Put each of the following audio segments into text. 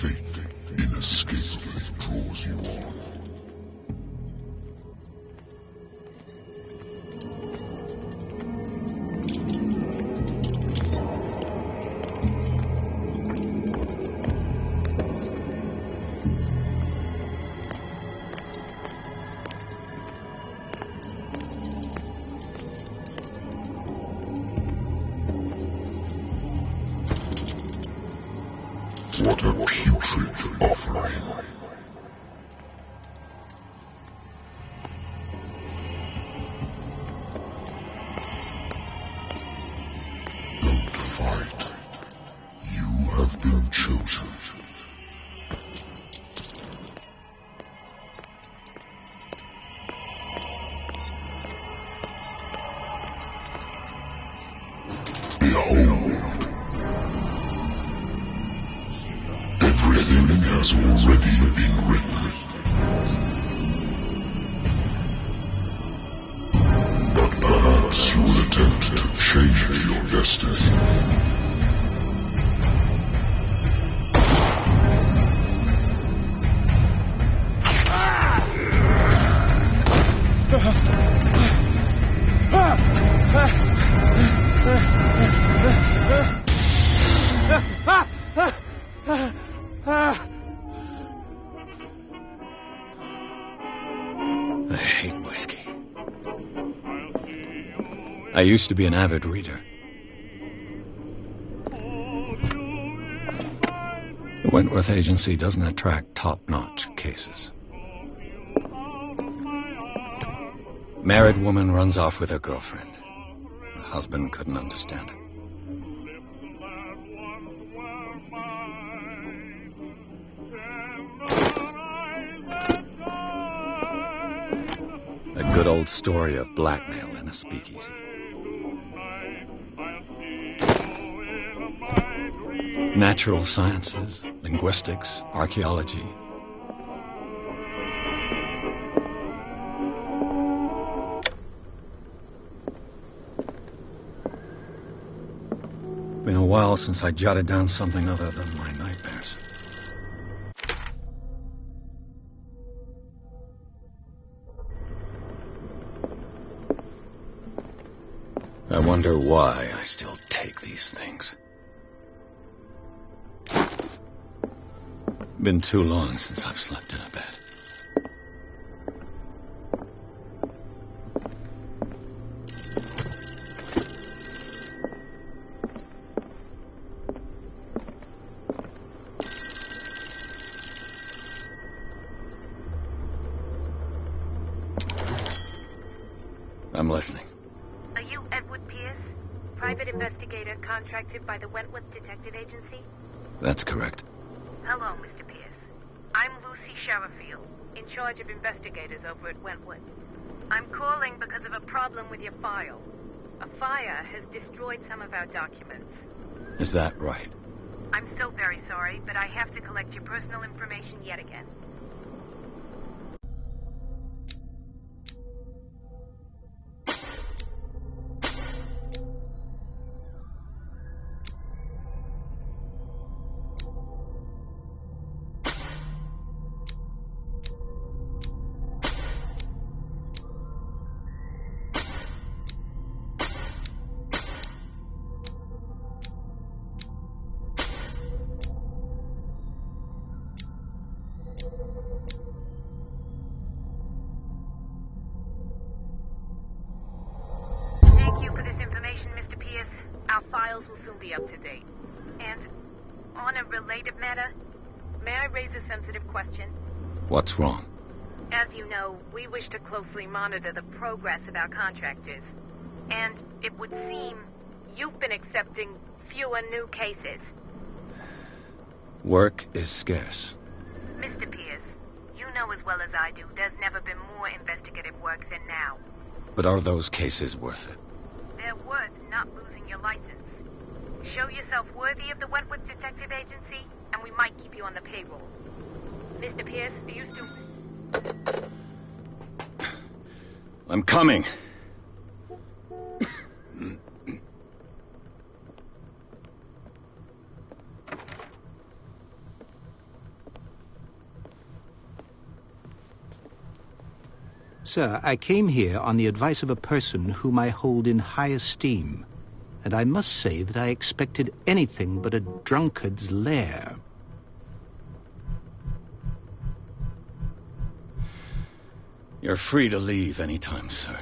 Fate inescapably draws you on. What a putrid offering. Don't fight. You have been chosen. Behold. Everything has already been written. But perhaps you will attempt to change your destiny. I hate whiskey. I used to be an avid reader. The Wentworth Agency doesn't attract top-notch cases. Married woman runs off with her girlfriend. The husband couldn't understand it. A good old story of blackmail in a speakeasy. Natural sciences, linguistics, archaeology. Been a while since I jotted down something other than my nightmares. I wonder why I still take these things. Been too long since I've slept in a bed. I'm listening. Are you Edward Pierce, private investigator contracted by the Wentworth Detective Agency? That's correct. Hello, Mr. Pierce. I'm Lucy Sherrifield, in charge of investigators over at Wentworth. I'm calling because of a problem with your file. A fire has destroyed some of our documents. Is that right? I'm so very sorry, but I have to collect your personal information yet again. Our files will soon be up to date. And on a related matter, may I raise a sensitive question? What's wrong? As you know, we wish to closely monitor the progress of our contractors. And it would seem you've been accepting fewer new cases. Work is scarce. Mr. Pierce, you know as well as I do, there's never been more investigative work than now. But are those cases worth it? They're worth not losing your license. Show yourself worthy of the Wentworth Detective Agency, and we might keep you on the payroll. Mr. Pierce, are you still... I'm coming. Sir, I came here on the advice of a person whom I hold in high esteem, and I must say that I expected anything but a drunkard's lair. You're free to leave any time, sir.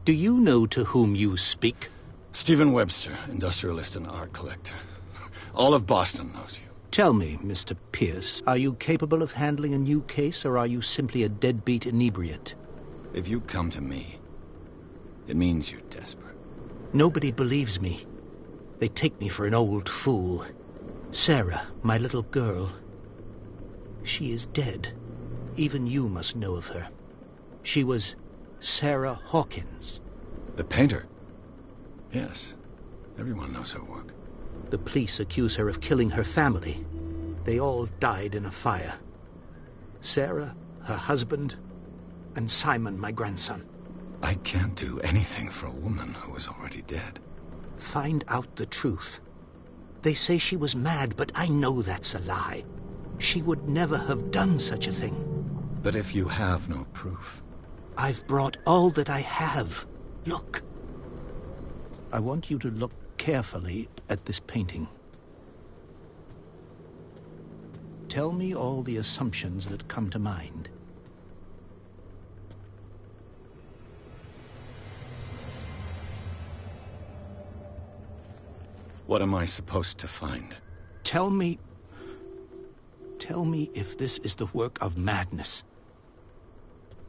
Do you know to whom you speak? Stephen Webster, industrialist and art collector. All of Boston knows you. Tell me, Mr. Pierce, are you capable of handling a new case, or are you simply a deadbeat inebriate? If you come to me, it means you're desperate. Nobody believes me. They take me for an old fool. Sarah, my little girl, she is dead. Even you must know of her. She was Sarah Hawkins. The painter? Yes. Everyone knows her work. The police accuse her of killing her family. They all died in a fire. Sarah, her husband, and Simon, my grandson. I can't do anything for a woman who is already dead. Find out the truth. They say she was mad, but I know that's a lie. She would never have done such a thing. But if you have no proof... I've brought all that I have. Look. I want you to look carefully at this painting. Tell me all the assumptions that come to mind. What am I supposed to find? Tell me if this is the work of madness.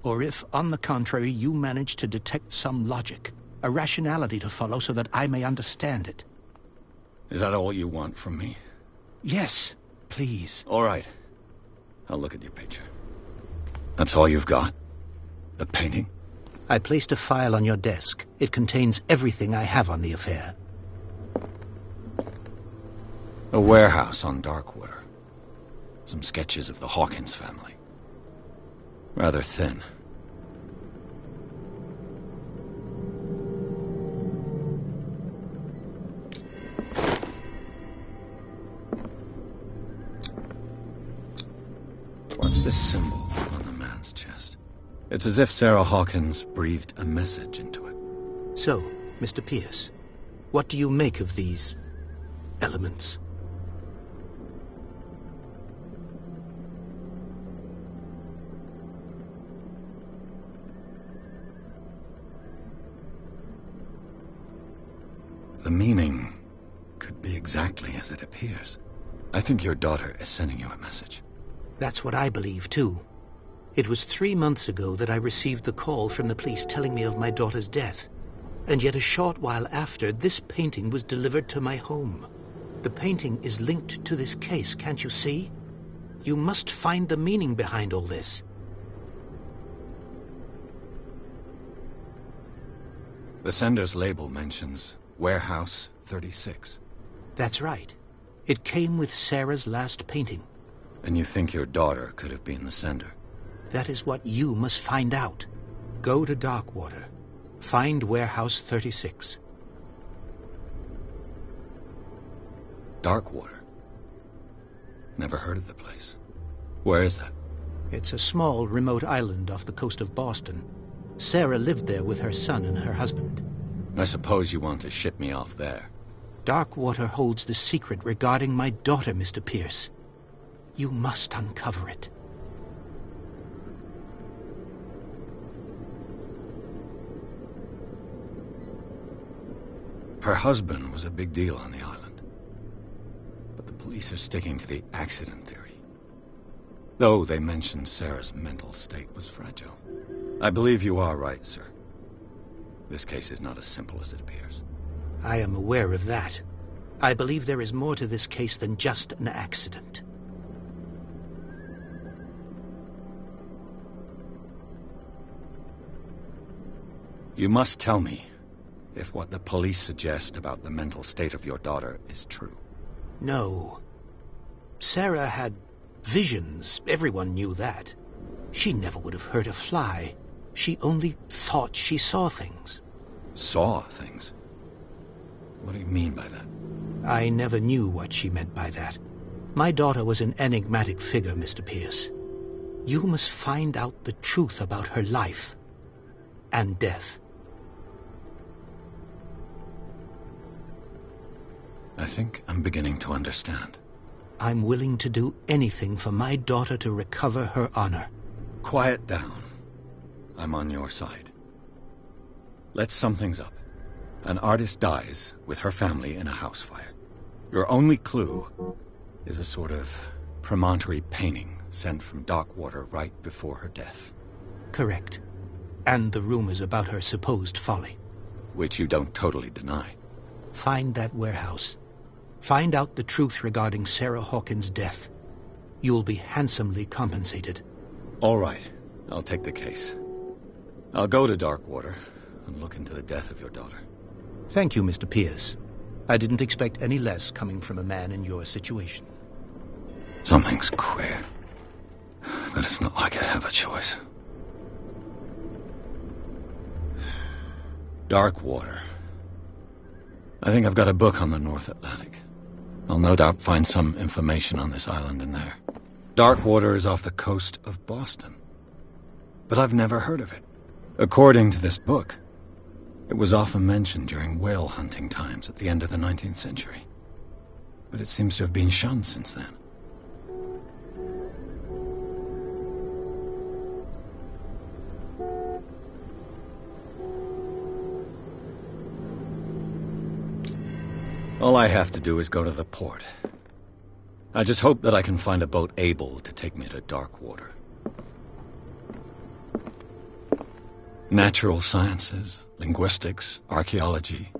Or if, on the contrary, you manage to detect some logic, a rationality to follow so that I may understand it. Is that all you want from me? Yes, please. All right. I'll look at your picture. That's all you've got? The painting? I placed a file on your desk. It contains everything I have on the affair. A warehouse on Darkwater. Some sketches of the Hawkins family. Rather thin. What's this symbol on the man's chest? It's as if Sarah Hawkins breathed a message into it. So, Mr. Pierce, what do you make of these elements? The meaning could be exactly as it appears. I think your daughter is sending you a message. That's what I believe, too. It was 3 months ago that I received the call from the police telling me of my daughter's death. And yet a short while after, this painting was delivered to my home. The painting is linked to this case, can't you see? You must find the meaning behind all this. The sender's label mentions Warehouse 36. That's right. It came with Sarah's last painting. And you think your daughter could have been the sender? That is what you must find out. Go to Darkwater. Find Warehouse 36. Darkwater? Never heard of the place. Where is that? It's a small, remote island off the coast of Boston. Sarah lived there with her son and her husband. I suppose you want to ship me off there. Darkwater holds the secret regarding my daughter, Mr. Pierce. You must uncover it. Her husband was a big deal on the island. But the police are sticking to the accident theory. Though they mentioned Sarah's mental state was fragile. I believe you are right, sir. This case is not as simple as it appears. I am aware of that. I believe there is more to this case than just an accident. You must tell me if what the police suggest about the mental state of your daughter is true. No. Sarah had visions. Everyone knew that. She never would have hurt a fly. She only thought she saw things. Saw things? What do you mean by that? I never knew what she meant by that. My daughter was an enigmatic figure, Mr. Pierce. You must find out the truth about her life and death. I think I'm beginning to understand. I'm willing to do anything for my daughter to recover her honor. Quiet down. I'm on your side. Let's sum things up. An artist dies with her family in a house fire. Your only clue is a sort of promontory painting sent from Darkwater right before her death. Correct. And the rumors about her supposed folly. Which you don't totally deny. Find that warehouse. Find out the truth regarding Sarah Hawkins' death. You'll be handsomely compensated. All right. I'll take the case. I'll go to Darkwater and look into the death of your daughter. Thank you, Mr. Pierce. I didn't expect any less coming from a man in your situation. Something's queer. But it's not like I have a choice. Darkwater. I think I've got a book on the North Atlantic. I'll no doubt find some information on this island in there. Darkwater is off the coast of Boston. But I've never heard of it. According to this book, it was often mentioned during whale hunting times at the end of the 19th century. But it seems to have been shunned since then. All I have to do is go to the port. I just hope that I can find a boat able to take me to Darkwater. Natural sciences, linguistics, archaeology.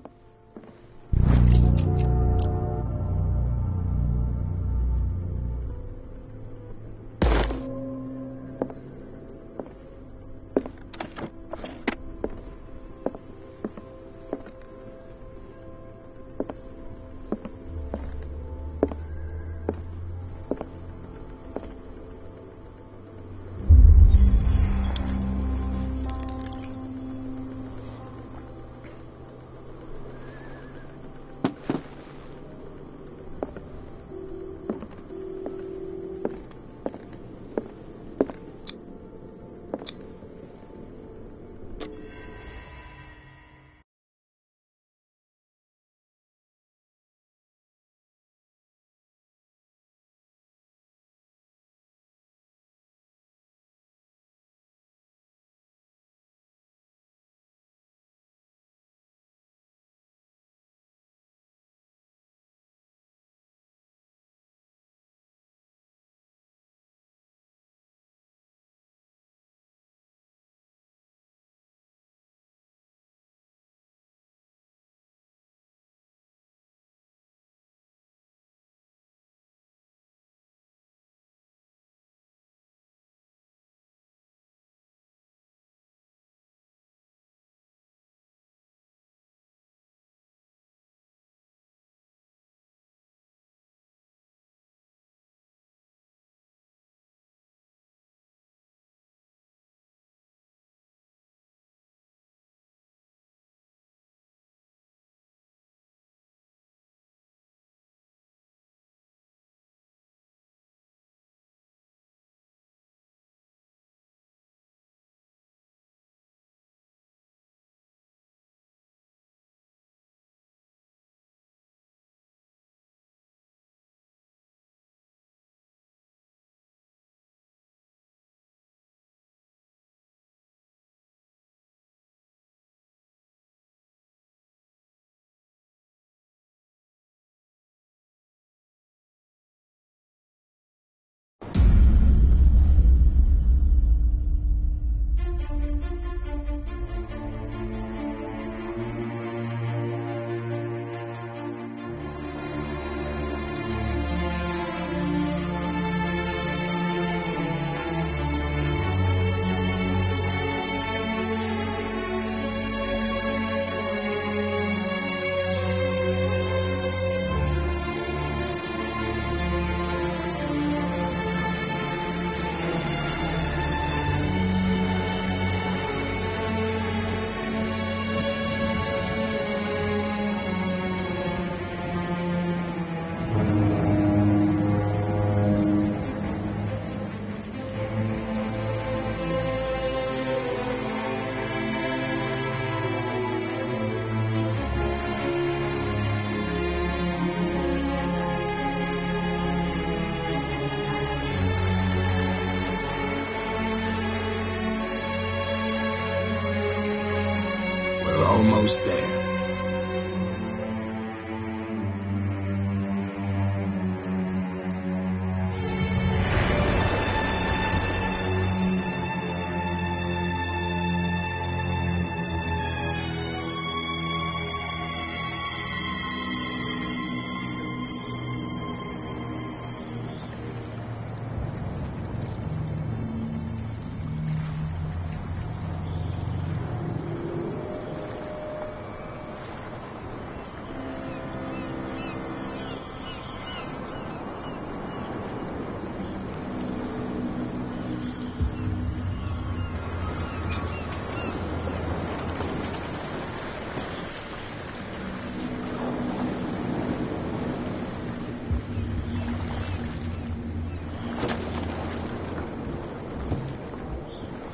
almost there.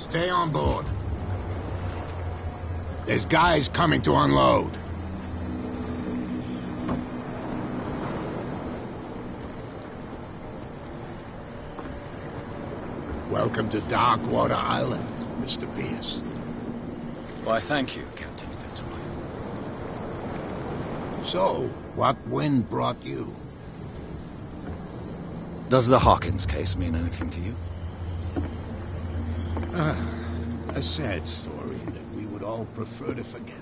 Stay on board. There's guys coming to unload. Welcome to Darkwater Island, Mr. Pierce. Why, thank you, Captain Fitzroy. So, what wind brought you? Does the Hawkins case mean anything to you? A sad story that we would all prefer to forget.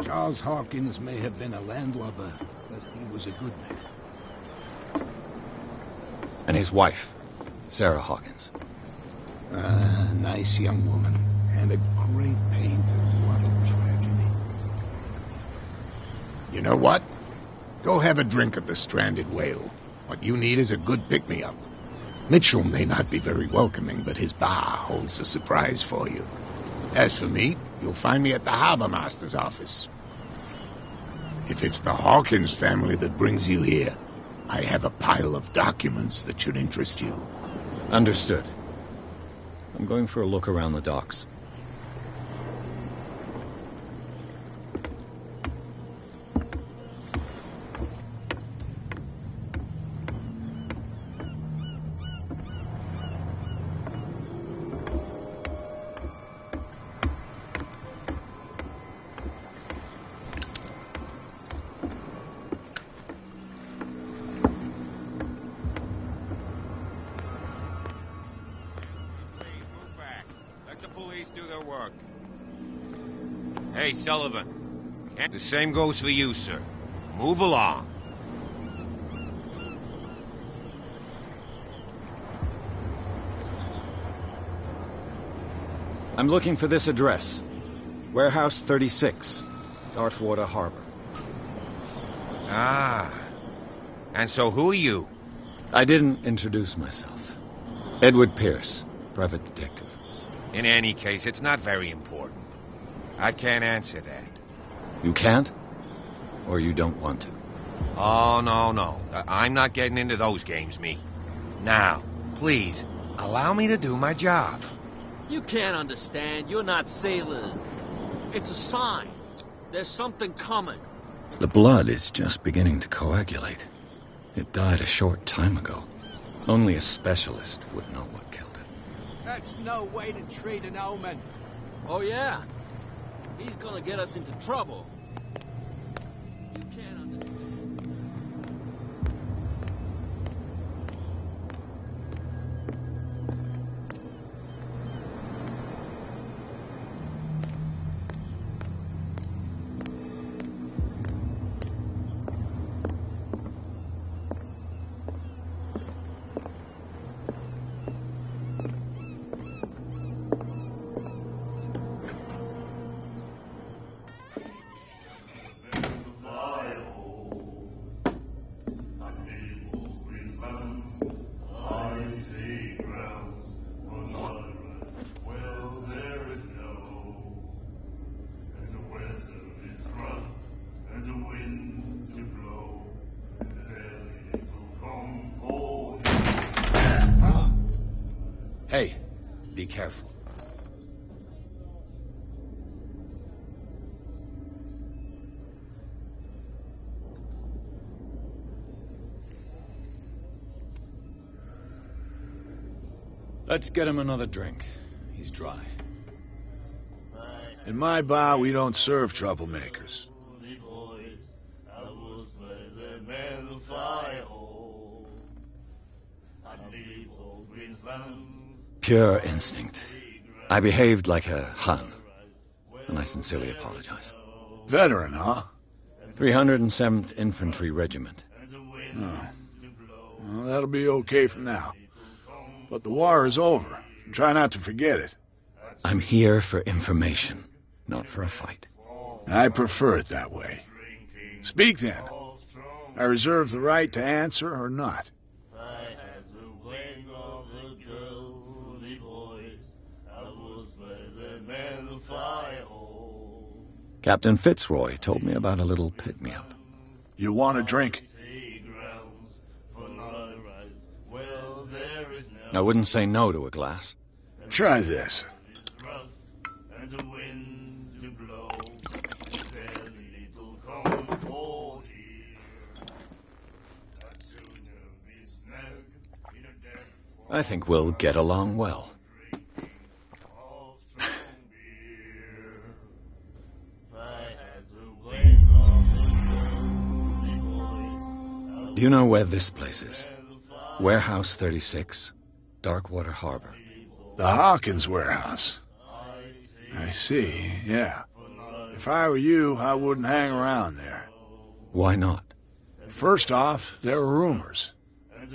Charles Hawkins may have been a landlubber, but he was a good man. And his wife, Sarah Hawkins. Nice young woman, and a great painter. What a tragedy. You know what? Go have a drink at the Stranded Whale. What you need is a good pick-me-up. Mitchell may not be very welcoming, but his bar holds a surprise for you. As for me, you'll find me at the Harbor Master's office. If it's the Hawkins family that brings you here, I have a pile of documents that should interest you. Understood. I'm going for a look around the docks. Hey, Sullivan. The same goes for you, sir. Move along. I'm looking for this address. Warehouse 36, Darkwater Harbor. Ah. And so who are you? I didn't introduce myself. Edward Pierce, private detective. In any case, it's not very important. I can't answer that. You can't? Or you don't want to? Oh, no. I'm not getting into those games, me. Now, please, allow me to do my job. You can't understand. You're not sailors. It's a sign. There's something coming. The blood is just beginning to coagulate. It died a short time ago. Only a specialist would know what killed it. That's no way to treat an omen. Oh, yeah? He's gonna get us into trouble. You can't understand. Hey, be careful. Let's get him another drink. He's dry. In my bar, we don't serve troublemakers. Pure instinct. I behaved like a Hun, and I sincerely apologize. Veteran, huh? 307th Infantry Regiment. Oh. Well, that'll be okay for now. But the war is over. Try not to forget it. I'm here for information, not for a fight. I prefer it that way. Speak then. I reserve the right to answer or not. Captain Fitzroy told me about a little pick-me-up. You want a drink? I wouldn't say no to a glass. Try this. I think we'll get along well. Do you know where this place is? Warehouse 36, Darkwater Harbor. The Hawkins warehouse. I see, yeah. If I were you, I wouldn't hang around there. Why not? First off, there are rumors.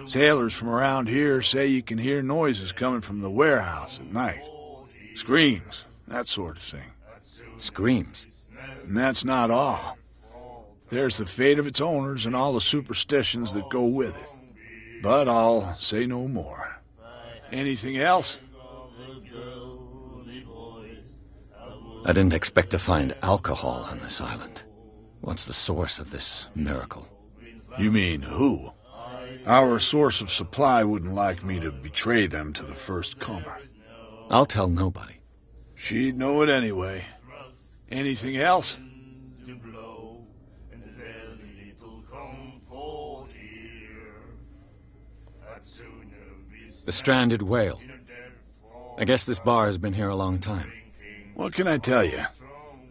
Sailors from around here say you can hear noises coming from the warehouse at night. Screams, that sort of thing. Screams? And that's not all. There's the fate of its owners and all the superstitions that go with it. But I'll say no more. Anything else? I didn't expect to find alcohol on this island. What's the source of this miracle? You mean who? Our source of supply wouldn't like me to betray them to the first comer. I'll tell nobody. She'd know it anyway. Anything else? The stranded whale. I guess this bar has been here a long time. What can I tell you?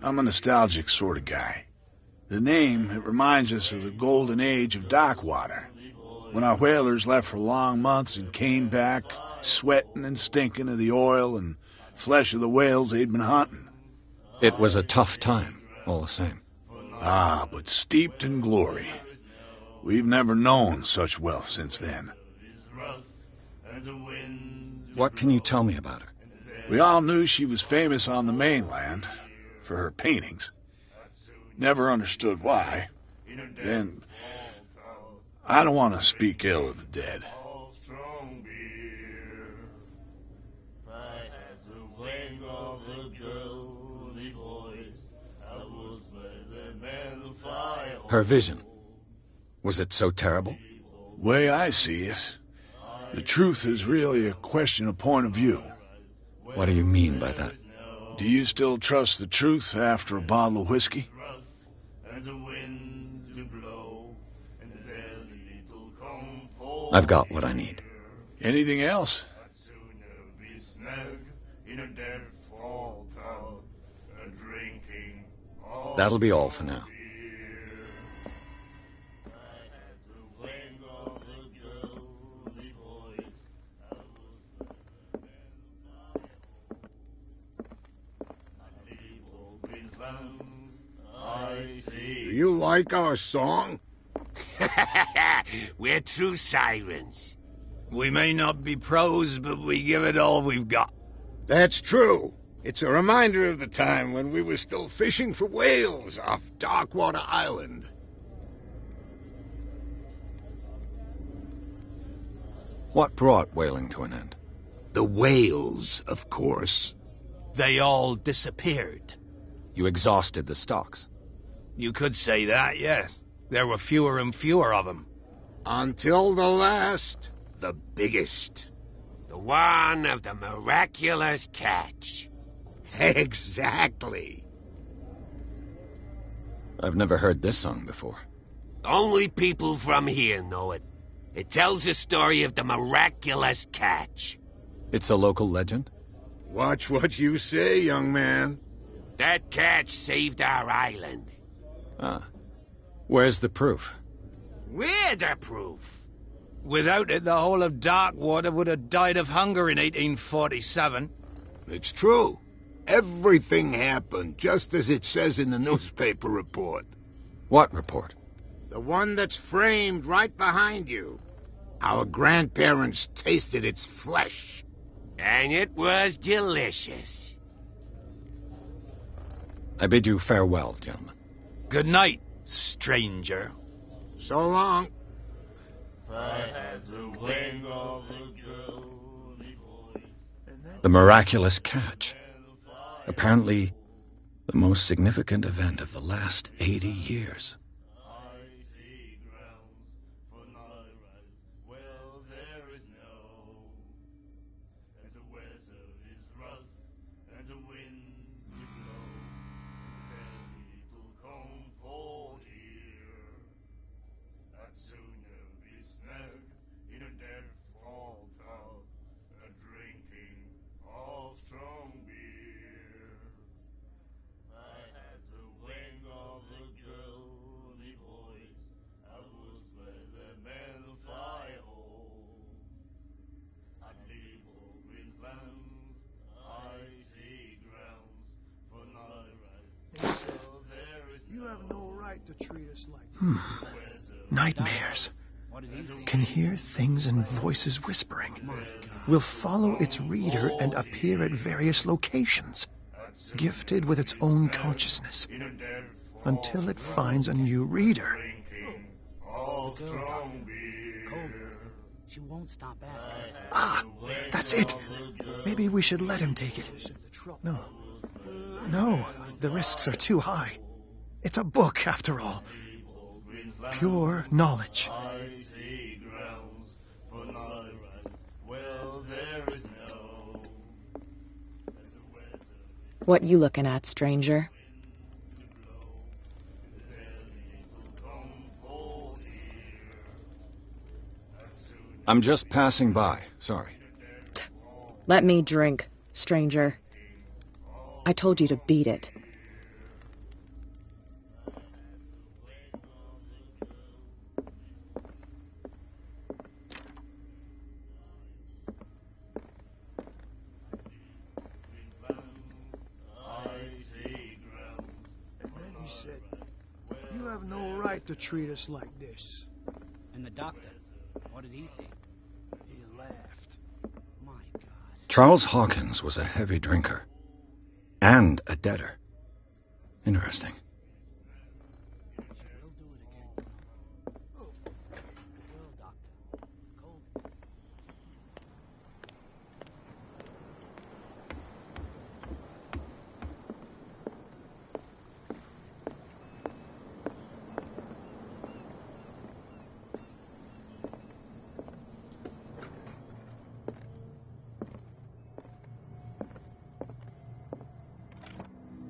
I'm a nostalgic sort of guy. The name, it reminds us of the golden age of Darkwater, when our whalers left for long months and came back sweating and stinking of the oil and flesh of the whales they'd been hunting. It was a tough time, all the same. Ah, but steeped in glory. We've never known such wealth since then. What can you tell me about her? We all knew she was famous on the mainland for her paintings. Never understood why. Then, I don't want to speak ill of the dead. Her vision. Was it so terrible? Way I see it, the truth is really a question of point of view. What do you mean by that? Do you still trust the truth after a bottle of whiskey? I've got what I need. Anything else? That'll be all for now. Do you like our song? We're true sirens. We may not be pros, but we give it all we've got. That's true. It's a reminder of the time when we were still fishing for whales off Darkwater Island. What brought whaling to an end? The whales, of course. They all disappeared. You exhausted the stocks. You could say that, yes. There were fewer and fewer of them. Until the last, the biggest. The one of the miraculous catch. Exactly. I've never heard this song before. Only people from here know it. It tells the story of the miraculous catch. It's a local legend? Watch what you say, young man. That catch saved our island. Ah. Where's the proof? We're the proof. Without it, the whole of Darkwater would have died of hunger in 1847. It's true. Everything happened just as it says in the newspaper report. What report? The one that's framed right behind you. Our grandparents tasted its flesh. And it was delicious. I bid you farewell, gentlemen. Good night, stranger. So long. The miraculous catch. Apparently, the most significant event of the last 80 years. You have no right to treat us like nightmares. Can hear things and voices whispering. Will follow its reader and appear at various locations, gifted with its own consciousness, until it finds a new reader. She won't stop asking. Ah, that's it. Maybe we should let him take it. No, the risks are too high. It's a book, after all. Pure knowledge. What you looking at, stranger? I'm just passing by. Sorry. Let me drink, stranger. I told you to beat it. Said, you have no right to treat us like this. And the doctor, what did he say? He laughed. My God. Charles Hawkins was a heavy drinker. And a debtor. Interesting. We'll do it again. Oh. Well, doctor. Cold.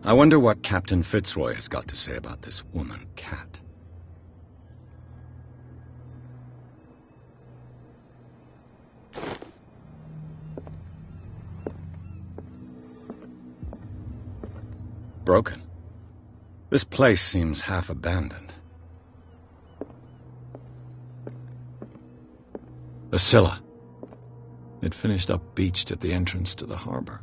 I wonder what Captain Fitzroy has got to say about this woman cat. Broken. This place seems half abandoned. The Scylla. It finished up beached at the entrance to the harbor.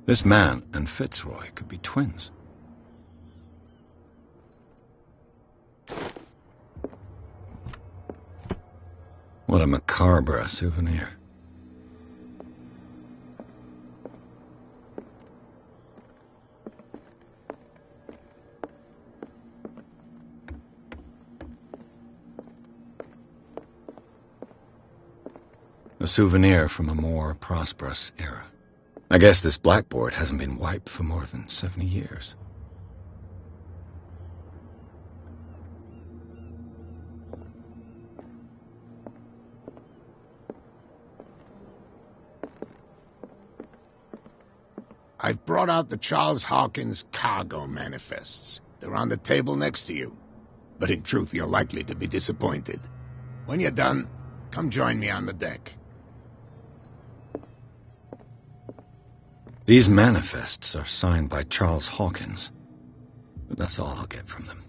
This man and Fitzroy could be twins. What a macabre souvenir. A souvenir from a more prosperous era. I guess this blackboard hasn't been wiped for more than 70 years. I've brought out the Charles Hawkins cargo manifests. They're on the table next to you. But in truth, you're likely to be disappointed. When you're done, come join me on the deck. These manifests are signed by Charles Hawkins. But that's all I'll get from them.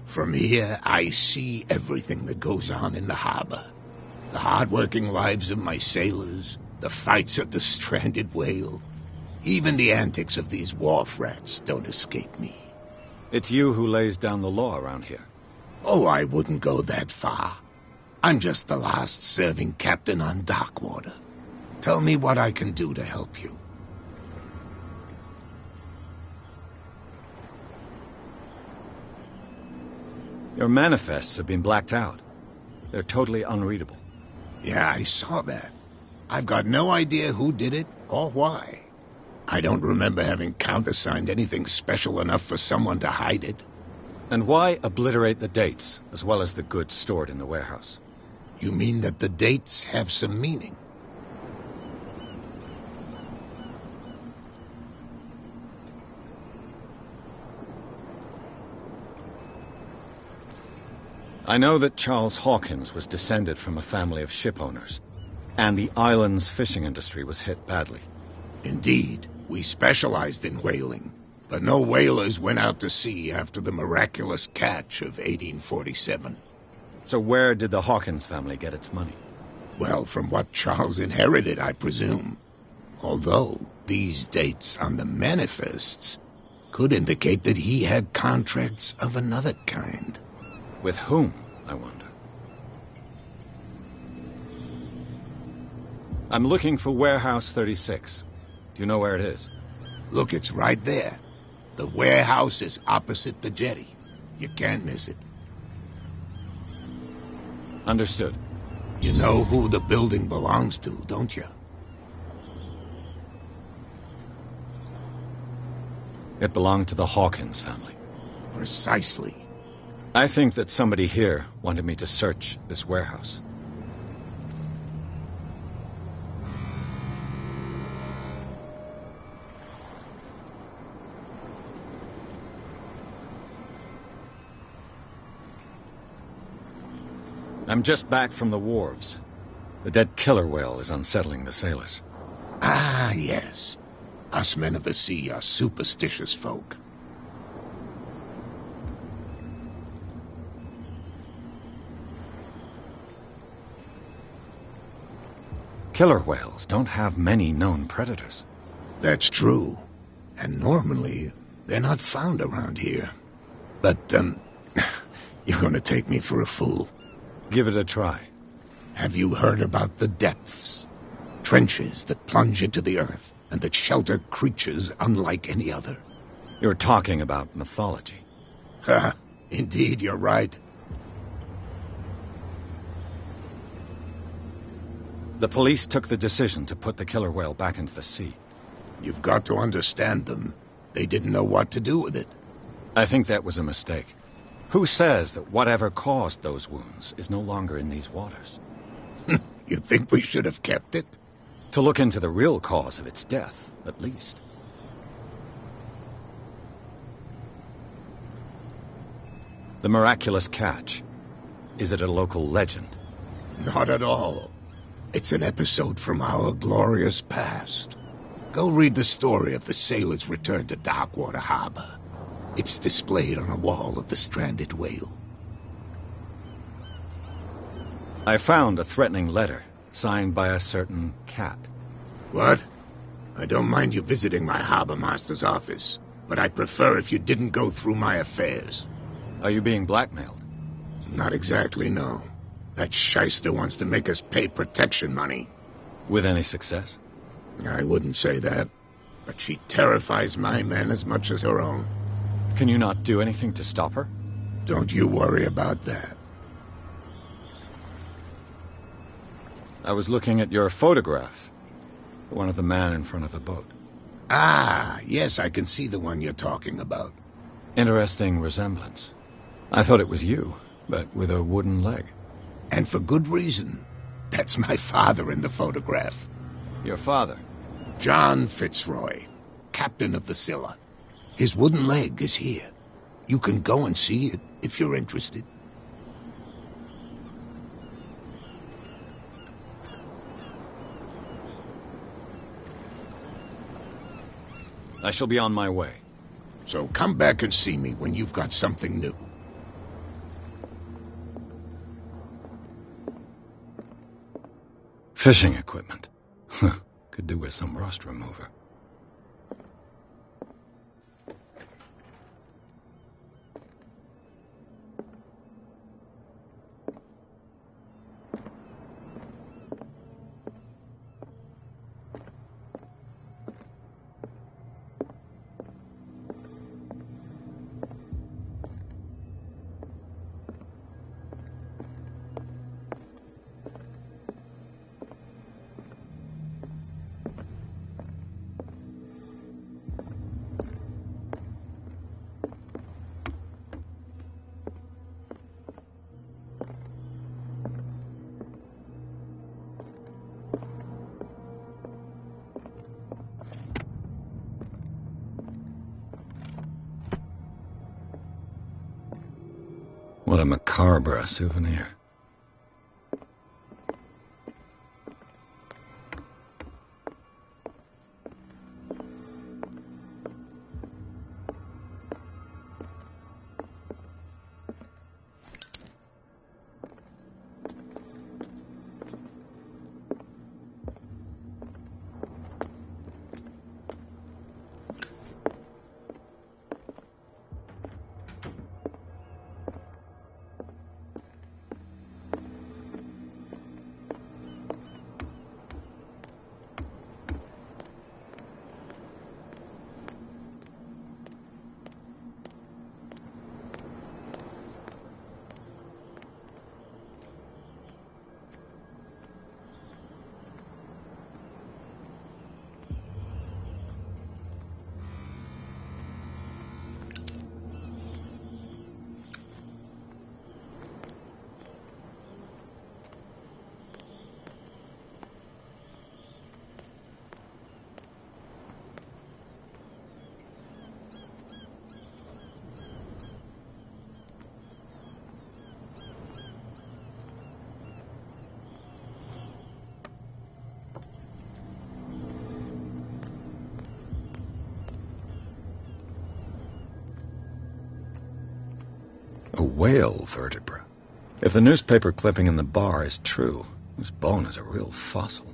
From here, I see everything that goes on in the harbor. The hard-working lives of my sailors, the fights at the stranded whale. Even the antics of these wharf rats don't escape me. It's you who lays down the law around here. Oh, I wouldn't go that far. I'm just the last serving captain on Darkwater. Tell me what I can do to help you. Your manifests have been blacked out. They're totally unreadable. Yeah, I saw that. I've got no idea who did it or why. I don't remember having countersigned anything special enough for someone to hide it. And why obliterate the dates, as well as the goods stored in the warehouse? You mean that the dates have some meaning? I know that Charles Hawkins was descended from a family of ship owners, and the island's fishing industry was hit badly. Indeed, we specialized in whaling, but no whalers went out to sea after the miraculous catch of 1847. So where did the Hawkins family get its money? Well, from what Charles inherited, I presume. Although these dates on the manifests could indicate that he had contracts of another kind. With whom, I wonder? I'm looking for Warehouse 36. Do you know where it is? Look, it's right there. The warehouse is opposite the jetty. You can't miss it. Understood. You know who the building belongs to, don't you? It belonged to the Hawkins family. Precisely. I think that somebody here wanted me to search this warehouse. I'm just back from the wharves. The dead killer whale is unsettling the sailors. Ah, yes. Us men of the sea are superstitious folk. Killer whales don't have many known predators. That's true. And normally, they're not found around here. But, you're gonna take me for a fool. Give it a try. Have you heard about the depths? Trenches that plunge into the earth and that shelter creatures unlike any other. You're talking about mythology. Ha! Indeed, you're right. The police took the decision to put the killer whale back into the sea. You've got to understand them. They didn't know what to do with it. I think that was a mistake. Who says that whatever caused those wounds is no longer in these waters? You think we should have kept it? To look into the real cause of its death, at least. The miraculous catch. Is it a local legend? Not at all. It's an episode from our glorious past. Go read the story of the sailor's return to Darkwater Harbor. It's displayed on a wall of the stranded whale. I found a threatening letter, signed by a certain cat. What? I don't mind you visiting my harbor master's office, but I'd prefer if you didn't go through my affairs. Are you being blackmailed? Not exactly, no. That shyster wants to make us pay protection money. With any success? I wouldn't say that, but she terrifies my men as much as her own. Can you not do anything to stop her? Don't you worry about that. I was looking at your photograph. The one of the man in front of the boat. Ah, yes, I can see the one you're talking about. Interesting resemblance. I thought it was you, but with a wooden leg. And for good reason. That's my father in the photograph. Your father? John Fitzroy, captain of the Scylla. His wooden leg is here. You can go and see it if you're interested. I shall be on my way. So come back and see me when you've got something new. Fishing equipment. Could do with some rust remover. What a macabre souvenir. A whale vertebra. If the newspaper clipping in the bar is true, this bone is a real fossil.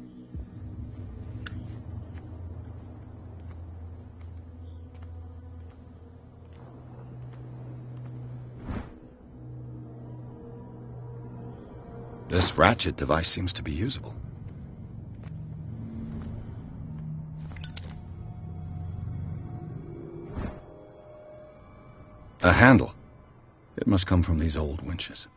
This ratchet device seems to be usable. A handle. It must come from these old winches.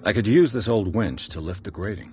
I could use this old winch to lift the grating.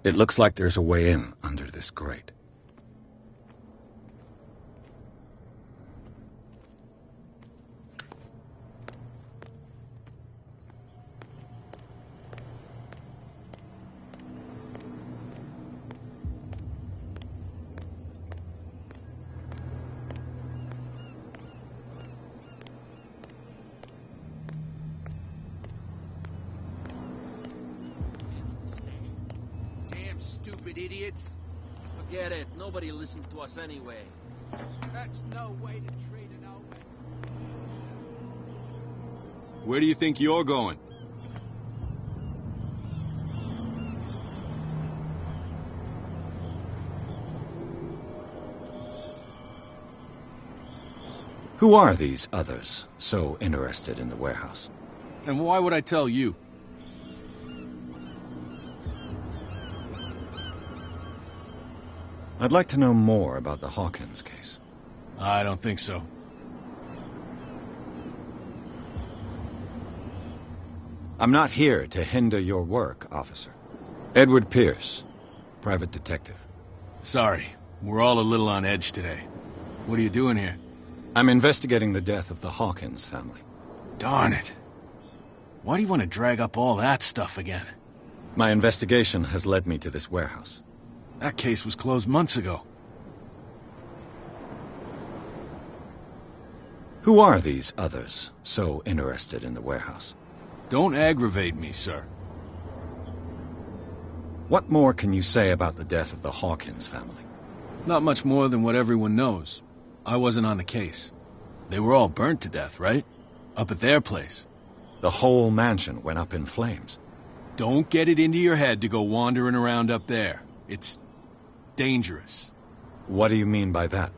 It looks like there's a way in under this grate. stupid idiots. Forget it. Nobody listens to us anyway. That's no way to treat an old man. Where do you think you're going? Who are these others so interested in the warehouse? And why would I tell you? I'd like to know more about the Hawkins case. I don't think so. I'm not here to hinder your work, officer. Edward Pierce, private detective. Sorry, we're all a little on edge today. What are you doing here? I'm investigating the death of the Hawkins family. Darn it. Why do you want to drag up all that stuff again? My investigation has led me to this warehouse. That case was closed months ago. Who are these others so interested in the warehouse? Don't aggravate me, sir. What more can you say about the death of the Hawkins family? Not much more than what everyone knows. I wasn't on the case. They were all burnt to death, right? Up at their place. The whole mansion went up in flames. Don't get it into your head to go wandering around up there. It's dangerous. What do you mean by that?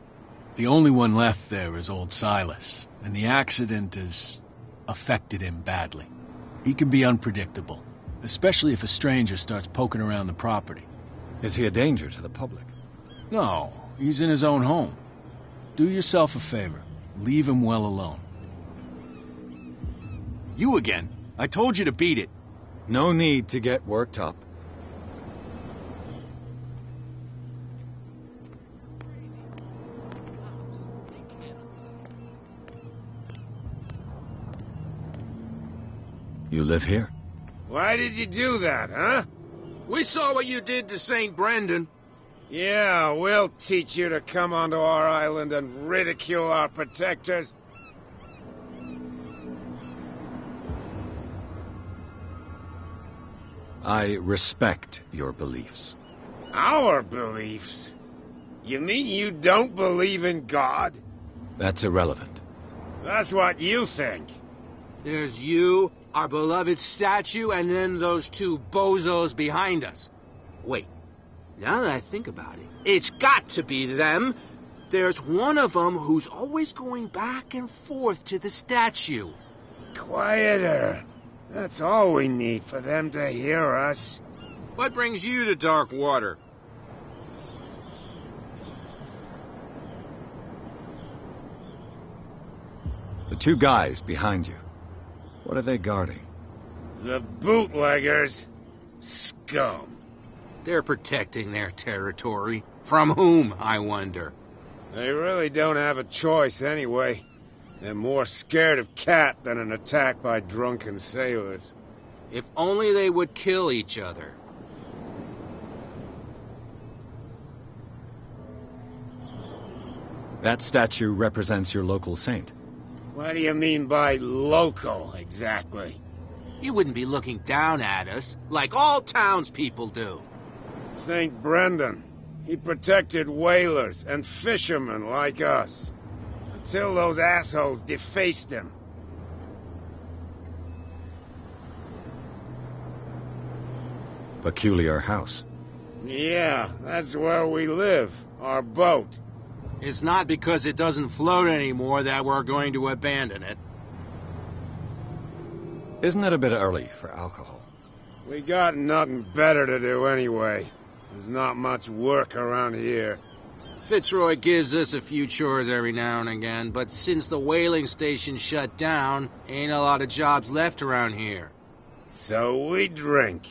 The only one left there is old Silas, and the accident has affected him badly. He can be unpredictable, especially if a stranger starts poking around the property. Is he a danger to the public? No, he's in his own home. Do yourself a favor. Leave him well alone. You again. I told you to beat it. No need to get worked up. You live here? Why did you do that, huh? We saw what you did to St. Brendan. Yeah, we'll teach you to come onto our island and ridicule our protectors. I respect your beliefs. Our beliefs? You mean you don't believe in God? That's irrelevant. That's what you think. There's you, our beloved statue, and then those two bozos behind us. Wait, now that I think about it, it's got to be them. There's one of them who's always going back and forth to the statue. Quieter. That's all we need for them to hear us. What brings you to dark water? The two guys behind you. What are they guarding? The bootleggers. Scum. They're protecting their territory. From whom, I wonder? They really don't have a choice anyway. They're more scared of Cat than an attack by drunken sailors. If only they would kill each other. That statue represents your local saint. What do you mean by local, exactly? You wouldn't be looking down at us, like all townspeople do. St. Brendan. He protected whalers and fishermen like us. Until those assholes defaced him. Peculiar house. Yeah, that's where we live. Our boat. It's not because it doesn't float anymore that we're going to abandon it. Isn't it a bit early for alcohol? We got nothing better to do anyway. There's not much work around here. Fitzroy gives us a few chores every now and again, but since the whaling station shut down, ain't a lot of jobs left around here. So we drink.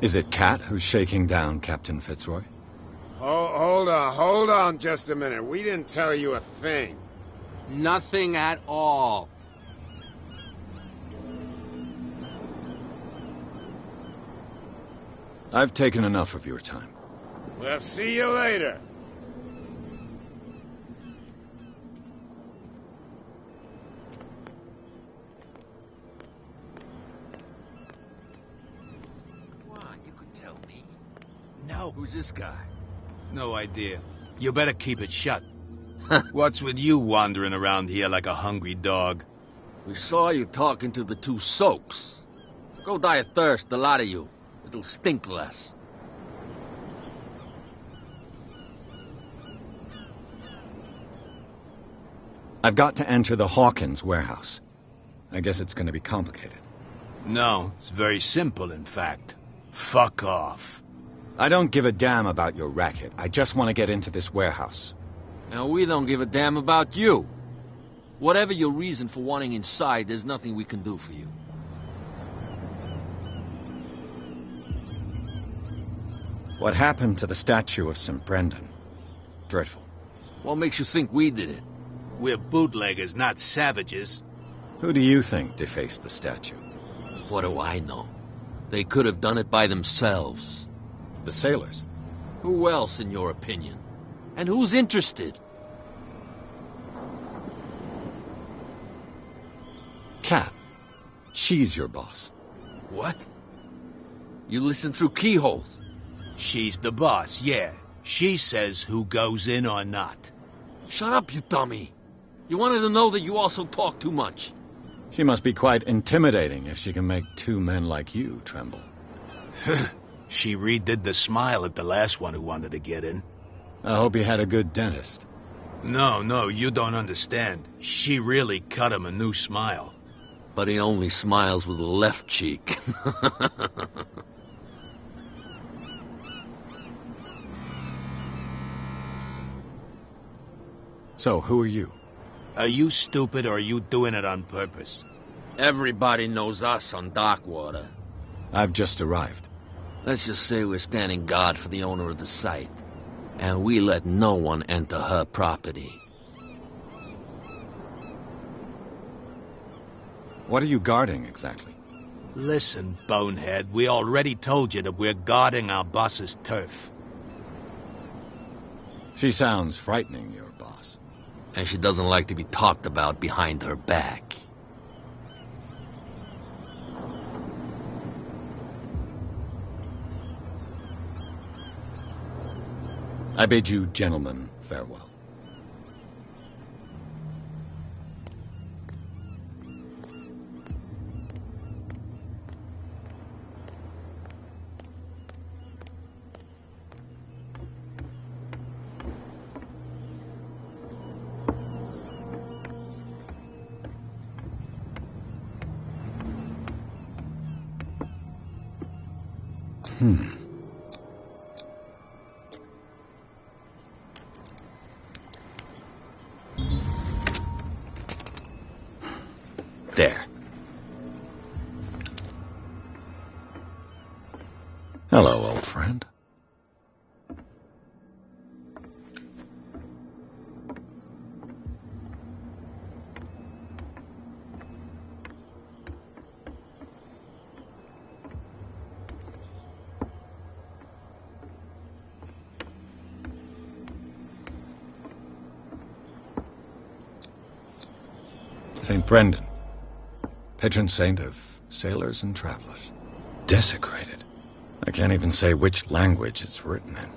Is it Cat who's shaking down Captain Fitzroy? Hold on just a minute. We didn't tell you a thing. Nothing at all. I've taken enough of your time. We'll see you later. No. Who's this guy? No idea. You better keep it shut. What's with you wandering around here like a hungry dog? We saw you talking to the two soaks. Go die of thirst, the lot of you. It'll stink less. I've got to enter the Hawkins warehouse. I guess it's going to be complicated. No, it's very simple, in fact. Fuck off. I don't give a damn about your racket. I just want to get into this warehouse. Now, we don't give a damn about you. Whatever your reason for wanting inside, there's nothing we can do for you. What happened to the statue of St. Brendan? Dreadful. What makes you think we did it? We're bootleggers, not savages. Who do you think defaced the statue? What do I know? They could have done it by themselves. The sailors? Who else, in your opinion? And who's interested? Cat. She's your boss. What? You listen through keyholes? She's the boss, yeah. She says who goes in or not. Shut up, you dummy. You wanted to know that you also talk too much. She must be quite intimidating if she can make two men like you tremble. She redid the smile at the last one who wanted to get in. I hope he had a good dentist. No, you don't understand. She really cut him a new smile. But he only smiles with the left cheek. So, who are you? Are you stupid or are you doing it on purpose? Everybody knows us on Darkwater. I've just arrived. Let's just say we're standing guard for the owner of the site. And we let no one enter her property. What are you guarding, exactly? Listen, bonehead, we already told you that we're guarding our boss's turf. She sounds frightening, your boss. And she doesn't like to be talked about behind her back. I bid you gentlemen farewell. There. Hello, old friend. St. Brendan, patron saint of sailors and travelers. Desecrated. I can't even say which language it's written in.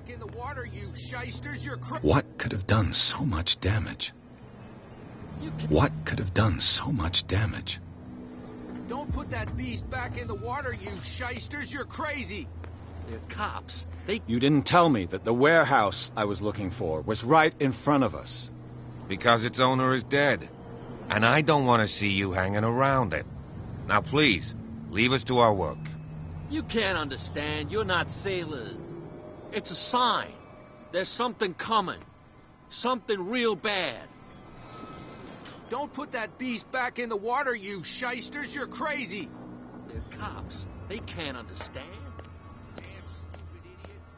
In the water, you shysters, you're What could have done so much damage? What could have done so much damage? Don't put that beast back in the water, you shysters, you're crazy. They're cops. You didn't tell me that the warehouse I was looking for was right in front of us. Because its owner is dead. And I don't want to see you hanging around it. Now please, leave us to our work. You can't understand. You're not sailors. It's a sign. There's something coming. Something real bad. Don't put that beast back in the water, you shysters. You're crazy. They're cops. They can't understand. Damn stupid idiots.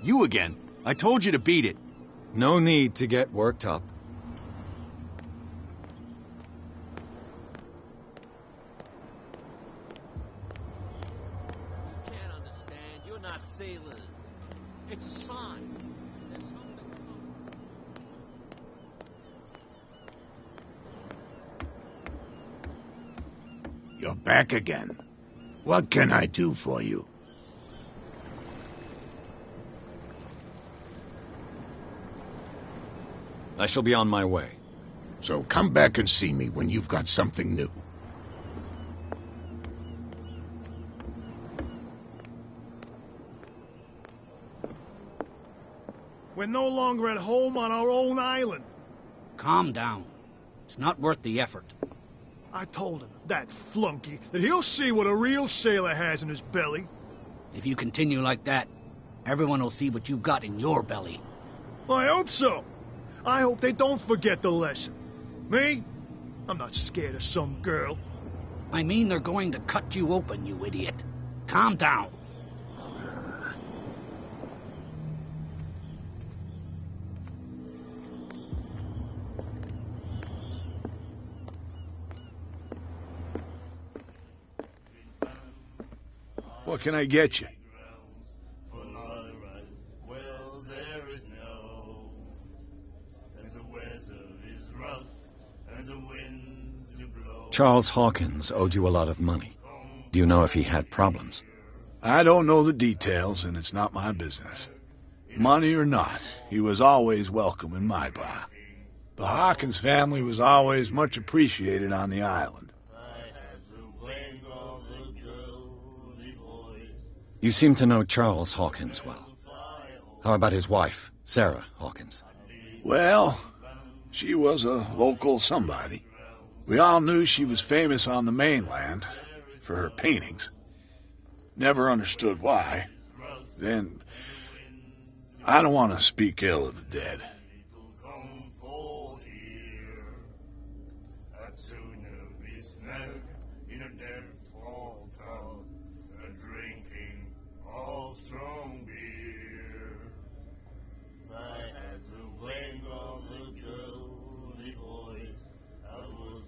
You again. I told you to beat it. No need to get worked up. You can't understand. You're not sailors. It's a sign. There's something coming. You're back again. What can I do for you? I shall be on my way. So come back and see me when you've got something new. We're no longer at home on our own island. Calm down. It's not worth the effort. I told him, that flunky, that he'll see what a real sailor has in his belly. If you continue like that, everyone will see what you've got in your belly. I hope so. I hope they don't forget the lesson. Me? I'm not scared of some girl. I mean they're going to cut you open, you idiot. Calm down. What can I get you? Charles Hawkins owed you a lot of money. Do you know if he had problems? I don't know the details, and it's not my business. Money or not, he was always welcome in my bar. The Hawkins family was always much appreciated on the island. You seem to know Charles Hawkins well. How about his wife, Sarah Hawkins? Well, she was a local somebody. We all knew she was famous on the mainland for her paintings. Never understood why. Then, I don't want to speak ill of the dead.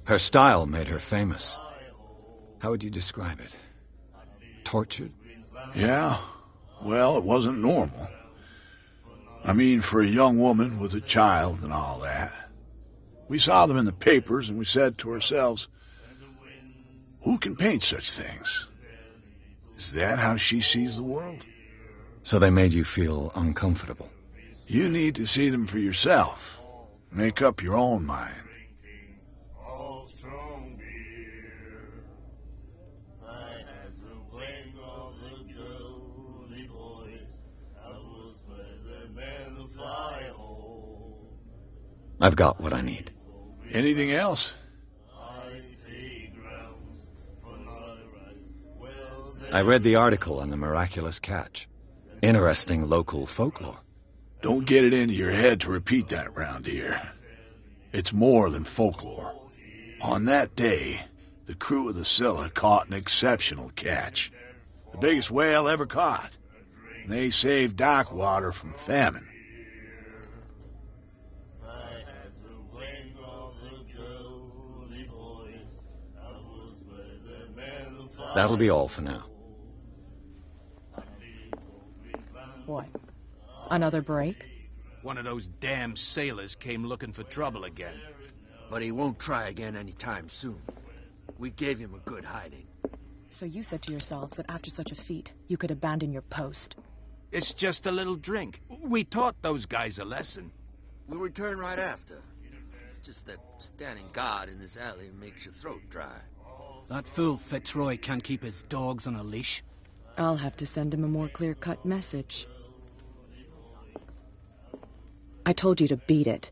Her style made her famous. How would you describe it? Tortured? Yeah, well, it wasn't normal. I mean, for a young woman with a child and all that. We saw them in the papers and we said to ourselves, who can paint such things? Is that how she sees the world? So they made you feel uncomfortable? You need to see them for yourself. Make up your own mind. I've got what I need. Anything else? I read the article on the miraculous catch. Interesting local folklore. Don't get it into your head to repeat that round here. It's more than folklore. On that day, the crew of the Scylla caught an exceptional catch. The biggest whale ever caught. And they saved Darkwater from famine. That'll be all for now. What? Another break? One of those damn sailors came looking for trouble again. But he won't try again anytime soon. We gave him a good hiding. So you said to yourselves that after such a feat, you could abandon your post. It's just a little drink. We taught those guys a lesson. We'll return right after. It's just that standing guard in this alley makes your throat dry. That fool Fitzroy can't keep his dogs on a leash. I'll have to send him a more clear-cut message. I told you to beat it.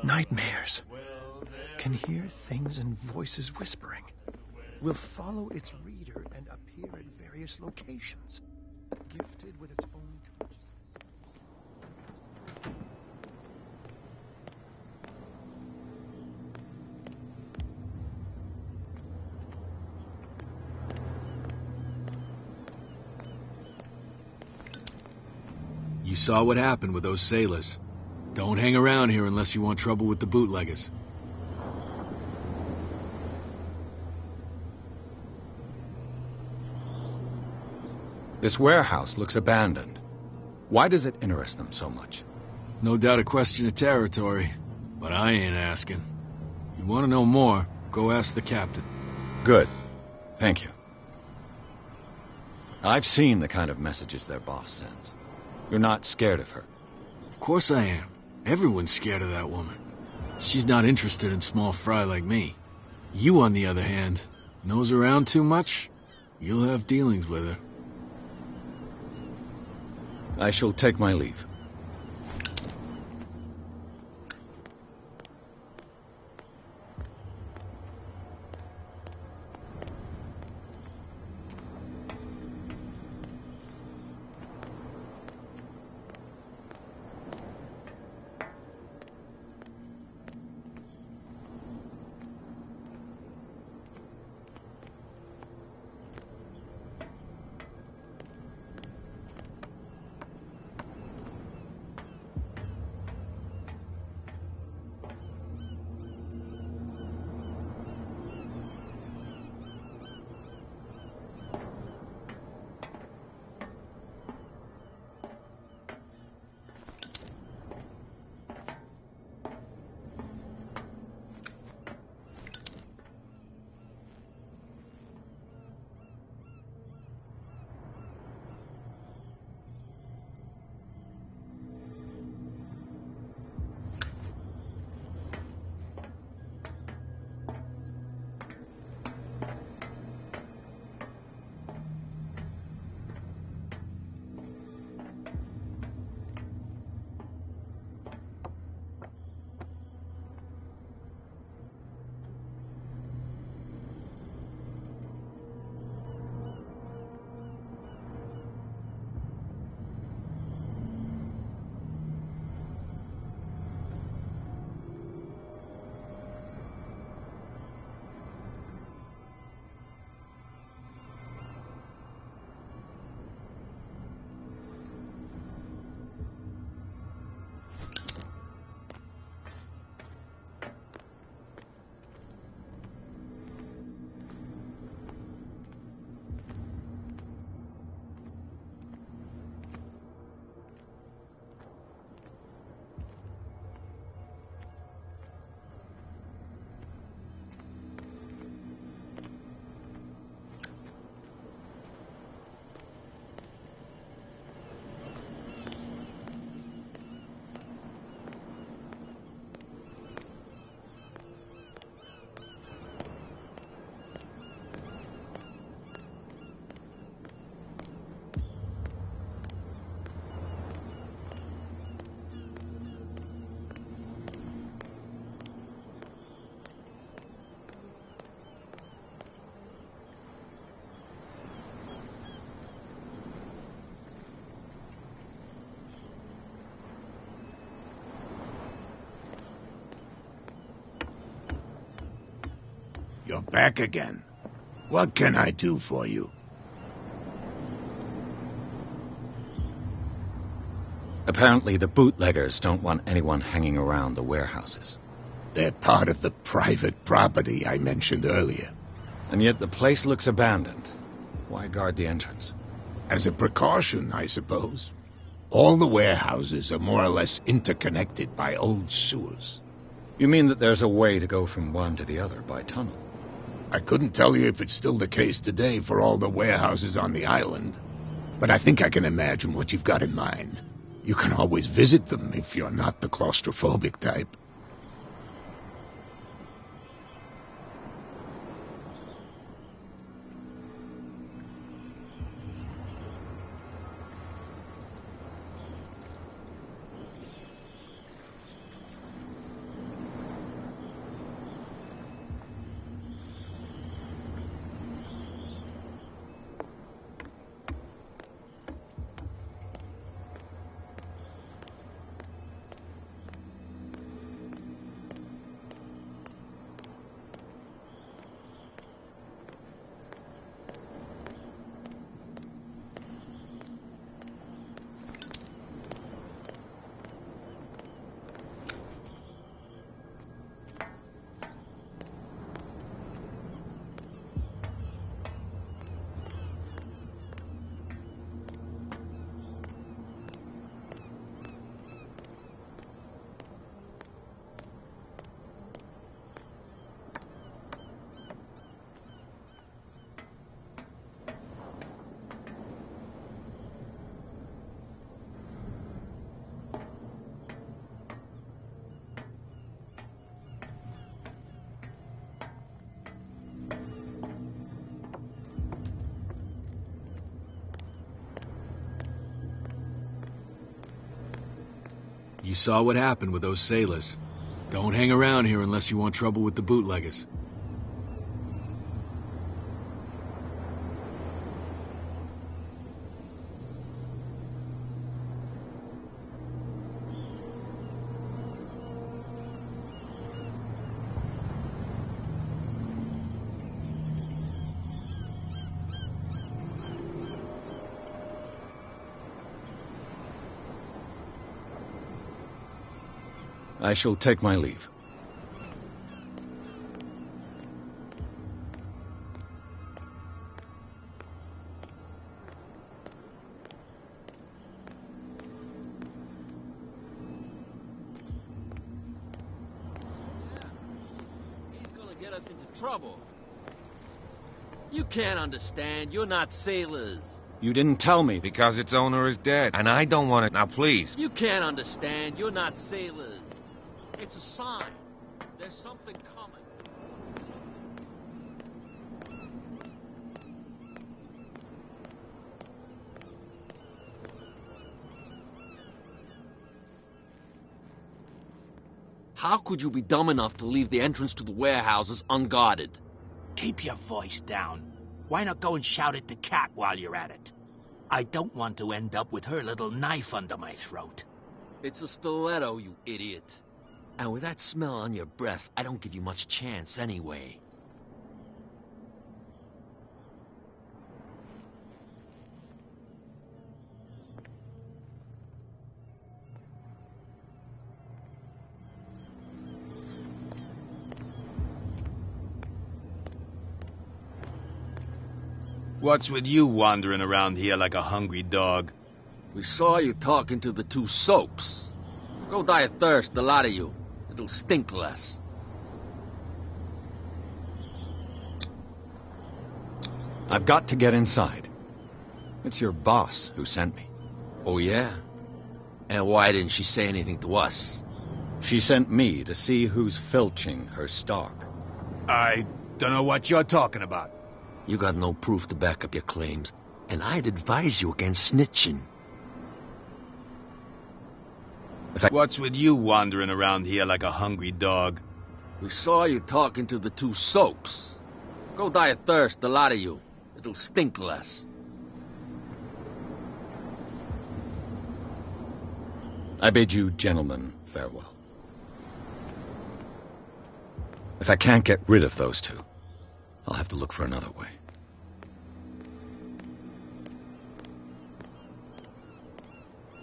Nightmares. Can hear things and voices whispering. will follow its reader and appear at various locations, gifted with its own consciousness. You saw what happened with those sailors. Don't hang around here unless you want trouble with the bootleggers. This warehouse looks abandoned. Why does it interest them so much? No doubt a question of territory, but I ain't asking. You want to know more, go ask the captain. Good. Thank you. I've seen the kind of messages their boss sends. You're not scared of her? Of course I am. Everyone's scared of that woman. She's not interested in small fry like me. You, on the other hand, nose around too much, you'll have dealings with her. I shall take my leave. You're back again. What can I do for you? Apparently the bootleggers don't want anyone hanging around the warehouses. They're part of the private property I mentioned earlier. And yet the place looks abandoned. Why guard the entrance? As a precaution, I suppose. All the warehouses are more or less interconnected by old sewers. You mean that there's a way to go from one to the other by tunnel? I couldn't tell you if it's still the case today for all the warehouses on the island, but I think I can imagine what you've got in mind. You can always visit them if you're not the claustrophobic type. You saw what happened with those sailors. Don't hang around here unless you want trouble with the bootleggers. I shall take my leave. He's gonna get us into trouble. You can't understand. You're not sailors. You didn't tell me. Because its owner is dead, and I don't want it. Now, please. You can't understand. You're not sailors. It's a sign. There's something coming. How could you be dumb enough to leave the entrance to the warehouses unguarded? Keep your voice down. Why not go and shout at the cat while you're at it? I don't want to end up with her little knife under my throat. It's a stiletto, you idiot. And with that smell on your breath, I don't give you much chance anyway. What's with you wandering around here like a hungry dog? We saw you talking to the two soaps. Go die of thirst, the lot of you. It'll stink less. I've got to get inside. It's your boss who sent me. Oh, yeah? And why didn't she say anything to us? She sent me to see who's filching her stock. I don't know what you're talking about. You got no proof to back up your claims, and I'd advise you against snitching. What's with you wandering around here like a hungry dog? We saw you talking to the two soaps. Go die of thirst, the lot of you. It'll stink less. I bid you gentlemen farewell. If I can't get rid of those two, I'll have to look for another way.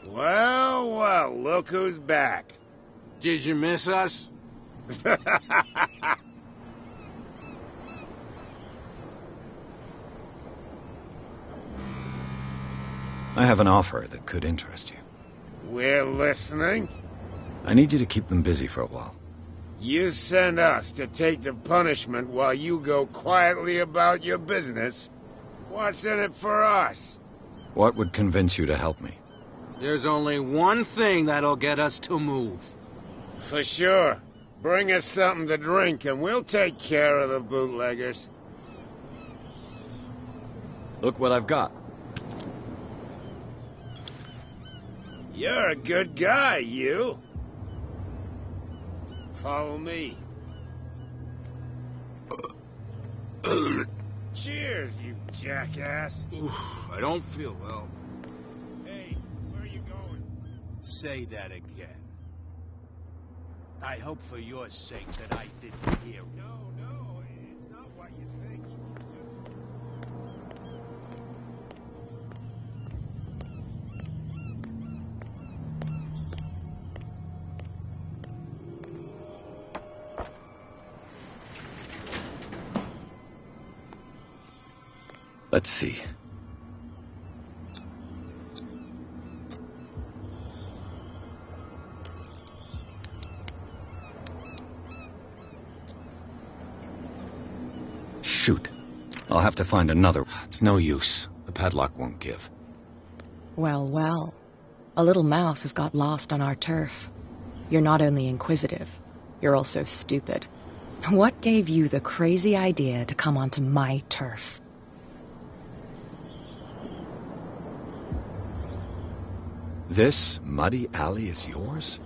Well, well, look who's back. Did you miss us? I have an offer that could interest you. We're listening. I need you to keep them busy for a while. You send us to take the punishment while you go quietly about your business. What's in it for us? What would convince you to help me? There's only one thing that'll get us to move. For sure. Bring us something to drink and we'll take care of the bootleggers. Look what I've got. You're a good guy, you. Follow me. Cheers, you jackass. Oof, I don't feel well. Hey, where are you going? Say that again. I hope for your sake that I didn't hear. No, it's not what you think. Let's see. Shoot. I'll have to find another. It's no use. The padlock won't give. Well, well. A little mouse has got lost on our turf. You're not only inquisitive, you're also stupid. What gave you the crazy idea to come onto my turf? This muddy alley is yours?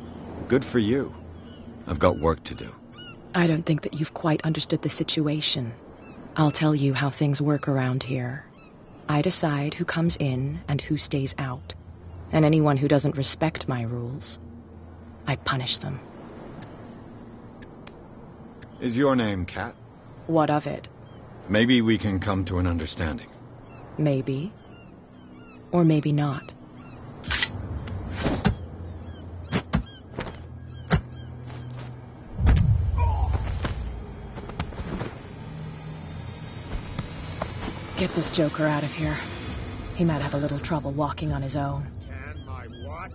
Good for you. I've got work to do. I don't think that you've quite understood the situation. I'll tell you how things work around here. I decide who comes in and who stays out. And anyone who doesn't respect my rules, I punish them. Is your name Kat? What of it? Maybe we can come to an understanding. Maybe. Or maybe not. Get this joker out of here. He might have a little trouble walking on his own. Tan my what?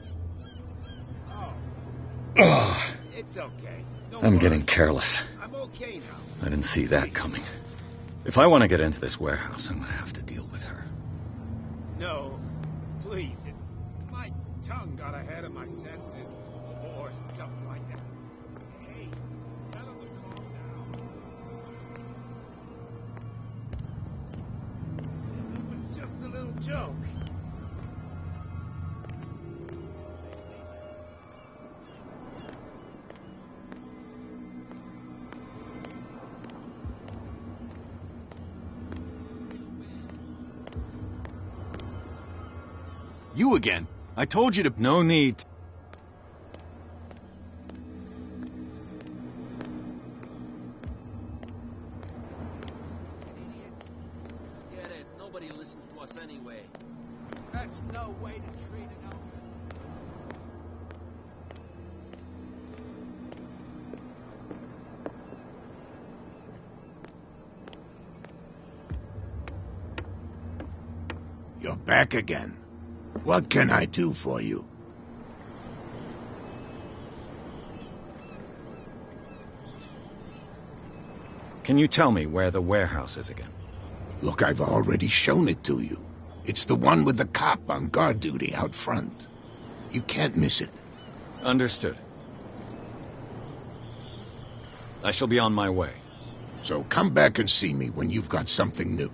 Ugh. It's okay. I'm getting careless. I'm okay now. I didn't see that coming. If I want to get into this warehouse, I'm going to have to deal with her. No, please. My tongue got ahead of my senses. Or something like that. Hey, tell him to calm down. It was just a little joke. You again. I told you to... No need. Get it. Nobody listens to us anyway. That's no way to treat an elf. You're back again. What can I do for you? Can you tell me where the warehouse is again? Look, I've already shown it to you. It's the one with the cop on guard duty out front. You can't miss it. Understood. I shall be on my way. So come back and see me when you've got something new.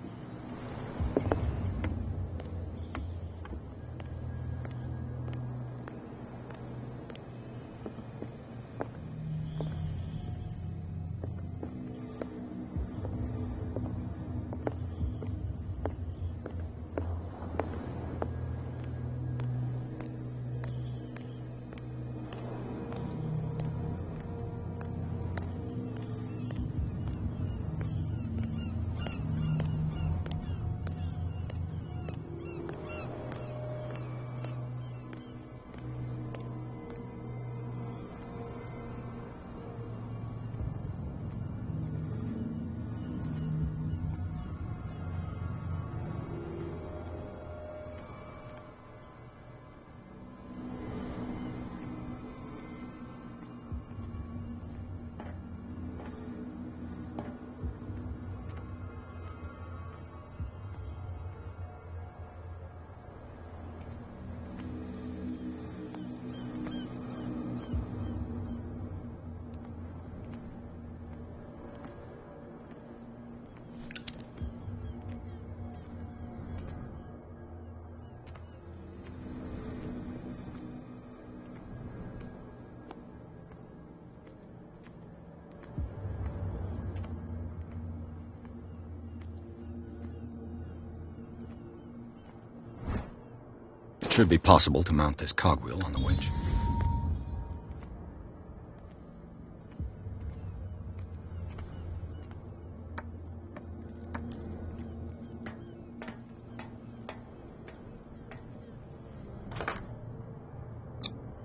It should be possible to mount this cogwheel on the winch.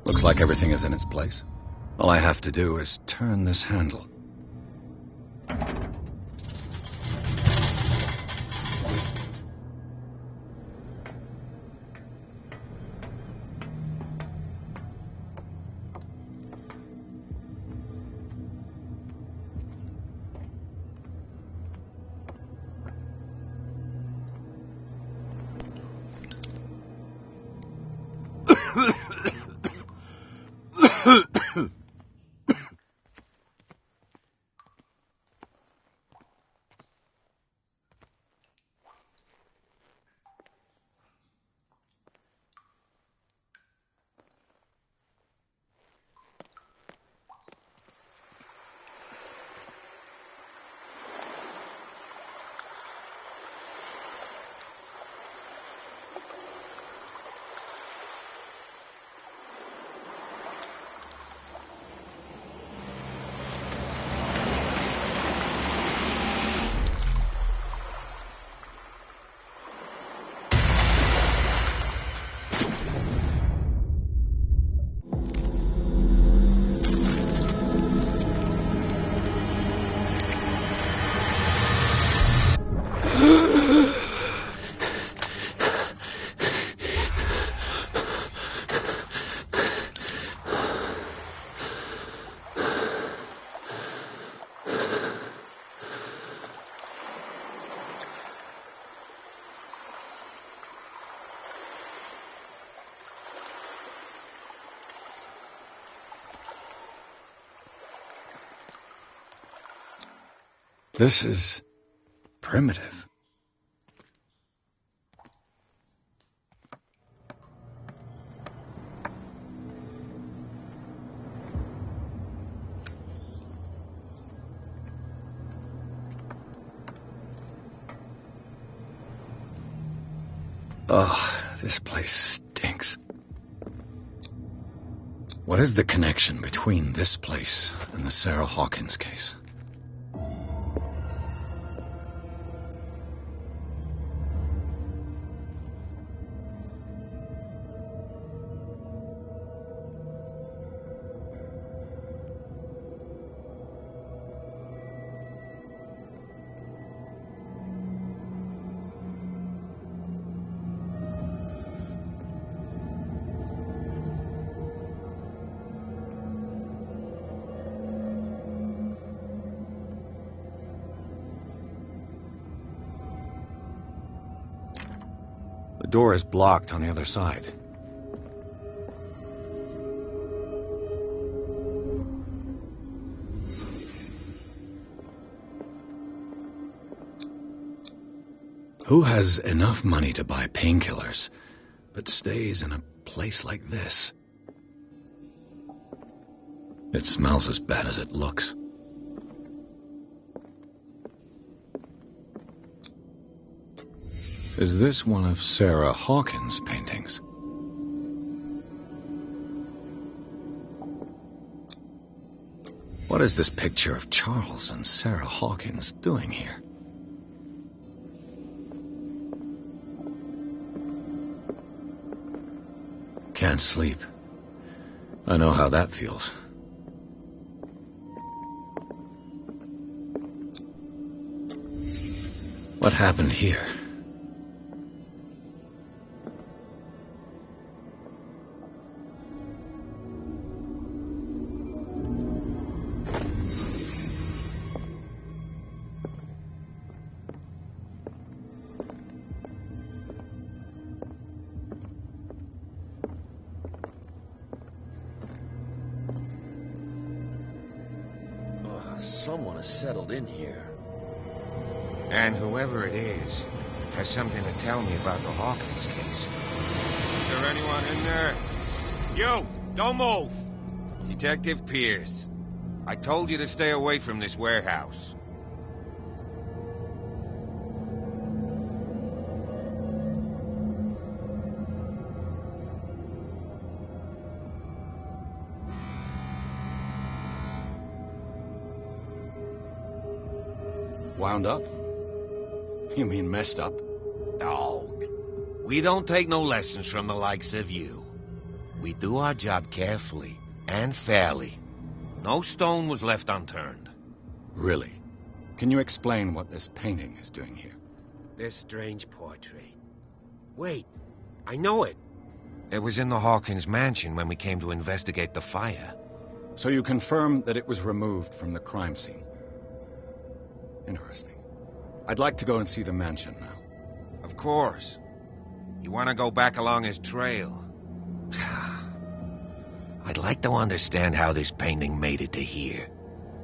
Looks like everything is in its place. All I have to do is turn this handle. This is primitive. Oh, this place stinks. What is the connection between this place and the Sarah Hawkins case? The door is blocked on the other side. Who has enough money to buy painkillers, but stays in a place like this? It smells as bad as it looks. Is this one of Sarah Hawkins' paintings? What is this picture of Charles and Sarah Hawkins doing here? Can't sleep. I know how that feels. What happened here? Someone has settled in here. And whoever it is has something to tell me about the Hawkins case. Is there anyone in there? You! Don't move! Detective Pierce. I told you to stay away from this warehouse. Wound up? You mean messed up? Dog. We don't take no lessons from the likes of you. We do our job carefully and fairly. No stone was left unturned. Really? Can you explain what this painting is doing here? This strange portrait. Wait, I know it. It was in the Hawkins mansion when we came to investigate the fire. So you confirm that it was removed from the crime scene? Interesting. I'd like to go and see the mansion now. Of course. You want to go back along his trail? I'd like to understand how this painting made it to here.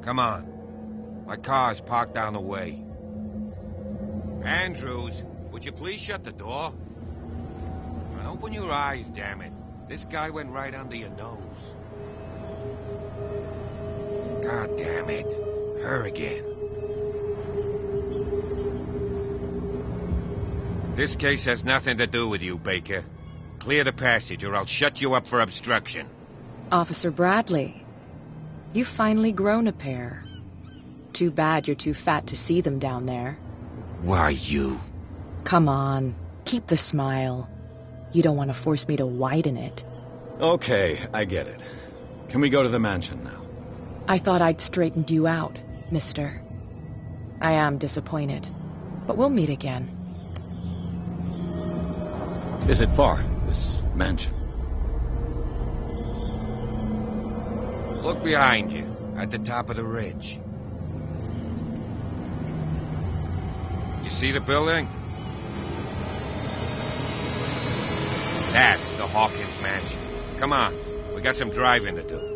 Come on. My car's parked down the way. Andrews, would you please shut the door? And open your eyes, damn it. This guy went right under your nose. God damn it. Her again. This case has nothing to do with you, Baker. Clear the passage, or I'll shut you up for obstruction. Officer Bradley, you've finally grown a pair. Too bad you're too fat to see them down there. Why, you? Come on, keep the smile. You don't want to force me to widen it. Okay, I get it. Can we go to the mansion now? I thought I'd straightened you out, mister. I am disappointed, but we'll meet again. Is it far, this mansion? Look behind you, at the top of the ridge. You see the building? That's the Hawkins mansion. Come on, we got some driving to do.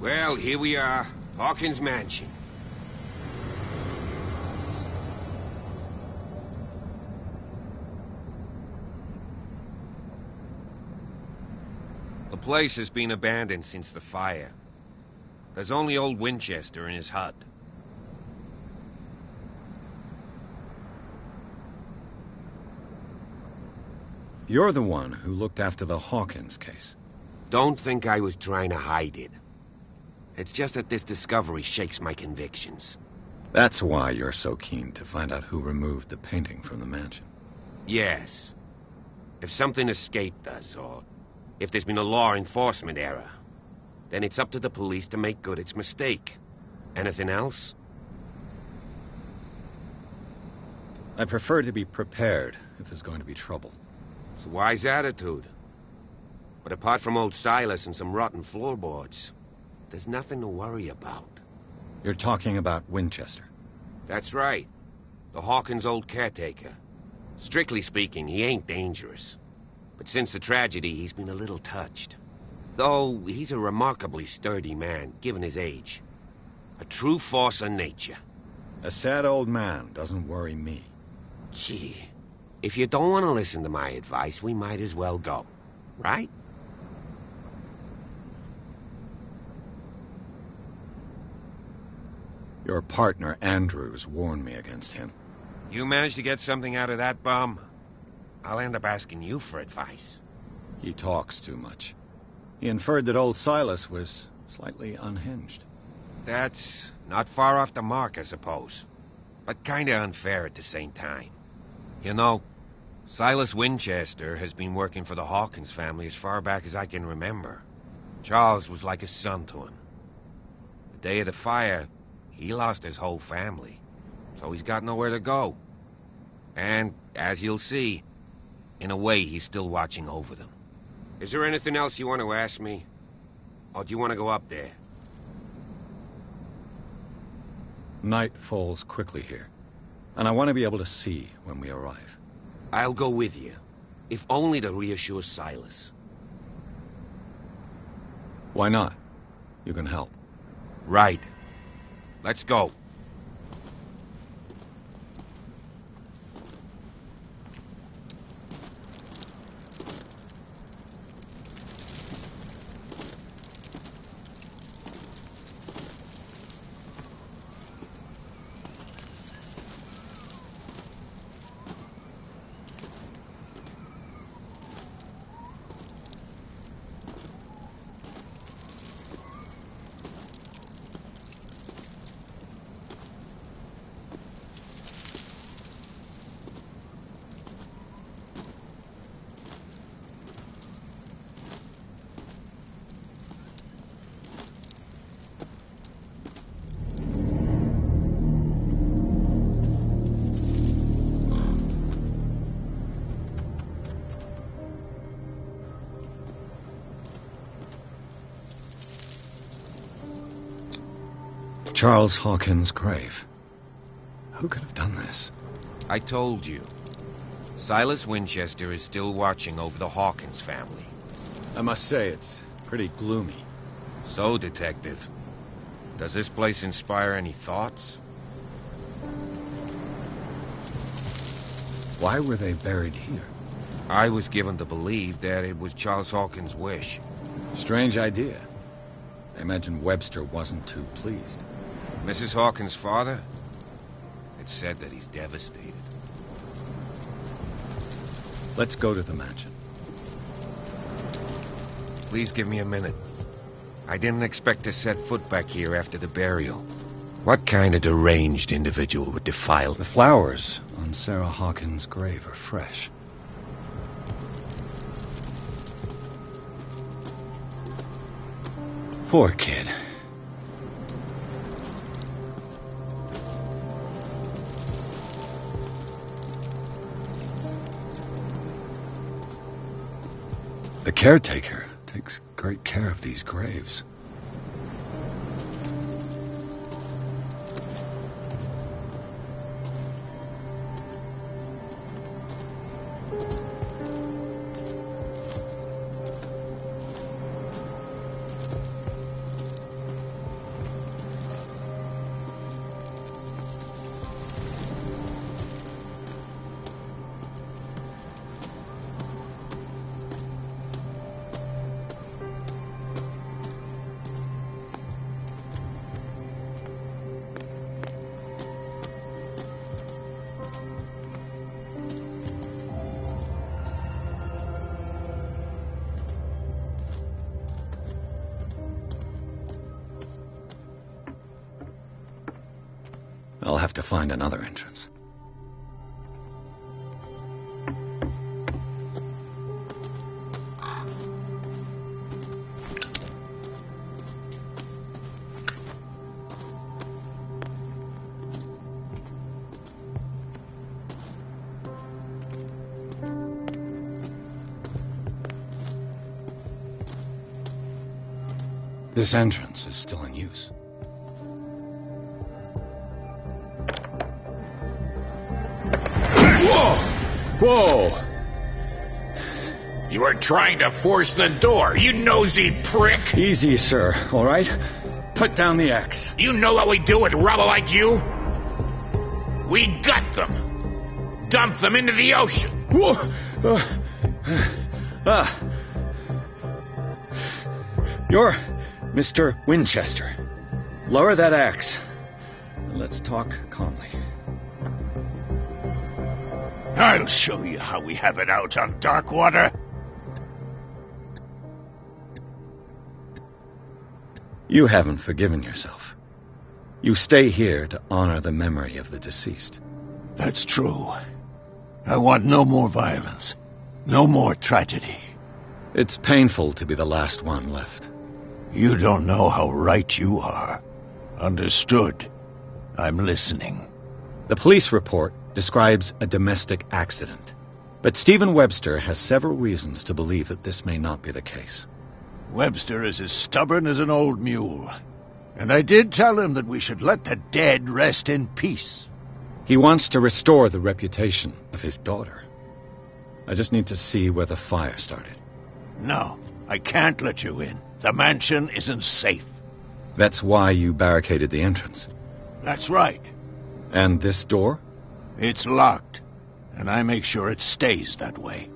Well, here we are. Hawkins Mansion. The place has been abandoned since the fire. There's only old Winchester in his hut. You're the one who looked after the Hawkins case. Don't think I was trying to hide it. It's just that this discovery shakes my convictions. That's why you're so keen to find out who removed the painting from the mansion. Yes. If something escaped us, or if there's been a law enforcement error, then it's up to the police to make good its mistake. Anything else? I prefer to be prepared if there's going to be trouble. It's a wise attitude. But apart from old Silas and some rotten floorboards, there's nothing to worry about. You're talking about Winchester? That's right. The Hawkins' old caretaker. Strictly speaking, he ain't dangerous. But since the tragedy, he's been a little touched. Though he's a remarkably sturdy man, given his age. A true force of nature. A sad old man doesn't worry me. Gee, if you don't want to listen to my advice, we might as well go. Right? Your partner, Andrews, warned me against him. You managed to get something out of that bum? I'll end up asking you for advice. He talks too much. He inferred that old Silas was slightly unhinged. That's not far off the mark, I suppose. But kinda unfair at the same time. You know, Silas Winchester has been working for the Hawkins family as far back as I can remember. Charles was like a son to him. The day of the fire, he lost his whole family, so he's got nowhere to go. And, as you'll see, in a way, he's still watching over them. Is there anything else you want to ask me? Or do you want to go up there? Night falls quickly here, and I want to be able to see when we arrive. I'll go with you, if only to reassure Silas. Why not? You can help. Right. Let's go. Charles Hawkins' grave. Who could have done this? I told you. Silas Winchester is still watching over the Hawkins family. I must say, it's pretty gloomy. So, Detective, does this place inspire any thoughts? Why were they buried here? I was given to believe that it was Charles Hawkins' wish. Strange idea. I imagine Webster wasn't too pleased. Mrs. Hawkins' father? It's said that he's devastated. Let's go to the mansion. Please give me a minute. I didn't expect to set foot back here after the burial. What kind of deranged individual would defile... The flowers on Sarah Hawkins' grave are fresh. Poor kid. The caretaker takes great care of these graves. have to find another entrance. This entrance is still in use. Whoa! Whoa! You were trying to force the door, you nosy prick! Easy, sir, all right? Put down the axe. You know what we do with rubble like you? We gut them. Dump them into the ocean. Whoa! You're Mr. Winchester. Lower that axe. Let's talk calmly. I'll show you how we have it out on Darkwater. You haven't forgiven yourself. You stay here to honor the memory of the deceased. That's true. I want no more violence. No more tragedy. It's painful to be the last one left. You don't know how right you are. Understood. I'm listening. The police report describes a domestic accident, but Stephen Webster has several reasons to believe that this may not be the case. Webster is as stubborn as an old mule, and I did tell him that we should let the dead rest in peace. He wants to restore the reputation of his daughter. I just need to see where the fire started. No, I can't let you in. The mansion isn't safe. That's why you barricaded the entrance. That's right. And this door? It's locked, and I make sure it stays that way.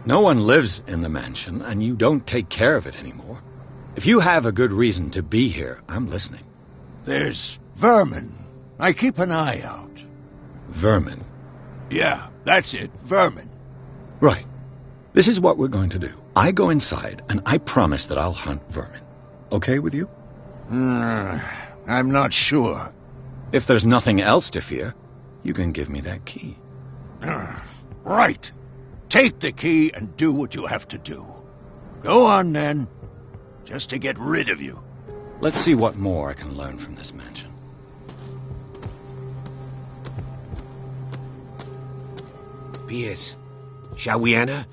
No one lives in the mansion, and you don't take care of it anymore. If you have a good reason to be here, I'm listening. There's vermin. I keep an eye out. Vermin? Yeah, that's it, vermin. Right. This is what we're going to do. I go inside, and I promise that I'll hunt vermin. Okay with you? I'm not sure. If there's nothing else to fear, you can give me that key. Right. Take the key and do what you have to do. Go on, then. Just to get rid of you. Let's see what more I can learn from this mansion. Pierce, shall we enter?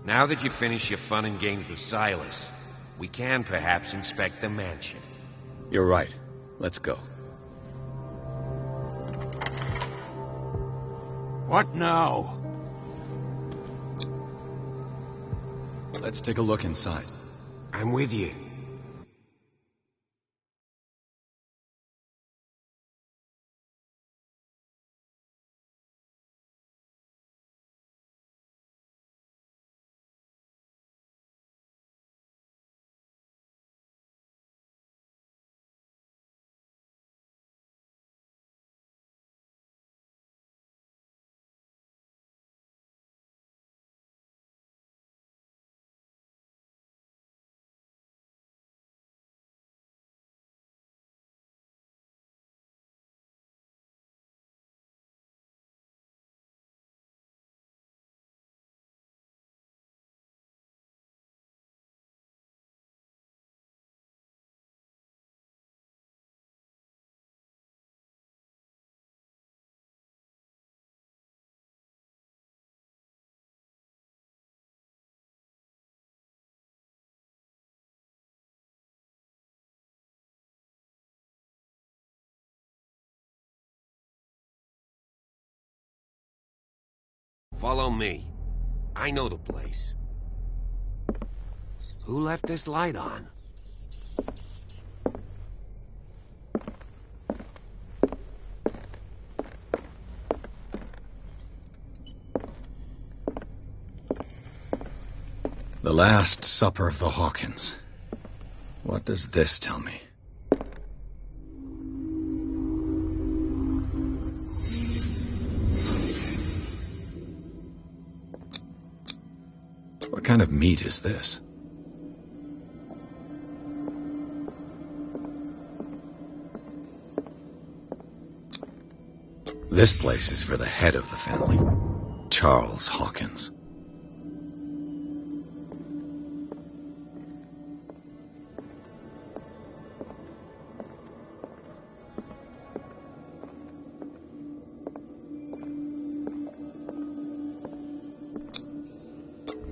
Now that you've finished your fun and games with Silas, we can perhaps inspect the mansion. You're right. Let's go. What now? Let's take a look inside. I'm with you. Follow me. I know the place. Who left this light on? The Last Supper of the Hawkins. What does this tell me? What kind of meat is this? This place is for the head of the family, Charles Hawkins.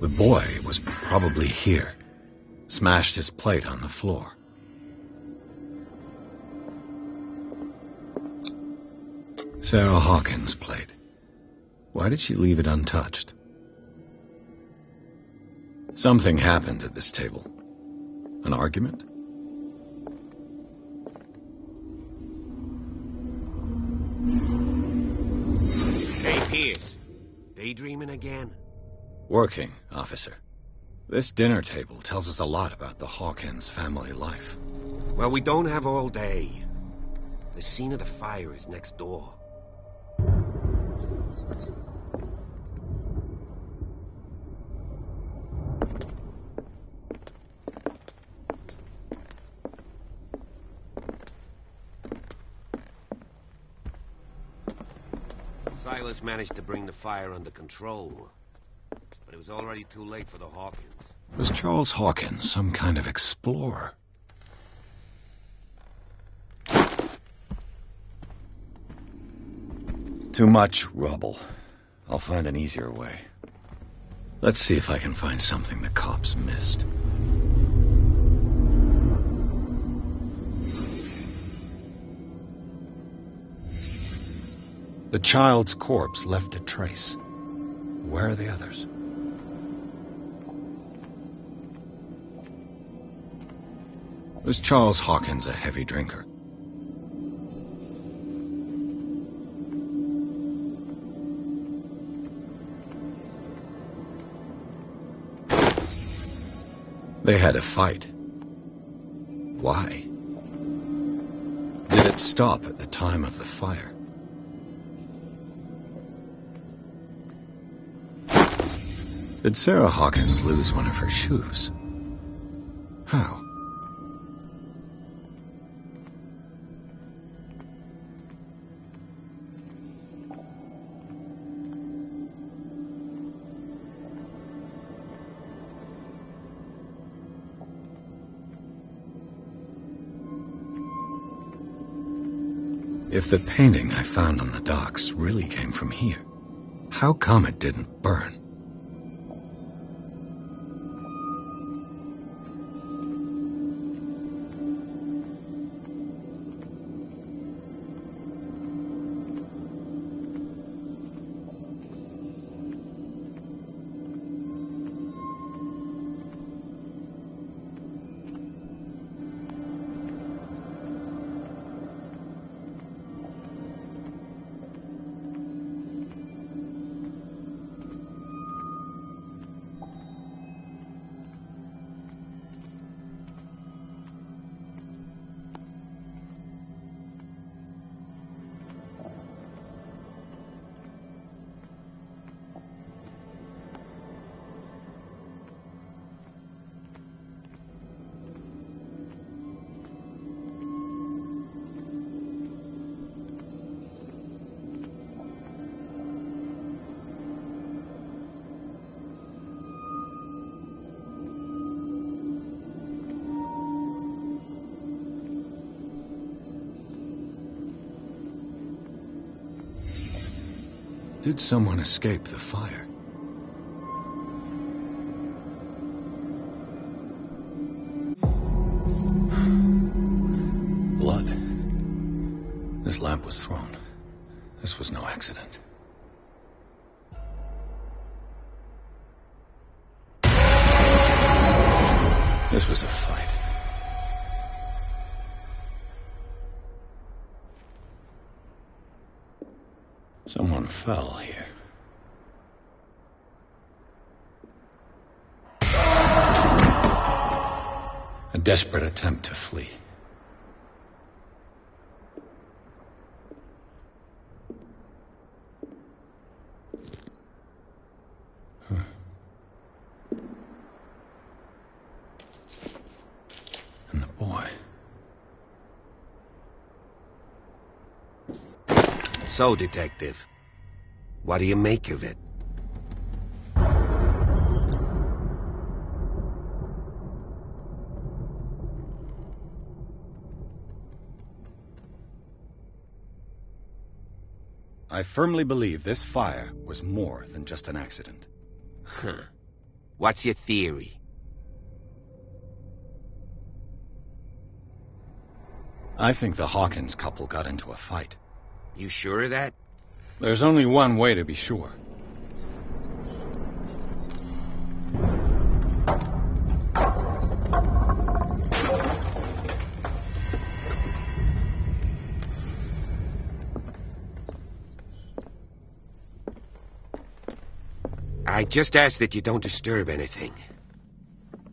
The boy was probably here, smashed his plate on the floor. Sarah Hawkins' plate. Why did she leave it untouched? Something happened at this table. An argument? Hey, Pierce. Daydreaming again? Working, officer. This dinner table tells us a lot about the Hawkins family life. Well, we don't have all day. The scene of the fire is next door. Silas managed to bring the fire under control, but it was already too late for the Hawkins. Was Charles Hawkins some kind of explorer? Too much rubble. I'll find an easier way. Let's see if I can find something the cops missed. The child's corpse left a trace. Where are the others? Was Charles Hawkins a heavy drinker? They had a fight. Why? Did it stop at the time of the fire? Did Sarah Hawkins lose one of her shoes? How? If the painting I found on the docks really came from here, how come it didn't burn? Did someone escape the fire? Blood. This lamp was thrown. This was no accident. This was a fight. Someone fell here. A desperate attempt to flee. So, Detective, what do you make of it? I firmly believe this fire was more than just an accident. Huh. What's your theory? I think the Hawkins couple got into a fight. You sure of that? There's only one way to be sure. I just ask that you don't disturb anything.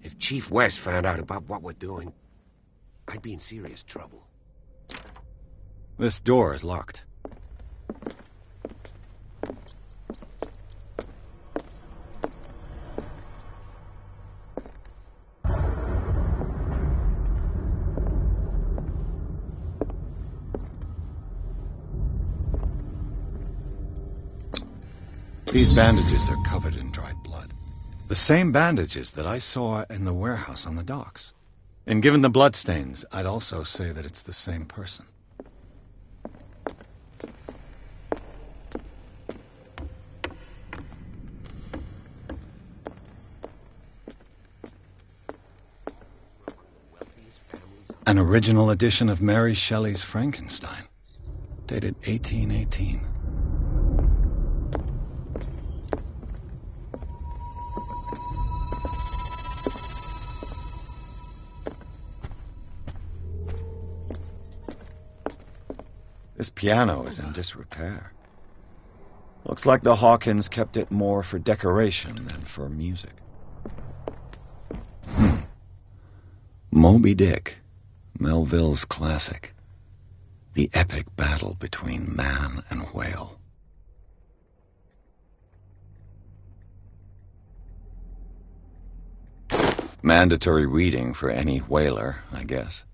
If Chief West found out about what we're doing, I'd be in serious trouble. This door is locked. These bandages are covered in dried blood. The same bandages that I saw in the warehouse on the docks. And given the bloodstains, I'd also say that it's the same person. An original edition of Mary Shelley's Frankenstein, dated 1818. This piano is in disrepair. Looks like the Hawkins kept it more for decoration than for music. Moby Dick, Melville's classic. The epic battle between man and whale. Mandatory reading for any whaler, I guess.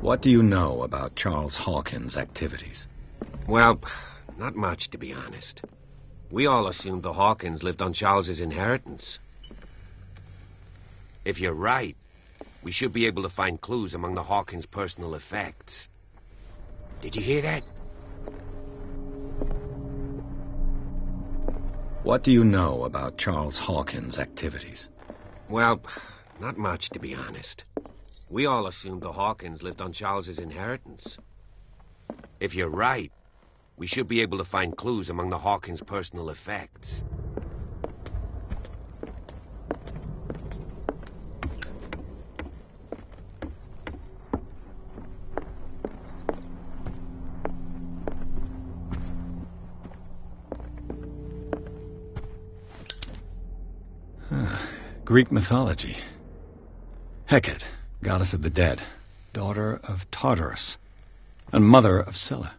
What do you know about Charles Hawkins' activities? Well, not much, to be honest. We all assumed the Hawkins lived on Charles's inheritance. If you're right, we should be able to find clues among the Hawkins' personal effects. Did you hear that? What do you know about Charles Hawkins' activities? Well, not much, to be honest. We all assumed the Hawkins lived on Charles's inheritance. If you're right, we should be able to find clues among the Hawkins' personal effects. Greek mythology. Hecate, goddess of the dead, daughter of Tartarus, and mother of Scylla.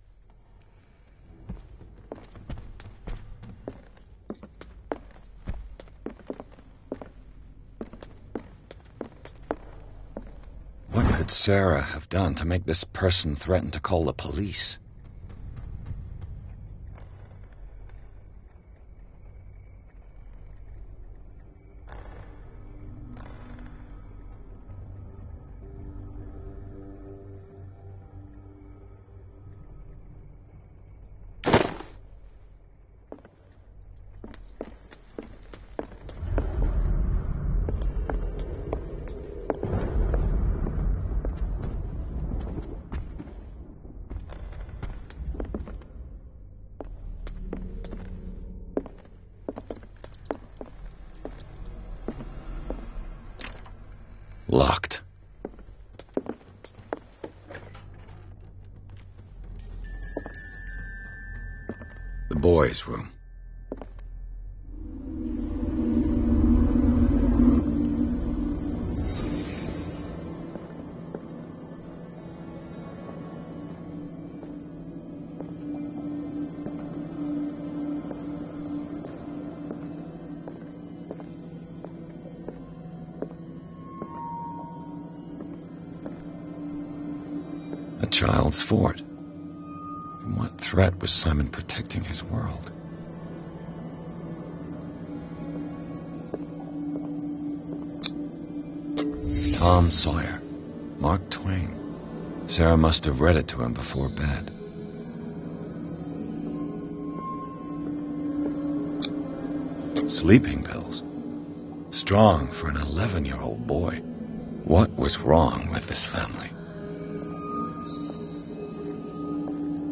What could Sarah have done to make this person threaten to call the police? Locked. The boys' room. child's fort? From what threat was Simon protecting his world? Tom Sawyer, Mark Twain. Sarah must have read it to him before bed. Sleeping pills. Strong for an 11-year-old boy. What was wrong with this family?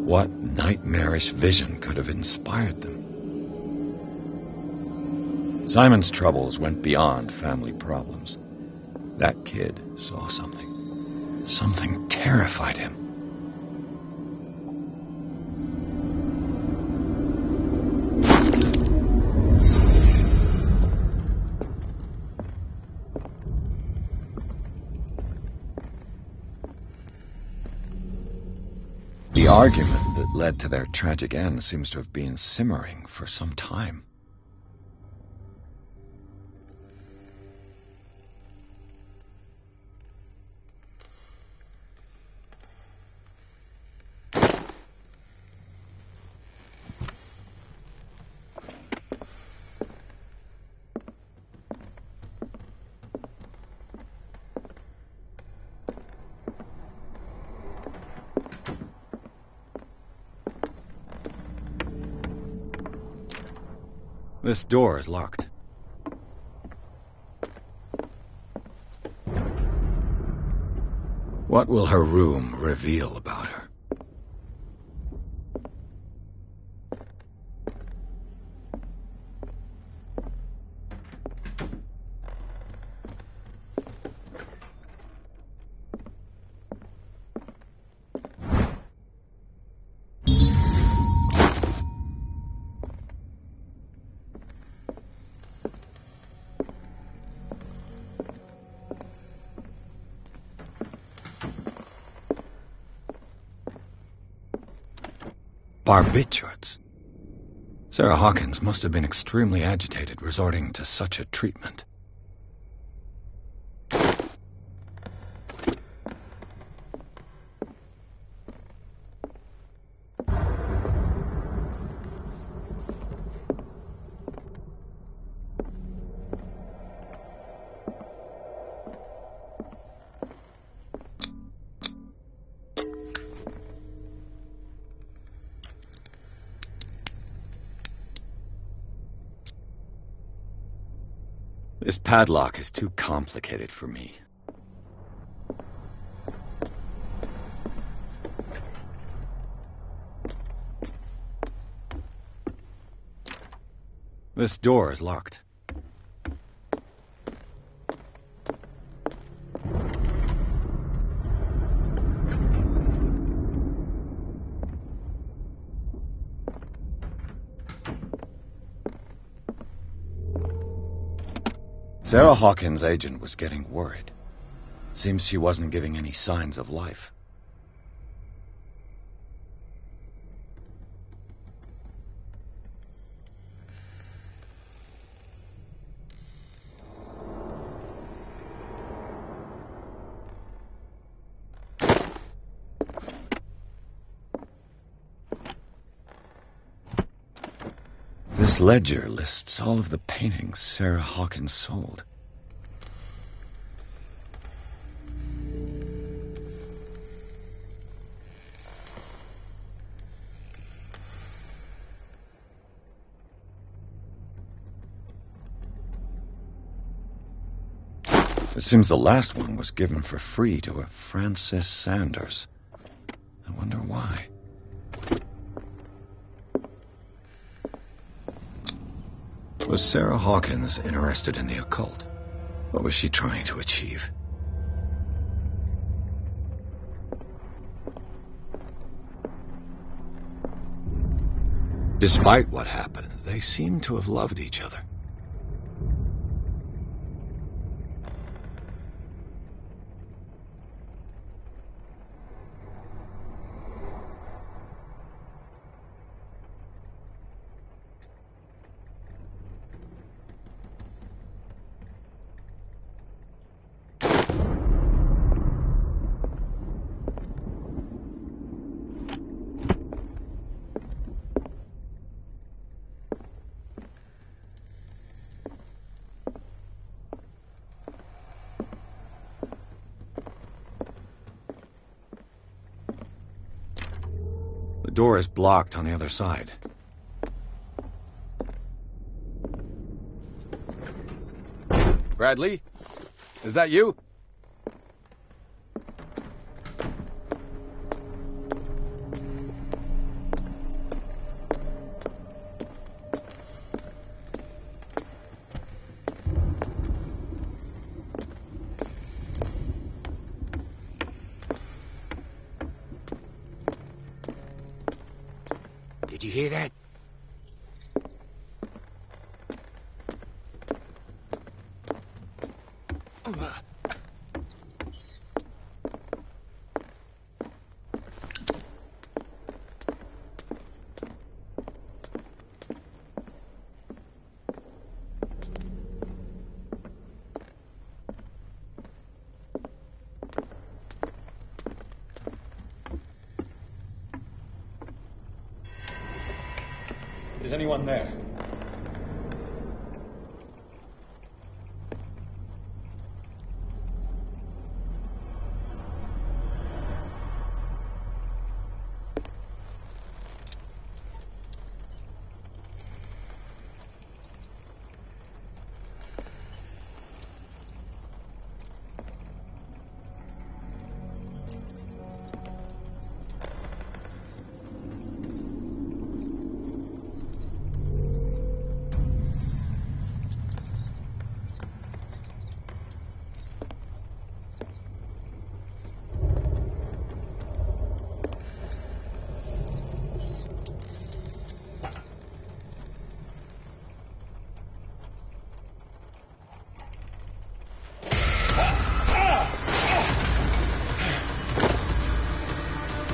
What nightmarish vision could have inspired them? Simon's troubles went beyond family problems. That kid saw something. Something terrified him. The argument that led to their tragic end seems to have been simmering for some time. This door is locked. What will her room reveal about her? Barbiturates. Sarah Hawkins must have been extremely agitated, resorting to such a treatment. This padlock is too complicated for me. This door is locked. Sarah Hawkins' agent was getting worried. Seems she wasn't giving any signs of life. This ledger lists all of the paintings Sarah Hawkins sold. It seems the last one was given for free to a Francis Sanders. I wonder why. Was Sarah Hawkins interested in the occult? What was she trying to achieve? Despite what happened, they seem to have loved each other. door is blocked on the other side. Bradley? Is that you? Did you hear that? Is anyone there?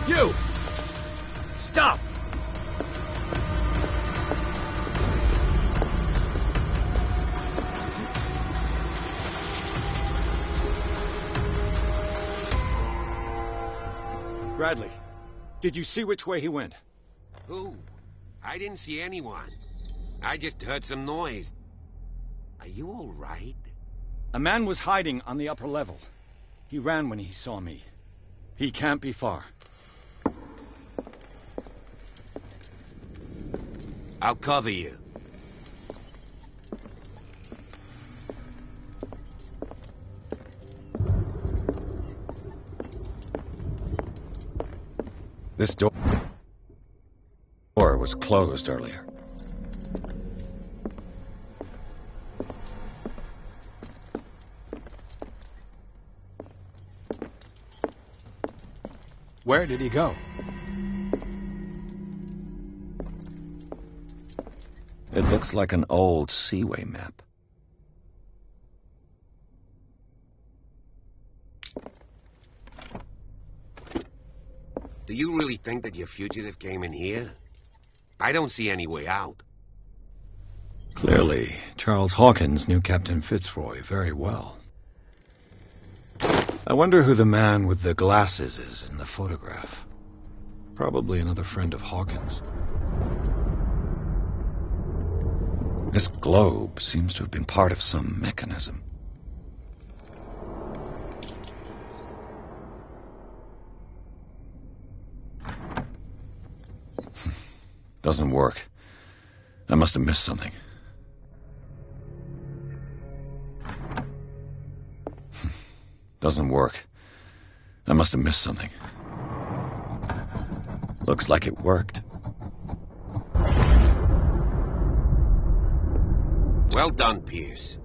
You! Stop! Bradley, did you see which way he went? Who? I didn't see anyone. I just heard some noise. Are you all right? A man was hiding on the upper level. He ran when he saw me. He can't be far. I'll cover you. This door was closed earlier. Where did he go? It looks like an old Seaway map. Do you really think that your fugitive came in here? I don't see any way out. Clearly, Charles Hawkins knew Captain Fitzroy very well. I wonder who the man with the glasses is in the photograph. Probably another friend of Hawkins. This globe seems to have been part of some mechanism. Doesn't work. I must have missed something. Doesn't work. I must have missed something. Looks like it worked. Well done, Pierce.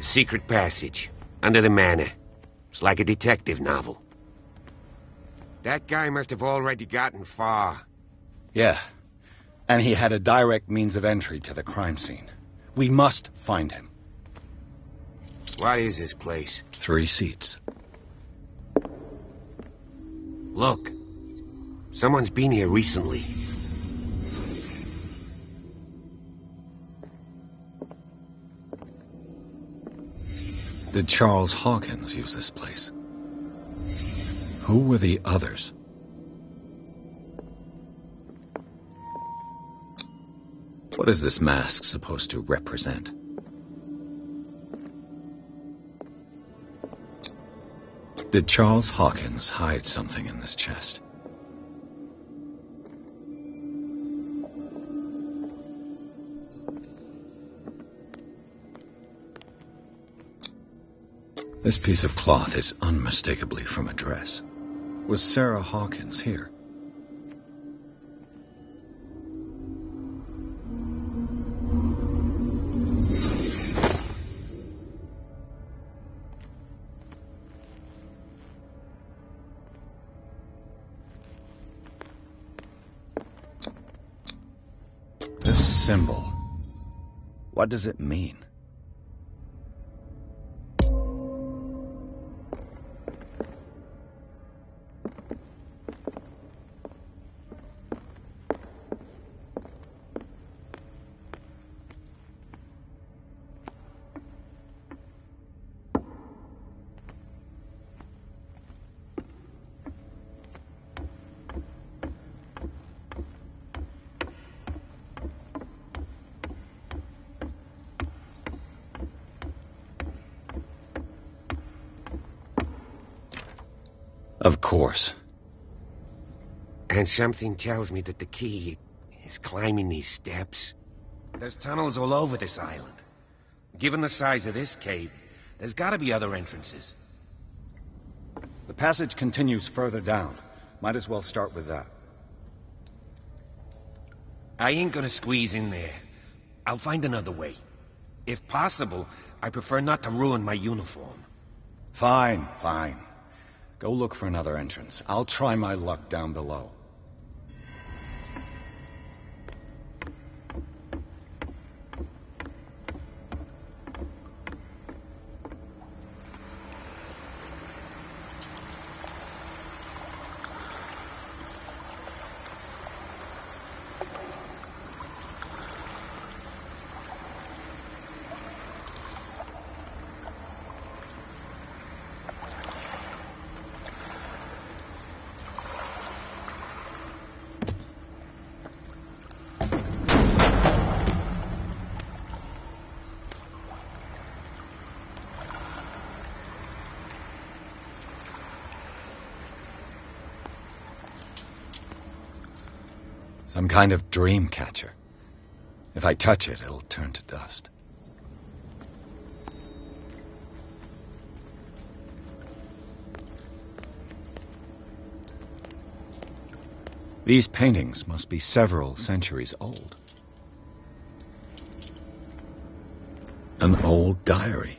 Secret passage. Under the manor. It's like a detective novel. That guy must have already gotten far. Yeah. And he had a direct means of entry to the crime scene. We must find him. What is this place? 3 seats. Look. Someone's been here recently. Did Charles Hawkins use this place? Who were the others? What is this mask supposed to represent? Did Charles Hawkins hide something in this chest? This piece of cloth is unmistakably from a dress. Was Sarah Hawkins here? This symbol, what does it mean? Of course. And something tells me that the key is climbing these steps. There's tunnels all over this island. Given the size of this cave, there's gotta be other entrances. The passage continues further down. Might as well start with that. I ain't gonna squeeze in there. I'll find another way. If possible, I prefer not to ruin my uniform. Fine, fine. Go look for another entrance. I'll try my luck down below. Some kind of dream catcher. If I touch it, it'll turn to dust. These paintings must be several centuries old. An old diary.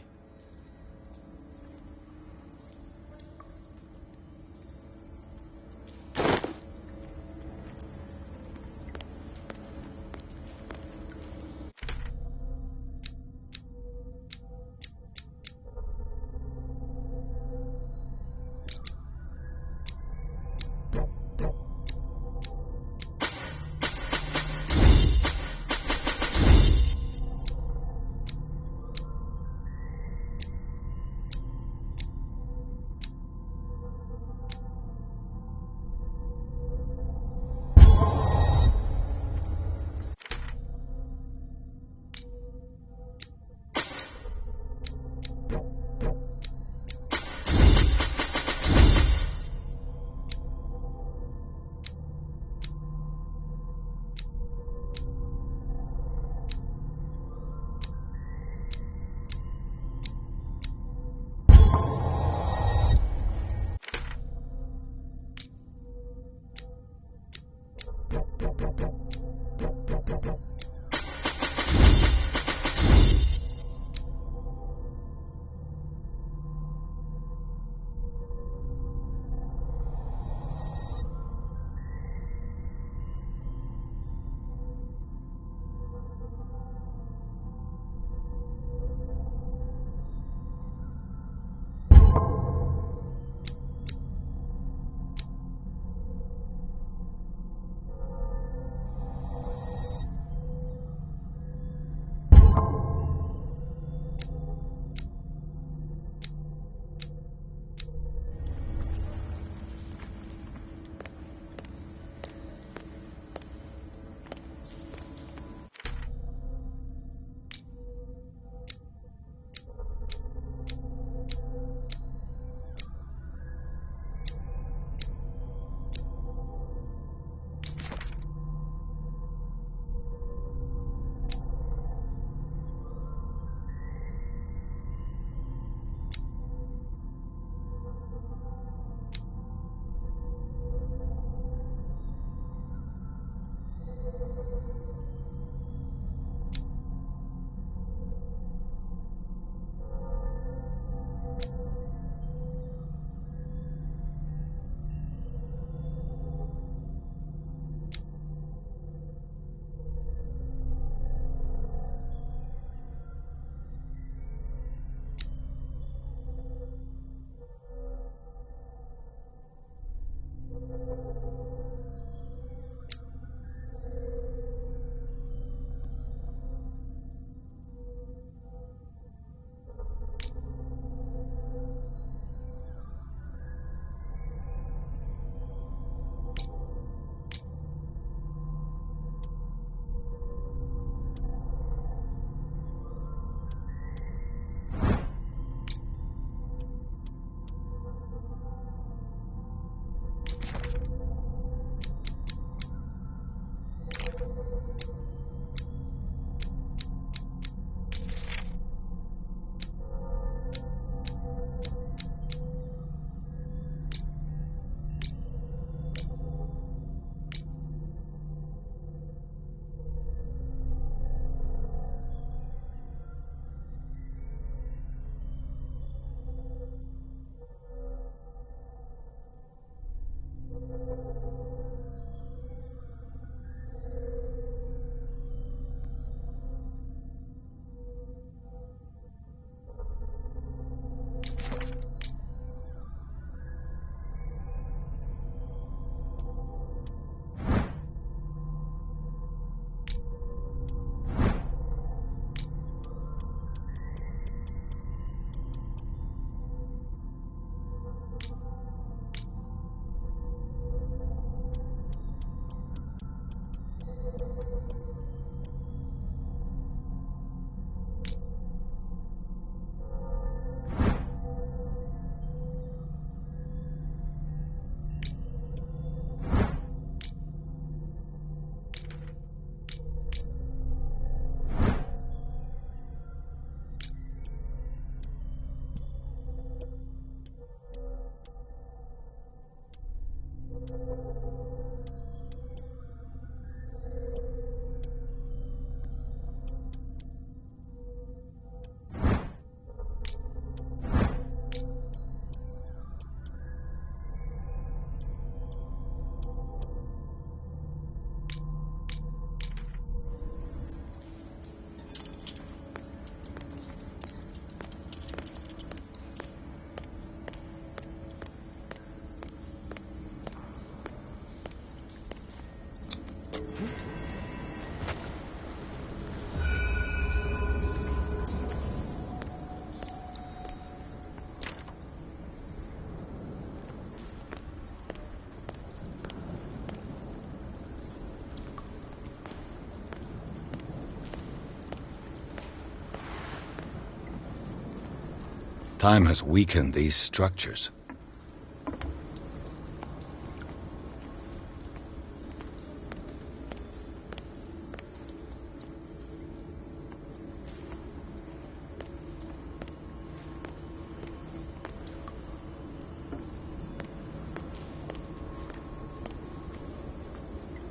Time has weakened these structures.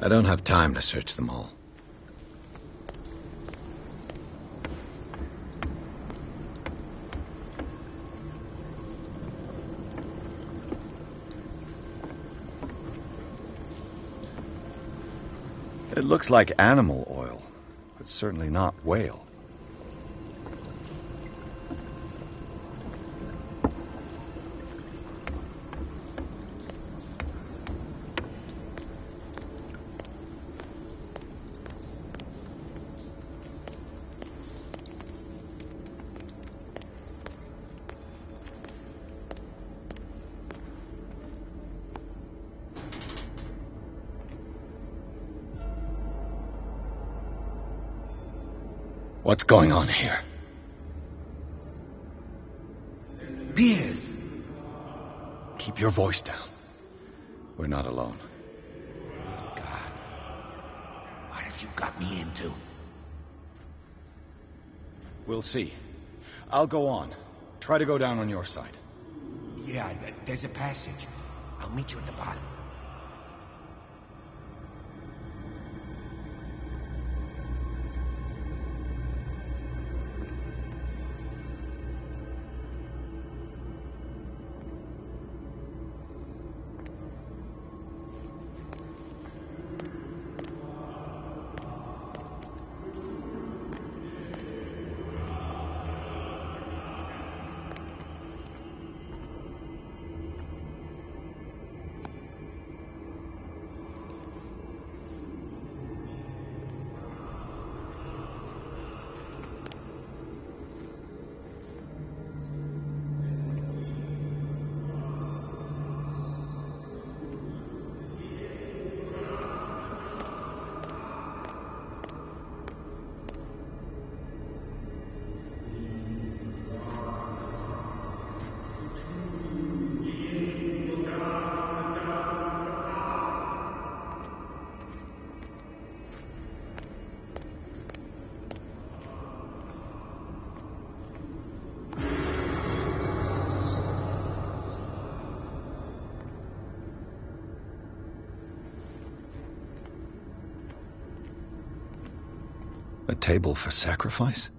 I don't have time to search them all. It looks like animal oil, but certainly not whale. What's going on here? Beers! Keep your voice down. We're not alone. God. What have you got me into? We'll see. I'll go on. Try to go down on your side. Yeah, there's a passage. I'll meet you at the bottom. A table for sacrifice?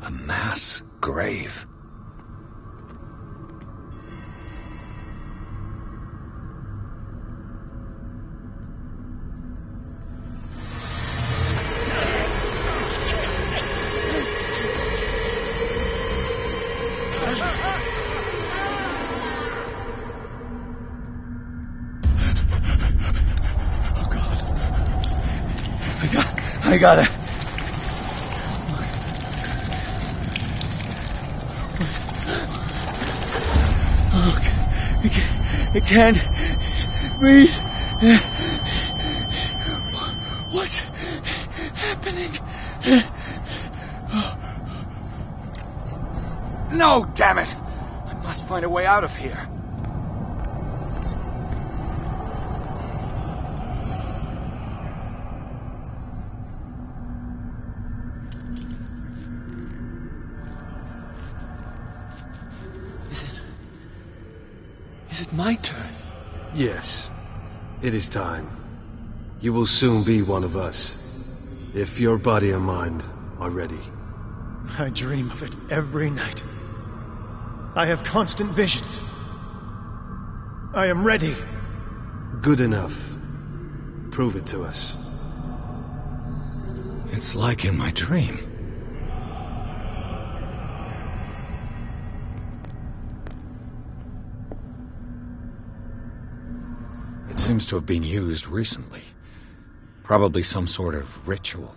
A mass grave. I got it. Oh, I can't breathe. What's happening? No, damn it! I must find a way out of here. Is it my turn? Yes. It is time. You will soon be one of us, if your body and mind are ready. I dream of it every night. I have constant visions. I am ready. Good enough. Prove it to us. It's like in my dream. It seems to have been used recently. Probably some sort of ritual.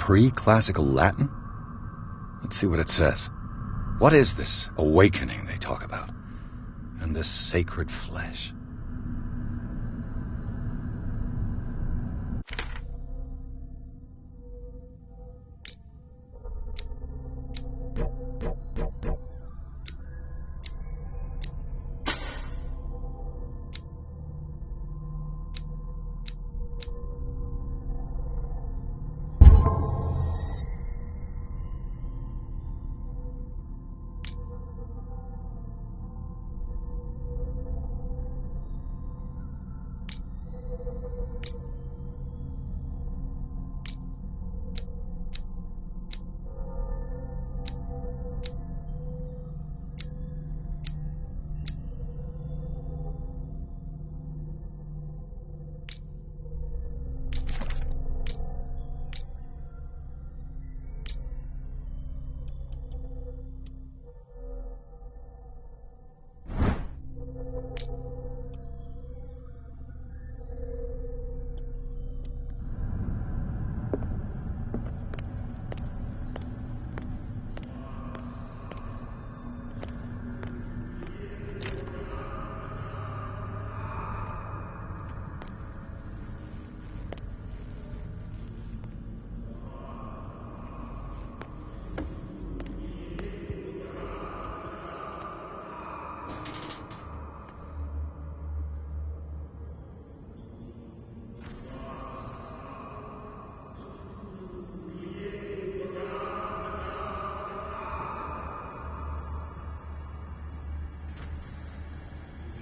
pre-classical Latin? Let's see what it says. What is this awakening they talk about? And this sacred flesh?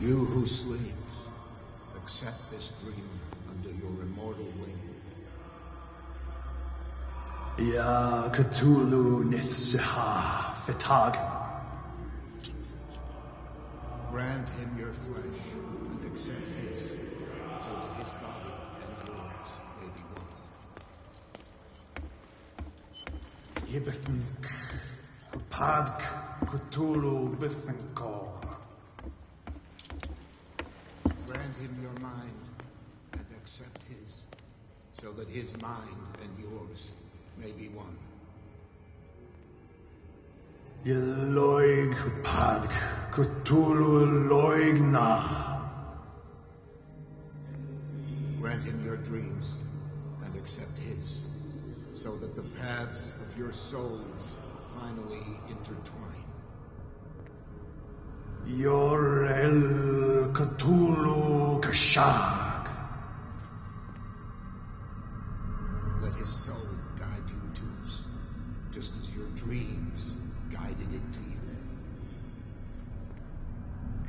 You who sleeps, accept this dream under your immortal wing. Ya Cthulu Nithsiha Fitagan. Grant him your flesh and accept his, so that his body and yours may be one. Yibithink Padk Cthulu Bithinkor. Grant him your mind and accept his, so that his mind and yours may be one. Yeloig Padk Cthulu Loigna. Grant him your dreams and accept his, so that the paths of your souls finally intertwine. Yor El Cthulu Kashag. Let his soul guide you to us, just as your dreams guided it to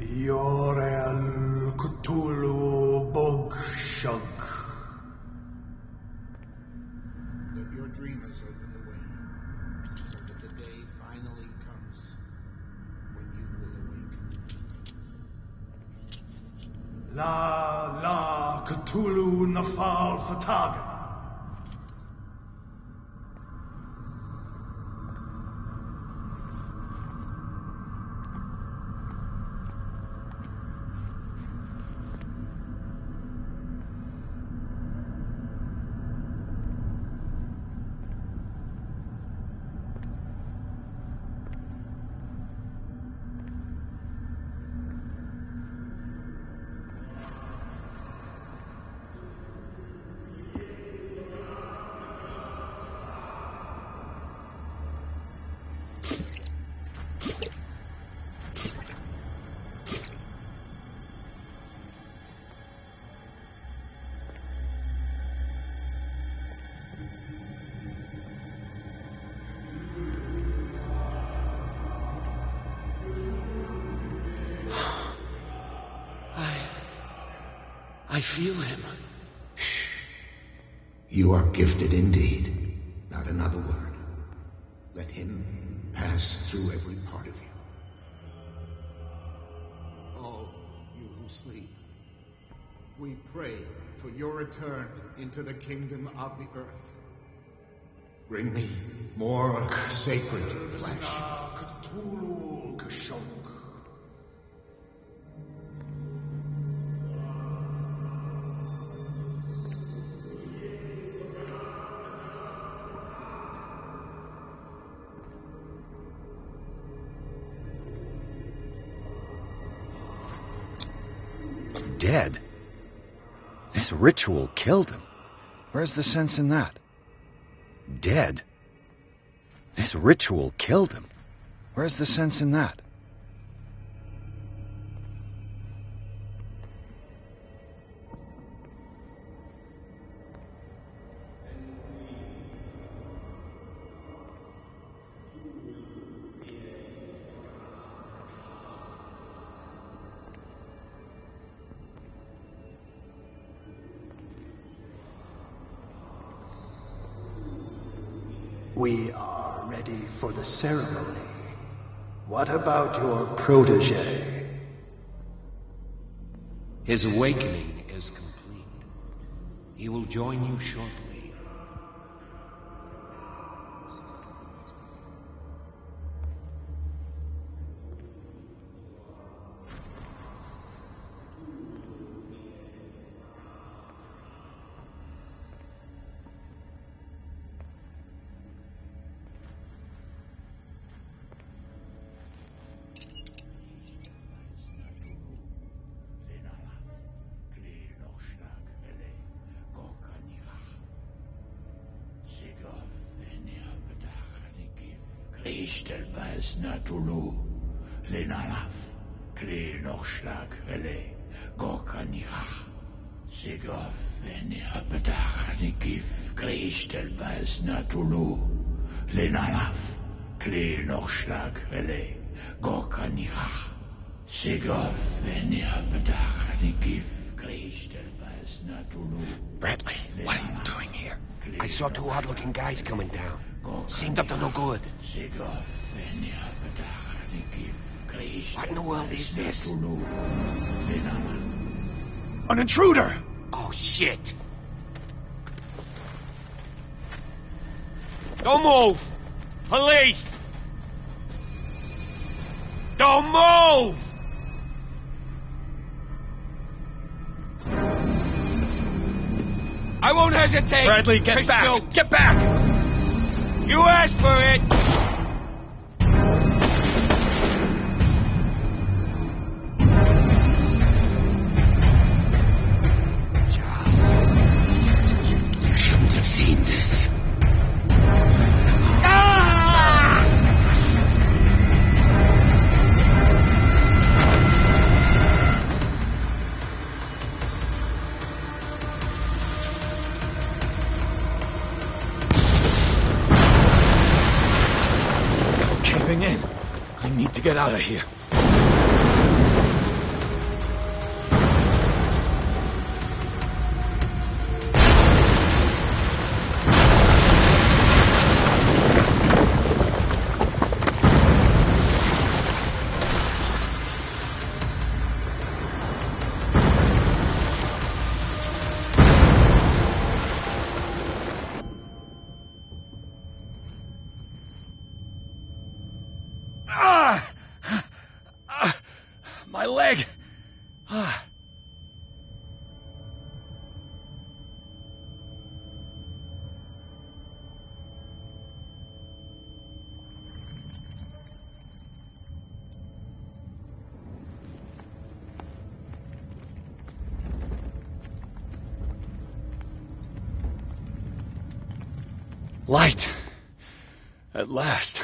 you. Yor El Cthulu Bogshug. Let your dreamers open the way, so that the day finally comes when you will awaken. La Cthulu Nafal Fatagan. I feel him. Shh. You are gifted indeed. Not another word. Let him pass through every part of you. All you who sleep, we pray for your return into the kingdom of the earth. Bring me more sacred flesh. Cthulhu Kashok. dead. This ritual killed him. Where's the sense in that? Dead? This ritual killed him. Where's the sense in that? We are ready for the ceremony. What about your protege? His awakening is complete. He will join you shortly. Cthulhu, Cthulhu, Lenalaf, Kle Nochschlag, Rele, Gorkanirach, Sigov, Venirapedach, Nikif, Kristelbaz, Natulu, Lenalaf, Kle Nochschlag, Rele, Gorkanirach, Sigov, Venirapedach, Nikif, Kristelbaz, Natulu. Bradley, what are you doing here? I saw two odd-looking guys coming down. Seemed up to no good. What in the world is this? An intruder! Oh, shit! Don't move! Police! Don't move! I won't hesitate! Bradley, get back! Get back! You asked for it! Charles, you shouldn't have seen this. In. I need to get out of here. My leg! Light! At last.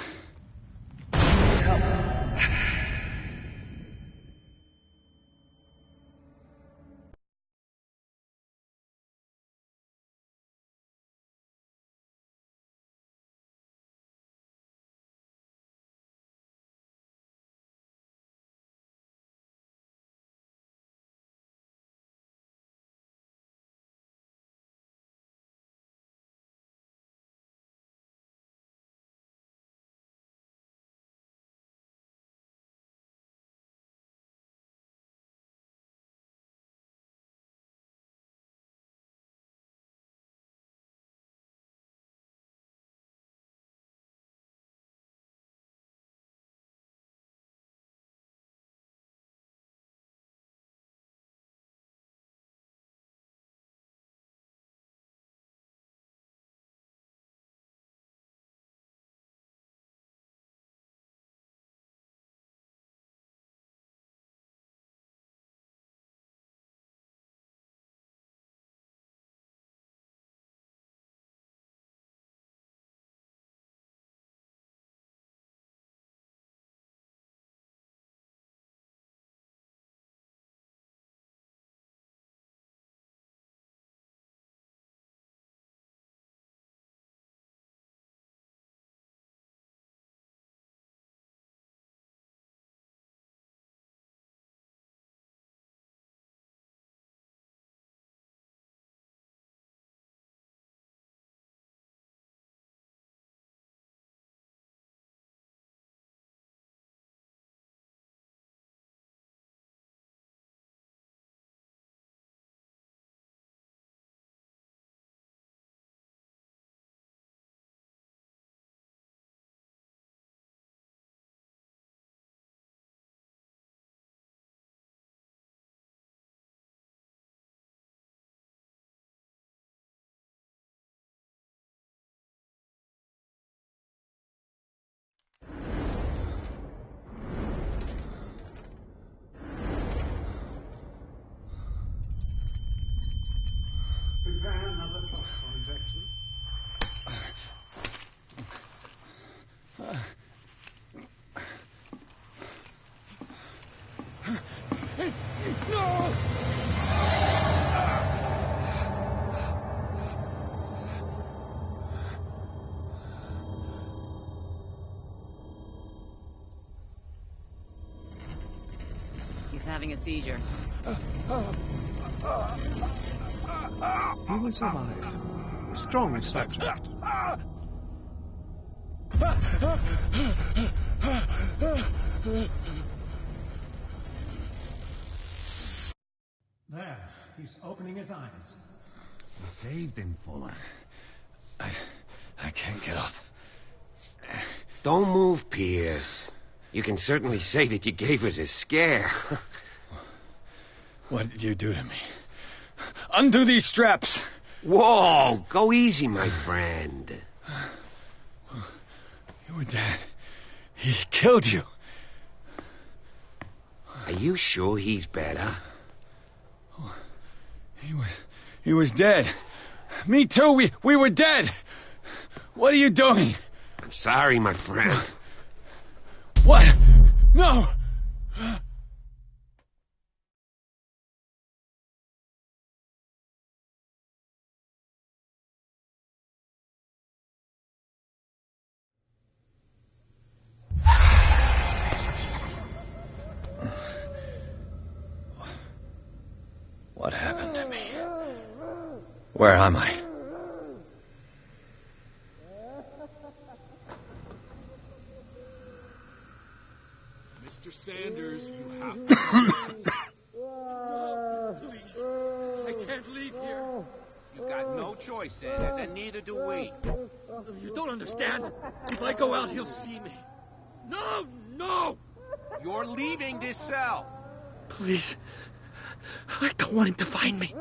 He's having a seizure. He will survive. Strong subject. There, he's opening his eyes. You saved him, Fuller. I can't get up. Don't move, Pierce. You can certainly say that you gave us a scare. What did you do to me? Undo these straps! Whoa! Go easy, my friend. You were dead. He killed you. Are you sure he's better? He was dead. Me too. We were dead. What are you doing? I'm sorry, my friend. What? No! What happened to me? Where am I? Mr. Sanders, you have to... Please. I can't leave here. You got no choice, Sanders, and neither do we. You don't understand. If I go out, he'll see me. No, no! You're leaving this cell. Please. I don't want him to find me.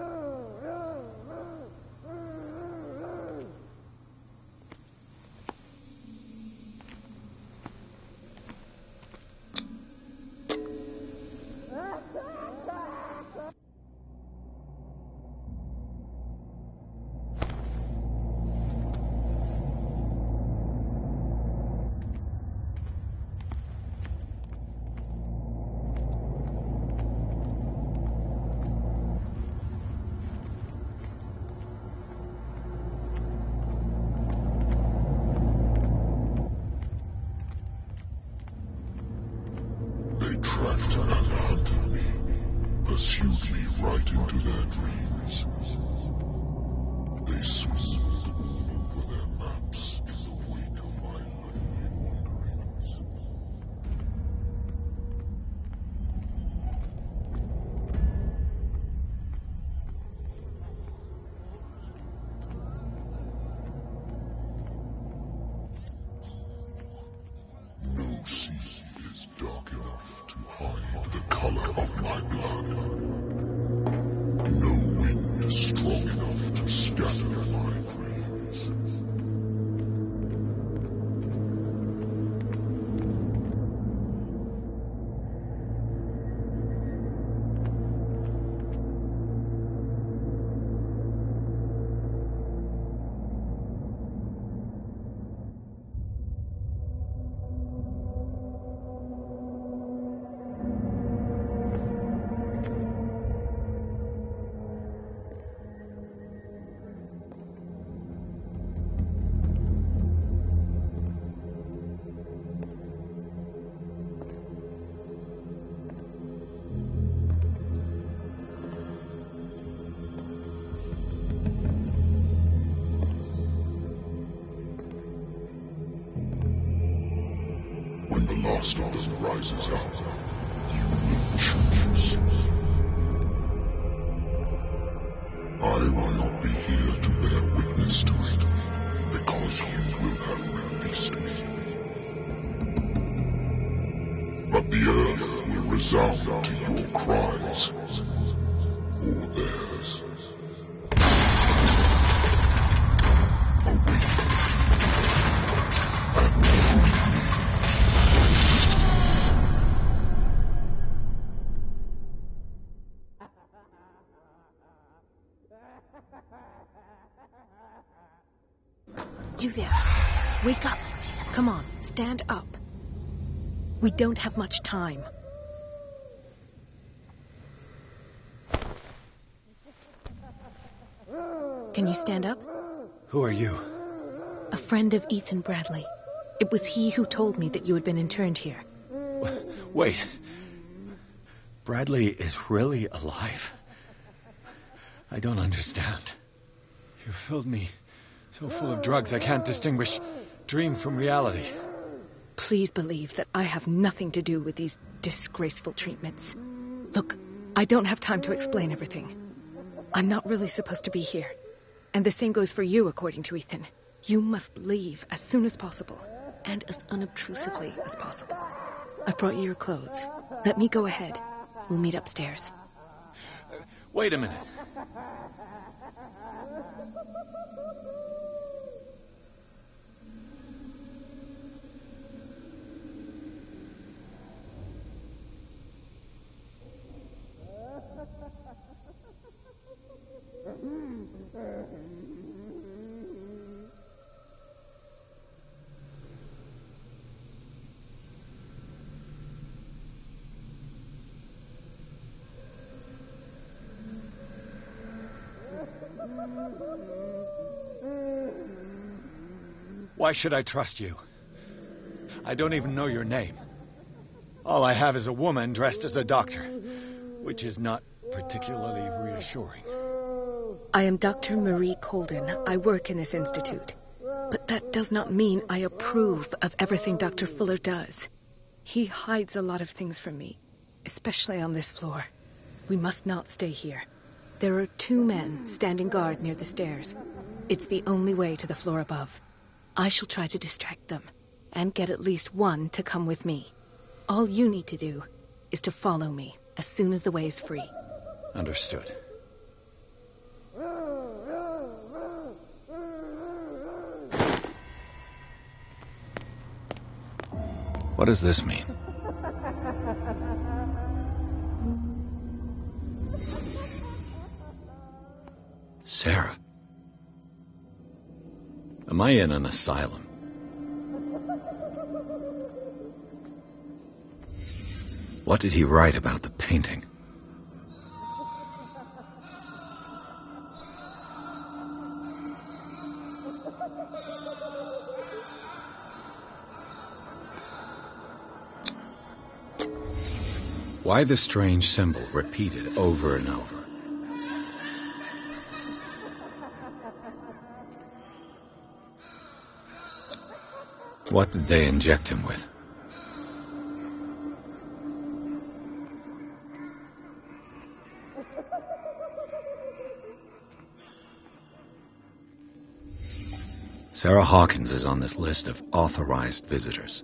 Tracked and hunted me, pursued me right into their dreams. They swooped all over their maps in the wake of my lonely wanderings. No sea is dark enough to hide the color of my blood. No wind strong enough to scatter my dreams. When the last of them rises up, you will choose. I will not be here to bear witness to it, because you will have released me. But the earth will resound to your cries, or theirs. Awaken and free me. You there. Wake up. Come on, stand up. We don't have much time. Can you stand up? Who are you? A friend of Ethan Bradley. It was he who told me that you had been interned here. Wait. Bradley is really alive? I don't understand. You filled me so full of drugs I can't distinguish dream from reality. Please believe that I have nothing to do with these disgraceful treatments. Look, I don't have time to explain everything. I'm not really supposed to be here. And the same goes for you, according to Ethan. You must leave as soon as possible, and as unobtrusively as possible. I've brought you your clothes. Let me go ahead. We'll meet upstairs. Wait a minute. Why should I trust you? I don't even know your name. All I have is a woman dressed as a doctor, which is not particularly reassuring. I am Dr. Marie Colden. I work in this institute. But that does not mean I approve of everything Dr. Fuller does. He hides a lot of things from me, especially on this floor. We must not stay here. There are 2 men standing guard near the stairs. It's the only way to the floor above. I shall try to distract them, and get at least one to come with me. All you need to do is to follow me as soon as the way is free. Understood. What does this mean? Sarah. Am I in an asylum? What did he write about the painting? Why the strange symbol repeated over and over? What did they inject him with? Sarah Hawkins is on this list of authorized visitors.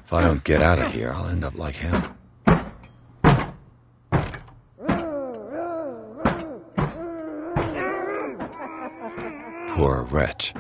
If I don't get out of here, I'll end up like him. Poor wretch.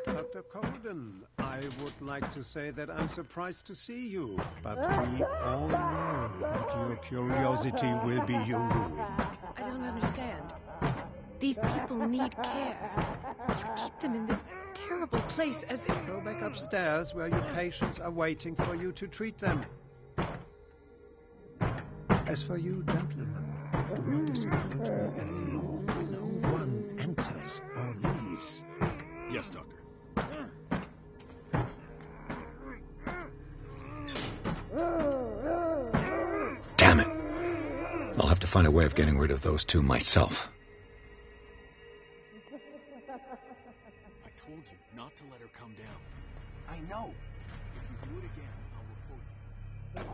Dr. Colden, I would like to say that I'm surprised to see you, but we all know that your curiosity will be your ruin. I don't understand. These people need care. You keep them in this terrible place, as if... Go back upstairs where your patients are waiting for you to treat them. As for you, gentlemen, do not disappoint me any more. No one enters or leaves. Yes, Doctor. Damn it. I'll have to find a way of getting rid of those two myself. I told you not to let her come down. I know. If you do it again, I'll report you. I know.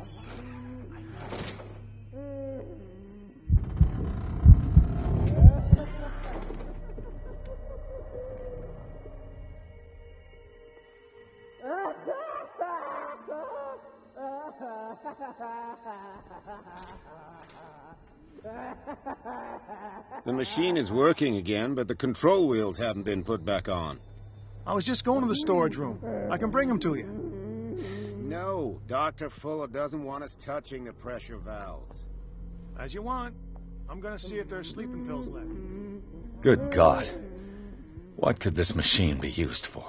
The machine is working again, but the control wheels haven't been put back on. I was just going to the storage room. I can bring them to you. No, Dr. Fuller doesn't want us touching the pressure valves. As you want. I'm going to see if there's sleeping pills left. Good God. What could this machine be used for?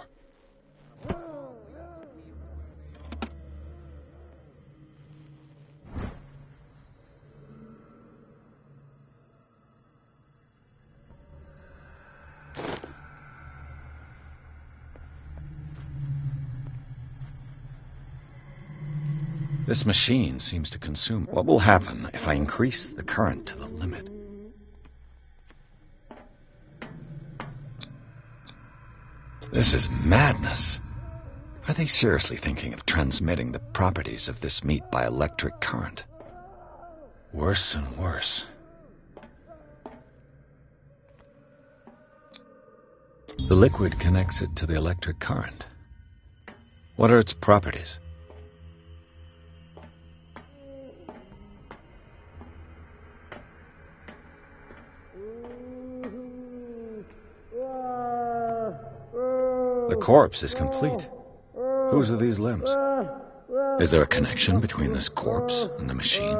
This machine seems to consume. What will happen if I increase the current to the limit? This is madness. Are they seriously thinking of transmitting the properties of this meat by electric current? Worse and worse. The liquid connects it to the electric current. What are its properties? The corpse is complete. Whose are these limbs? Is there a connection between this corpse and the machine?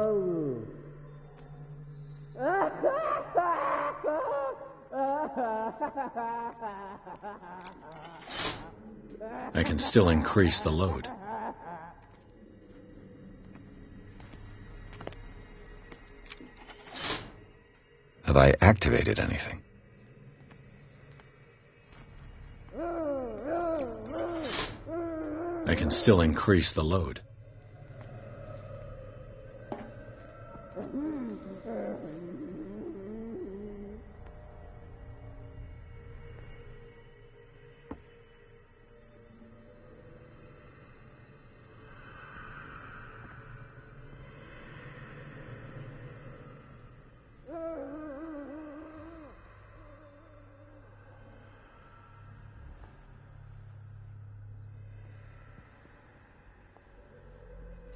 I can still increase the load. Have I activated anything? I can still increase the load.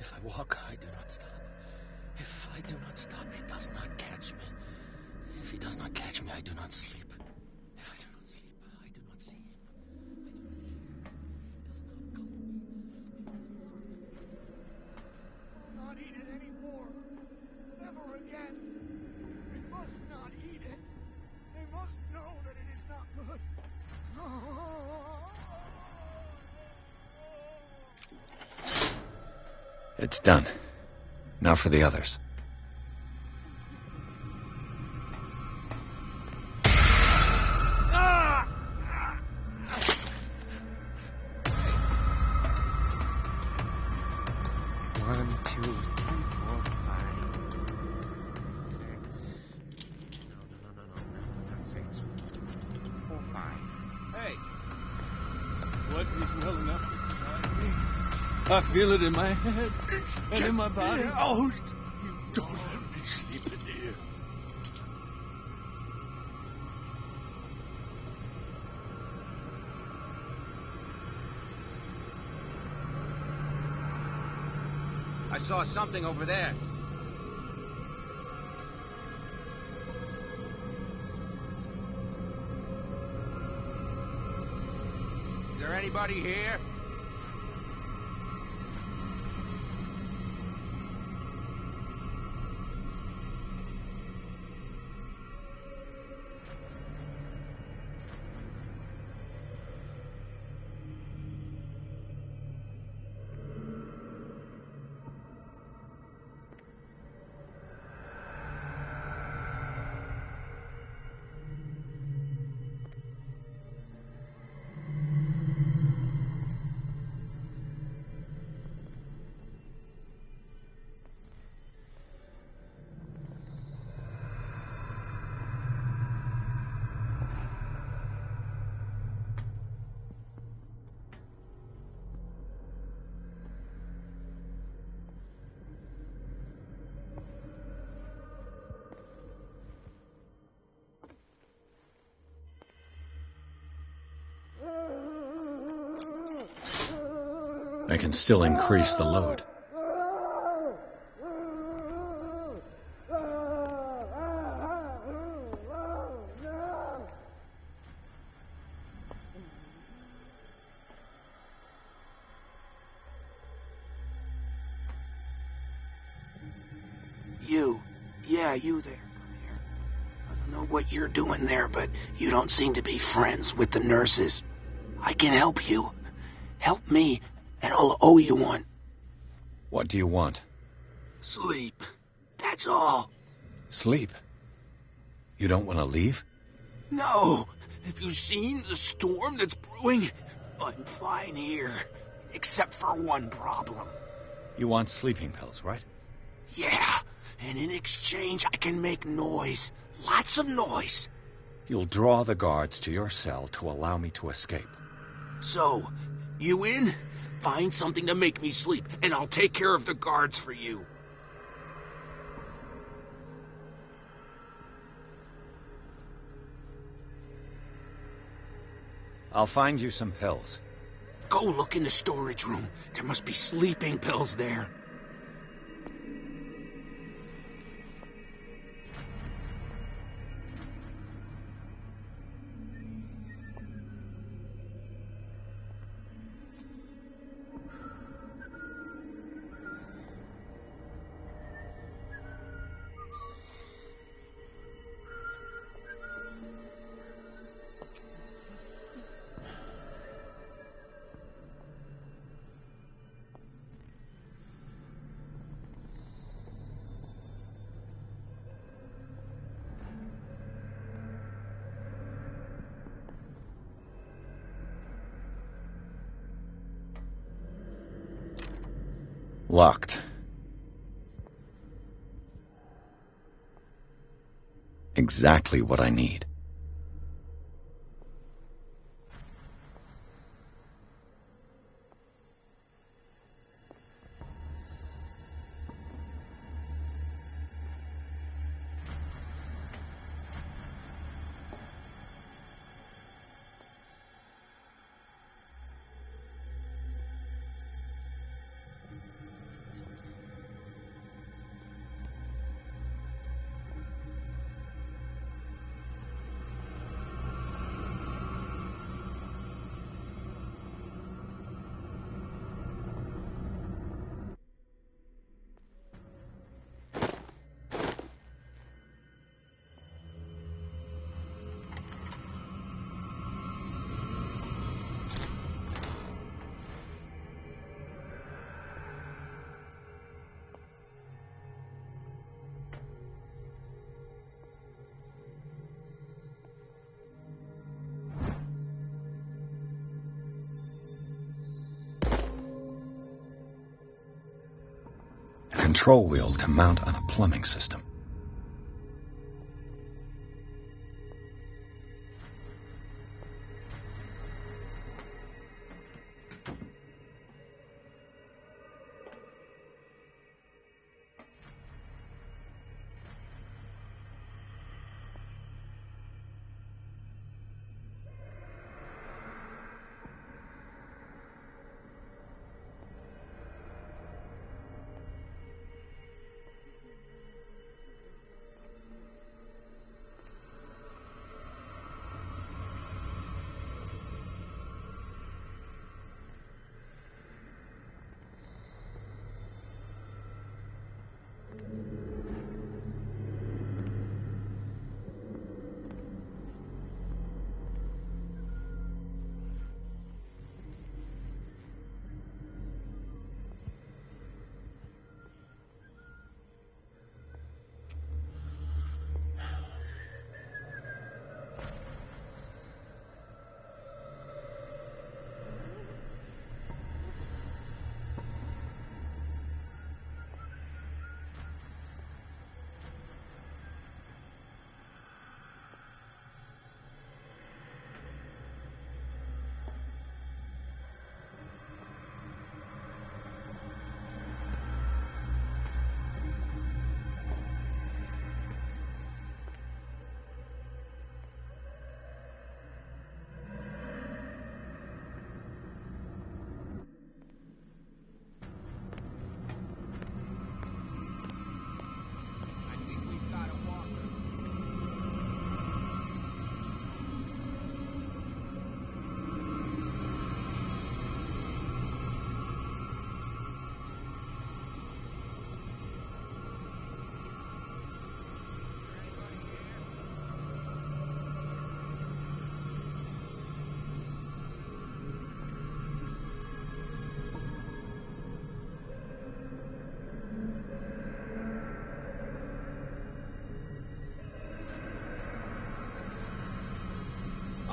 If I walk, I do not stop. If I do not stop, he does not catch me. If he does not catch me, I do not sleep. If I do not sleep, I do not see him. I do not hear him. He does not. Not eat it anymore. Never again. We must not eat it. They must know that it is not good. It's done. Now for the others. One, two, three, four, five, six. No, not six. 4, 5. Hey! Blood is well enough inside me. I feel it in my head and in my body. Get out! You don't let me sleep in here. I saw something over there. Is there anybody here? I can still increase the load. You. Yeah, you there. Come here. I don't know what you're doing there, but you don't seem to be friends with the nurses. I can help you. Help me, and I'll owe you one. What do you want? Sleep. That's all. Sleep? You don't want to leave? No. Have you seen the storm that's brewing? I'm fine here. Except for one problem. You want sleeping pills, right? Yeah. And in exchange, I can make noise. Lots of noise. You'll draw the guards to your cell to allow me to escape. So, you in? Find something to make me sleep, and I'll take care of the guards for you. I'll find you some pills. Go look in the storage room. There must be sleeping pills there. Locked. Exactly what I need. Control wheel to mount on a plumbing system.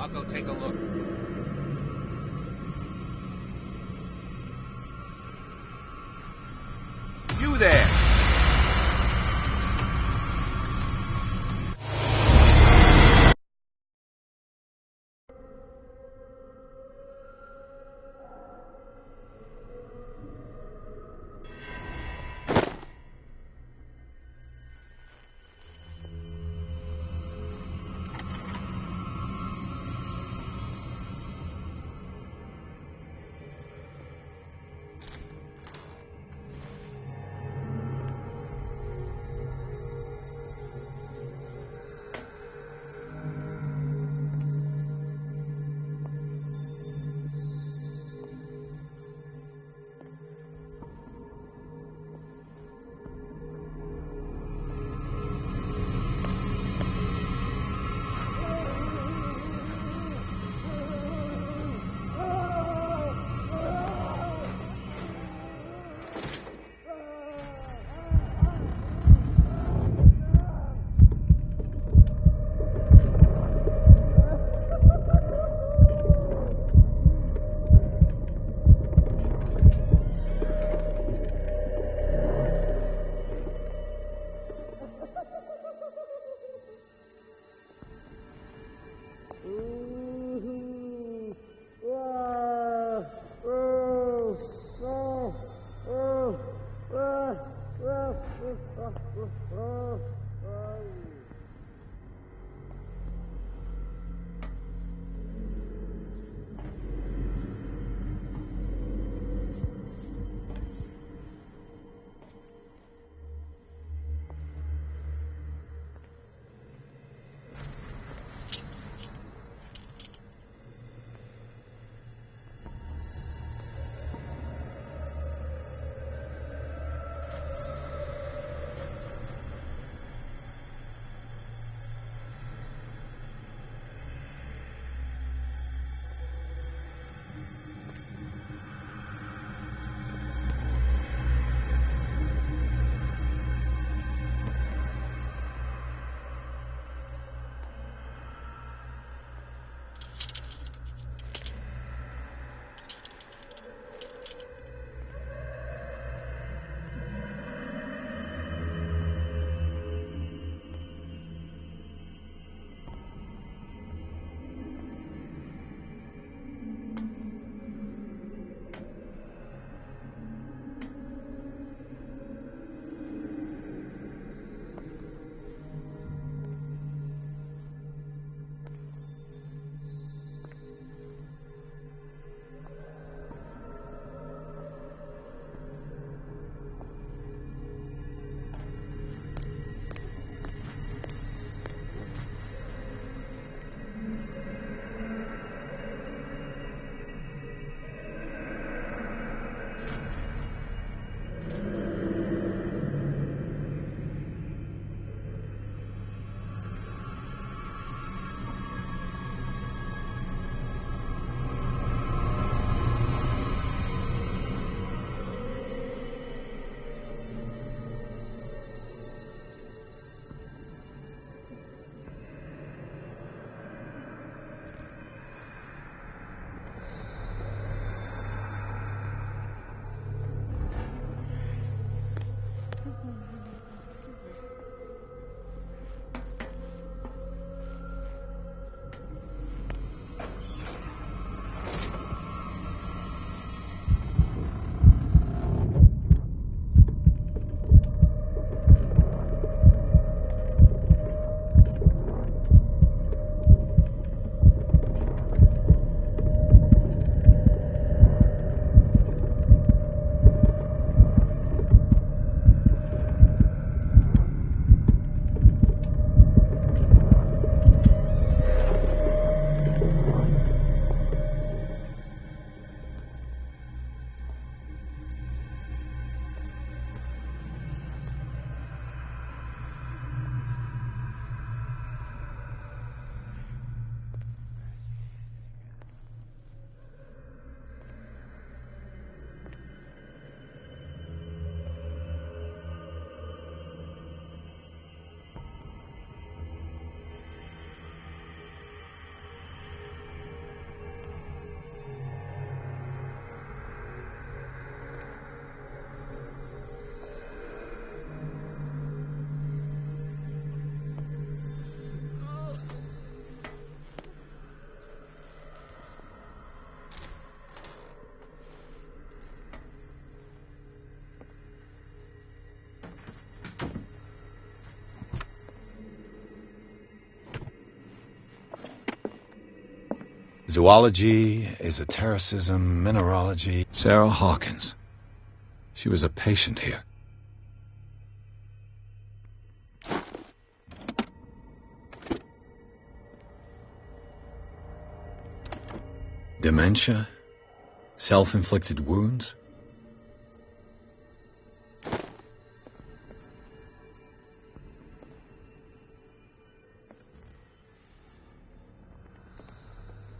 I'll go take a look. You there! Zoology, esotericism, mineralogy. Sarah Hawkins. She was a patient here. Dementia? Self-inflicted wounds?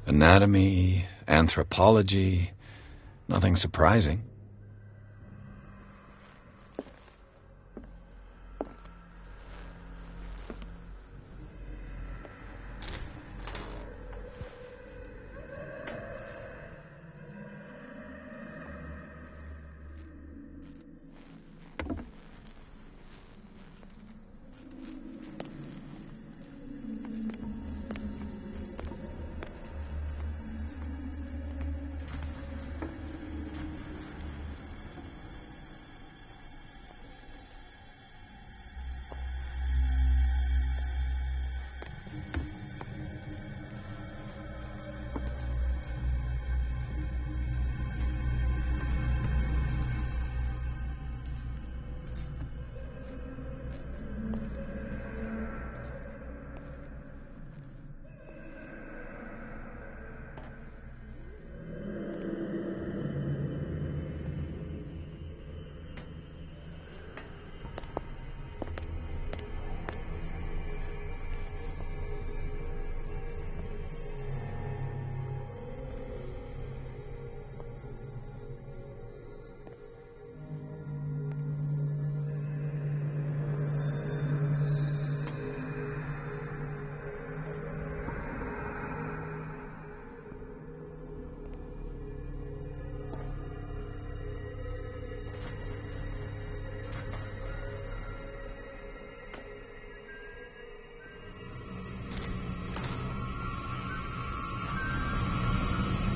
Anatomy, anthropology, nothing surprising.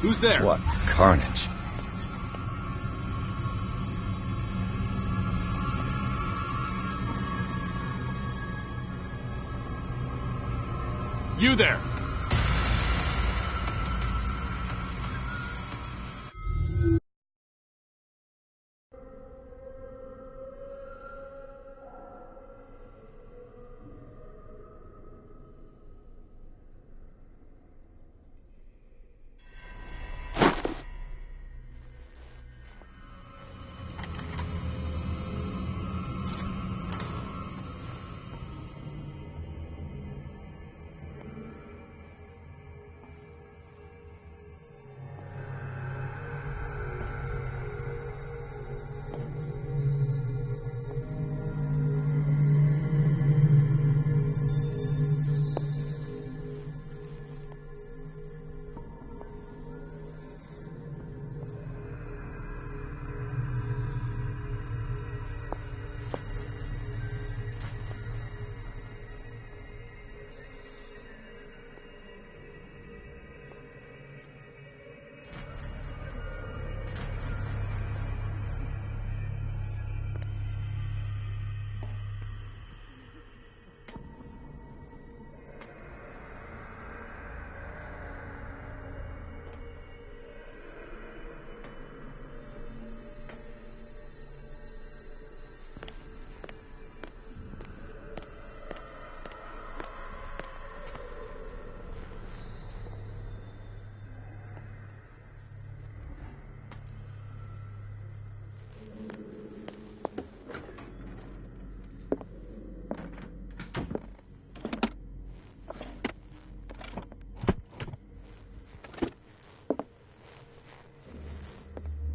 Who's there? What carnage. You there!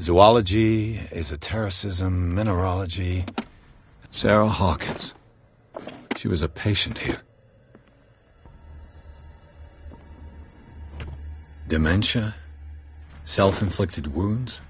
Zoology, esotericism, mineralogy. Sarah Hawkins. She was a patient here. Dementia? Self-inflicted wounds?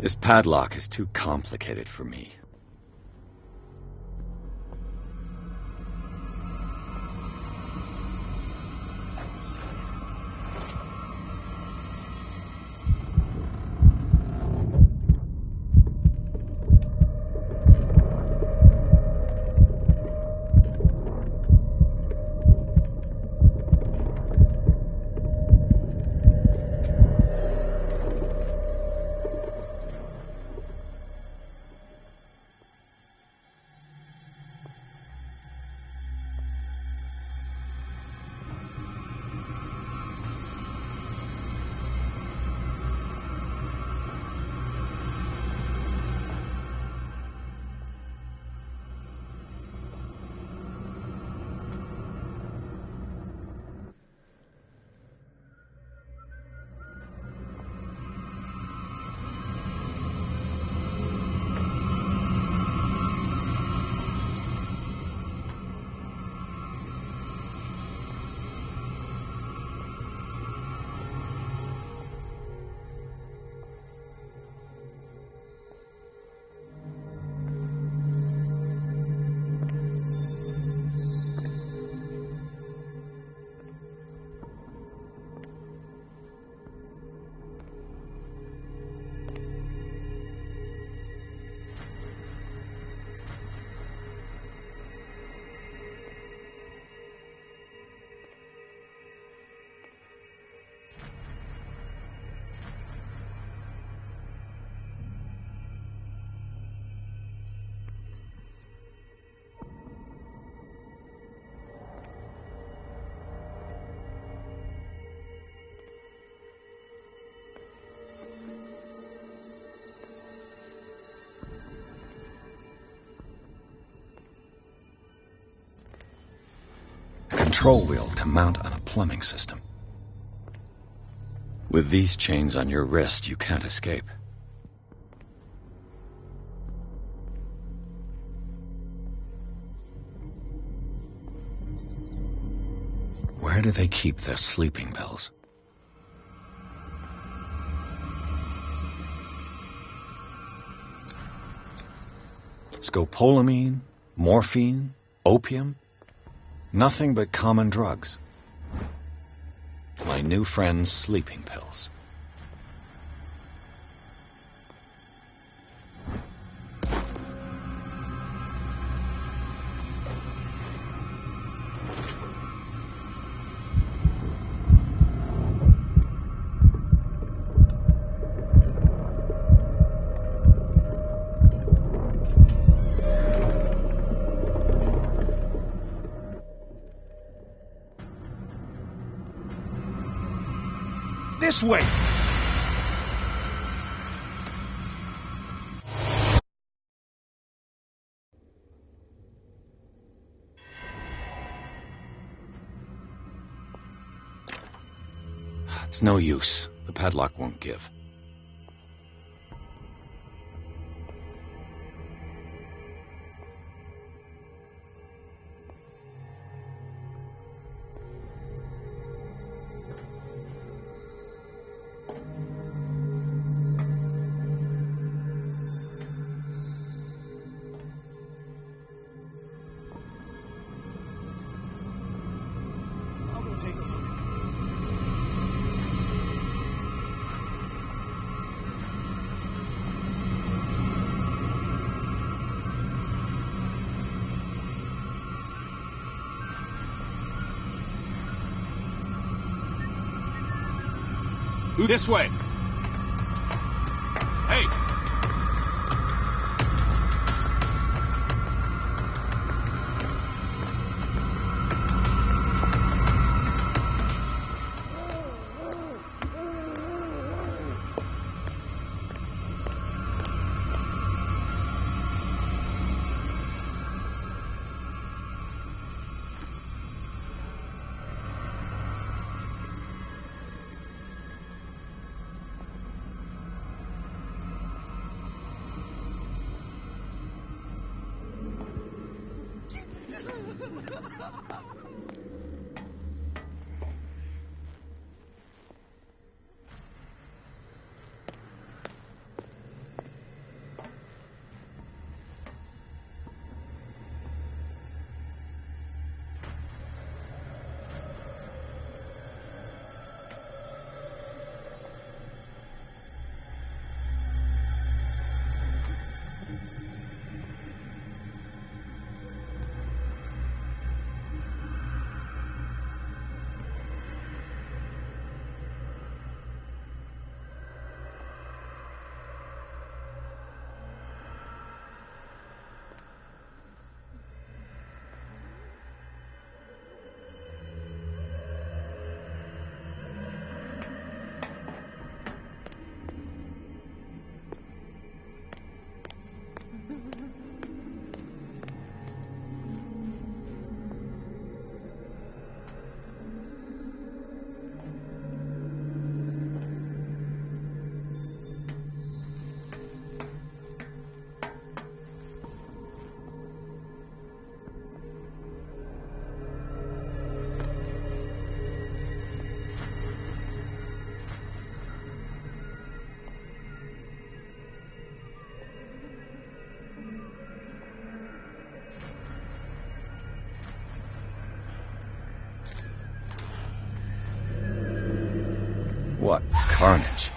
This padlock is too complicated for me. Control wheel to mount on a plumbing system. With these chains on your wrist, you can't escape. Where do they keep their sleeping pills? Scopolamine, morphine, opium? Nothing but common drugs. My new friend's sleeping pills. This way! It's no use. The padlock won't give. This way. Hey! What carnage.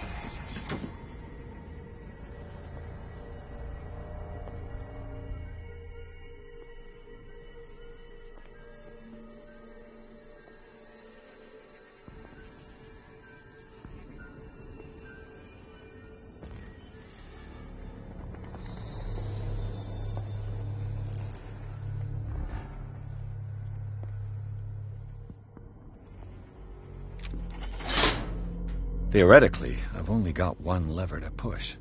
Theoretically, I've only got one lever to push.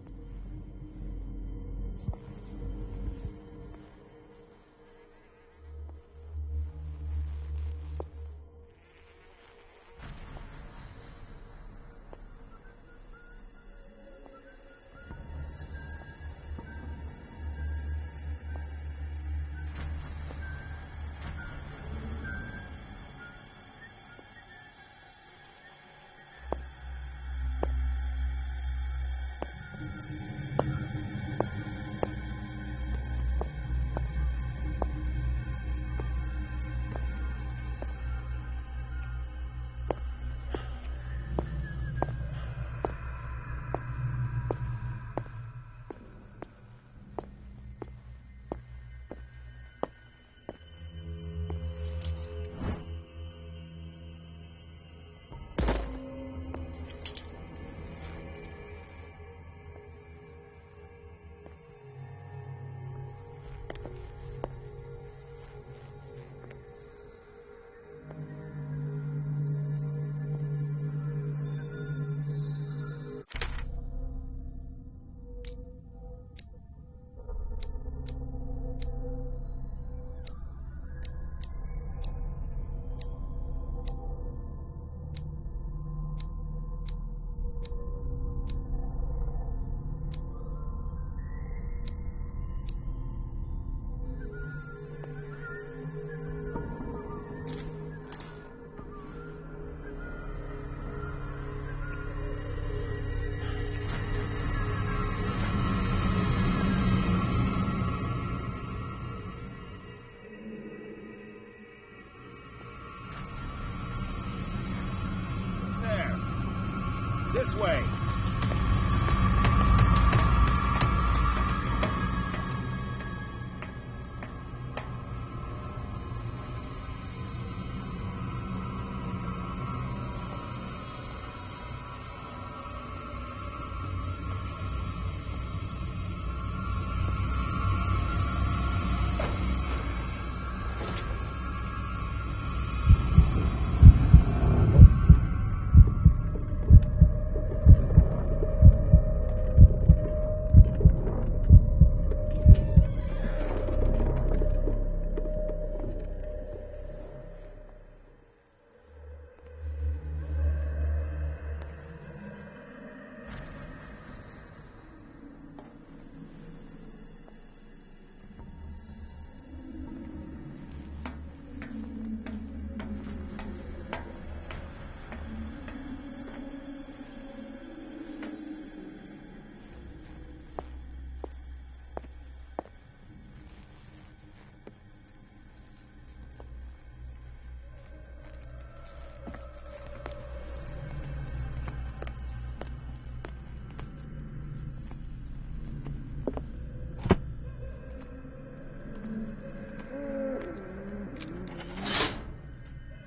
This way.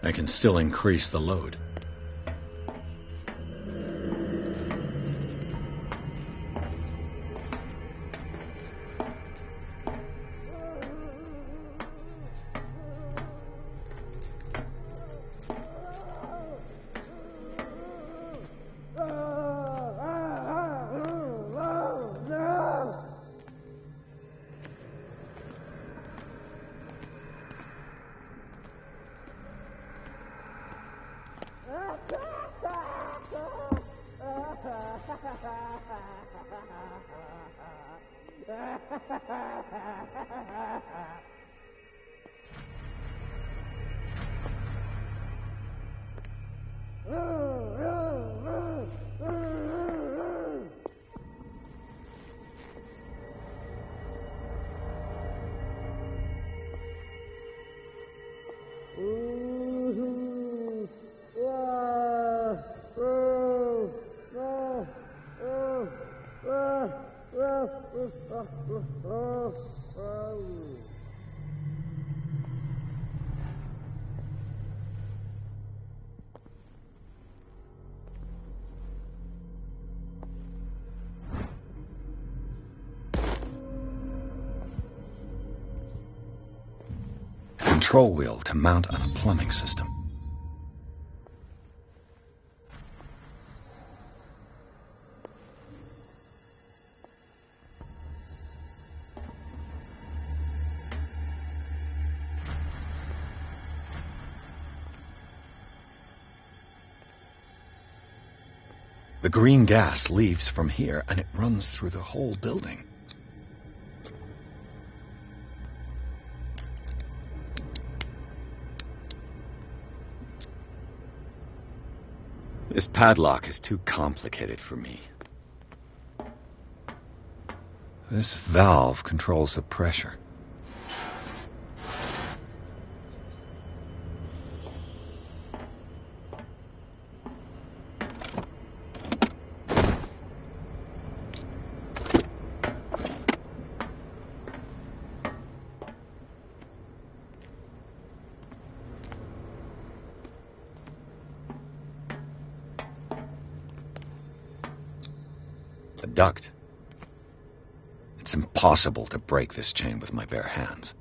I can still increase the load. control wheel to mount on a plumbing system. The green gas leaves from here, and it runs through the whole building. This padlock is too complicated for me. This valve controls the pressure. Duct. It's impossible to break this chain with my bare hands.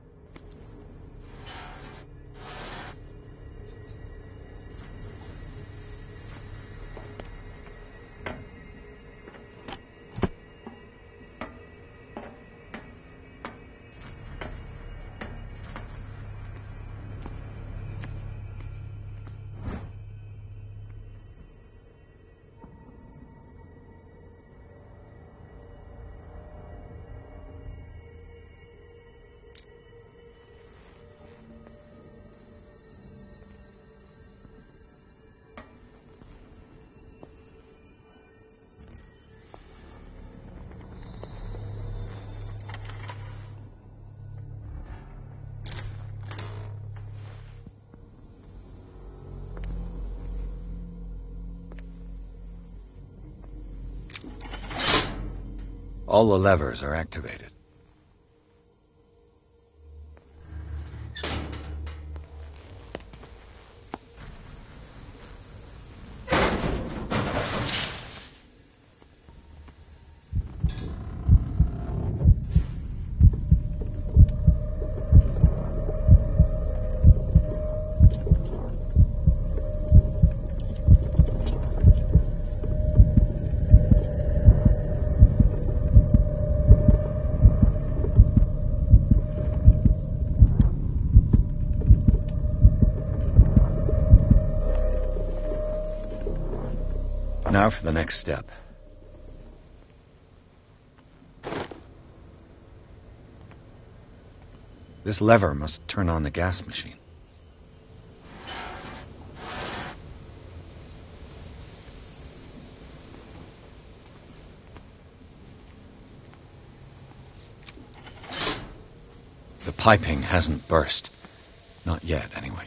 All the levers are activated. Now for the next step. This lever must turn on the gas machine. The piping hasn't burst. Not yet, anyway.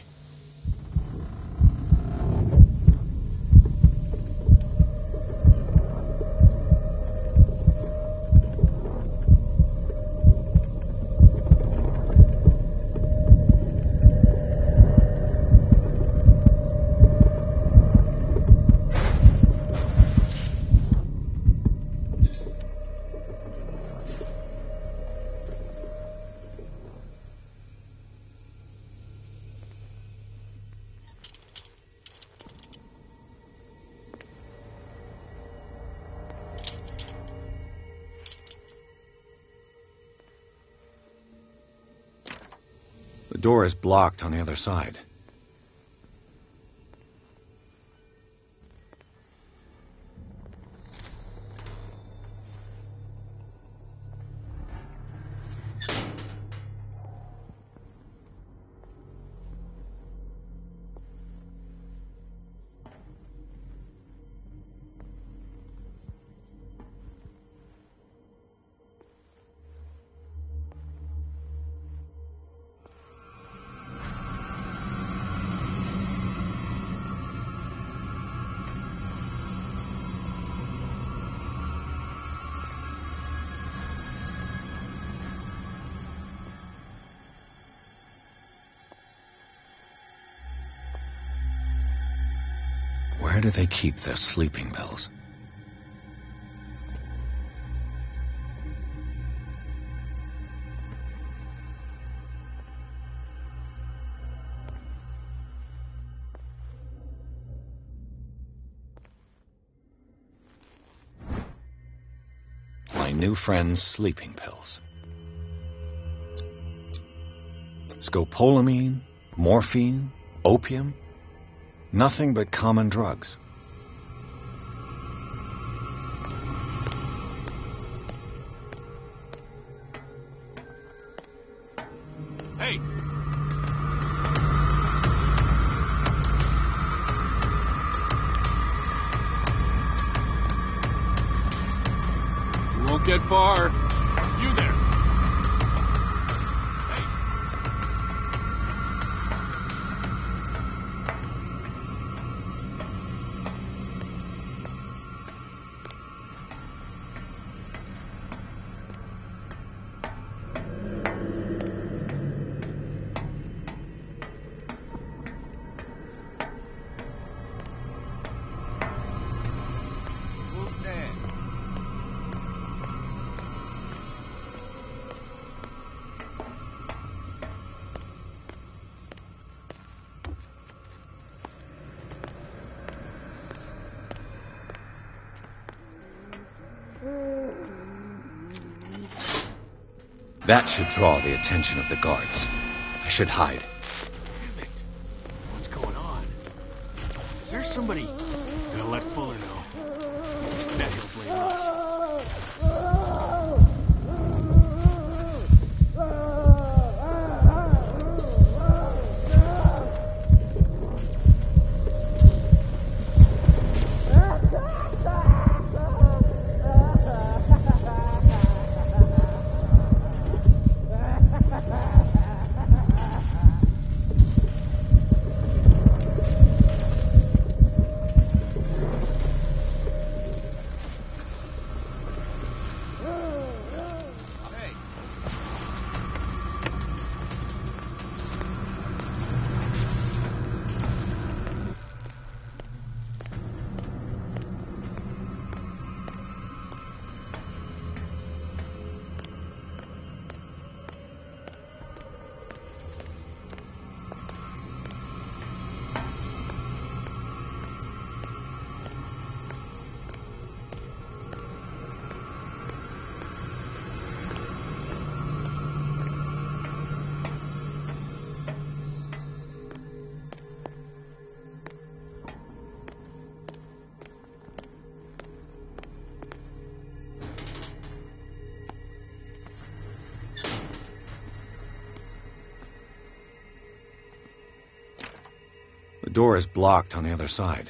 The door is blocked on the other side. Where do they keep their sleeping pills? new friend's sleeping pills. Scopolamine, morphine, opium, nothing but common drugs. Hey! You won't get far. You there. Who's there? That should draw the attention of the guards. I should hide. Damn it. What's going on? Is there somebody... Gonna let Fuller know. Bet he'll blame us. The door is blocked on the other side.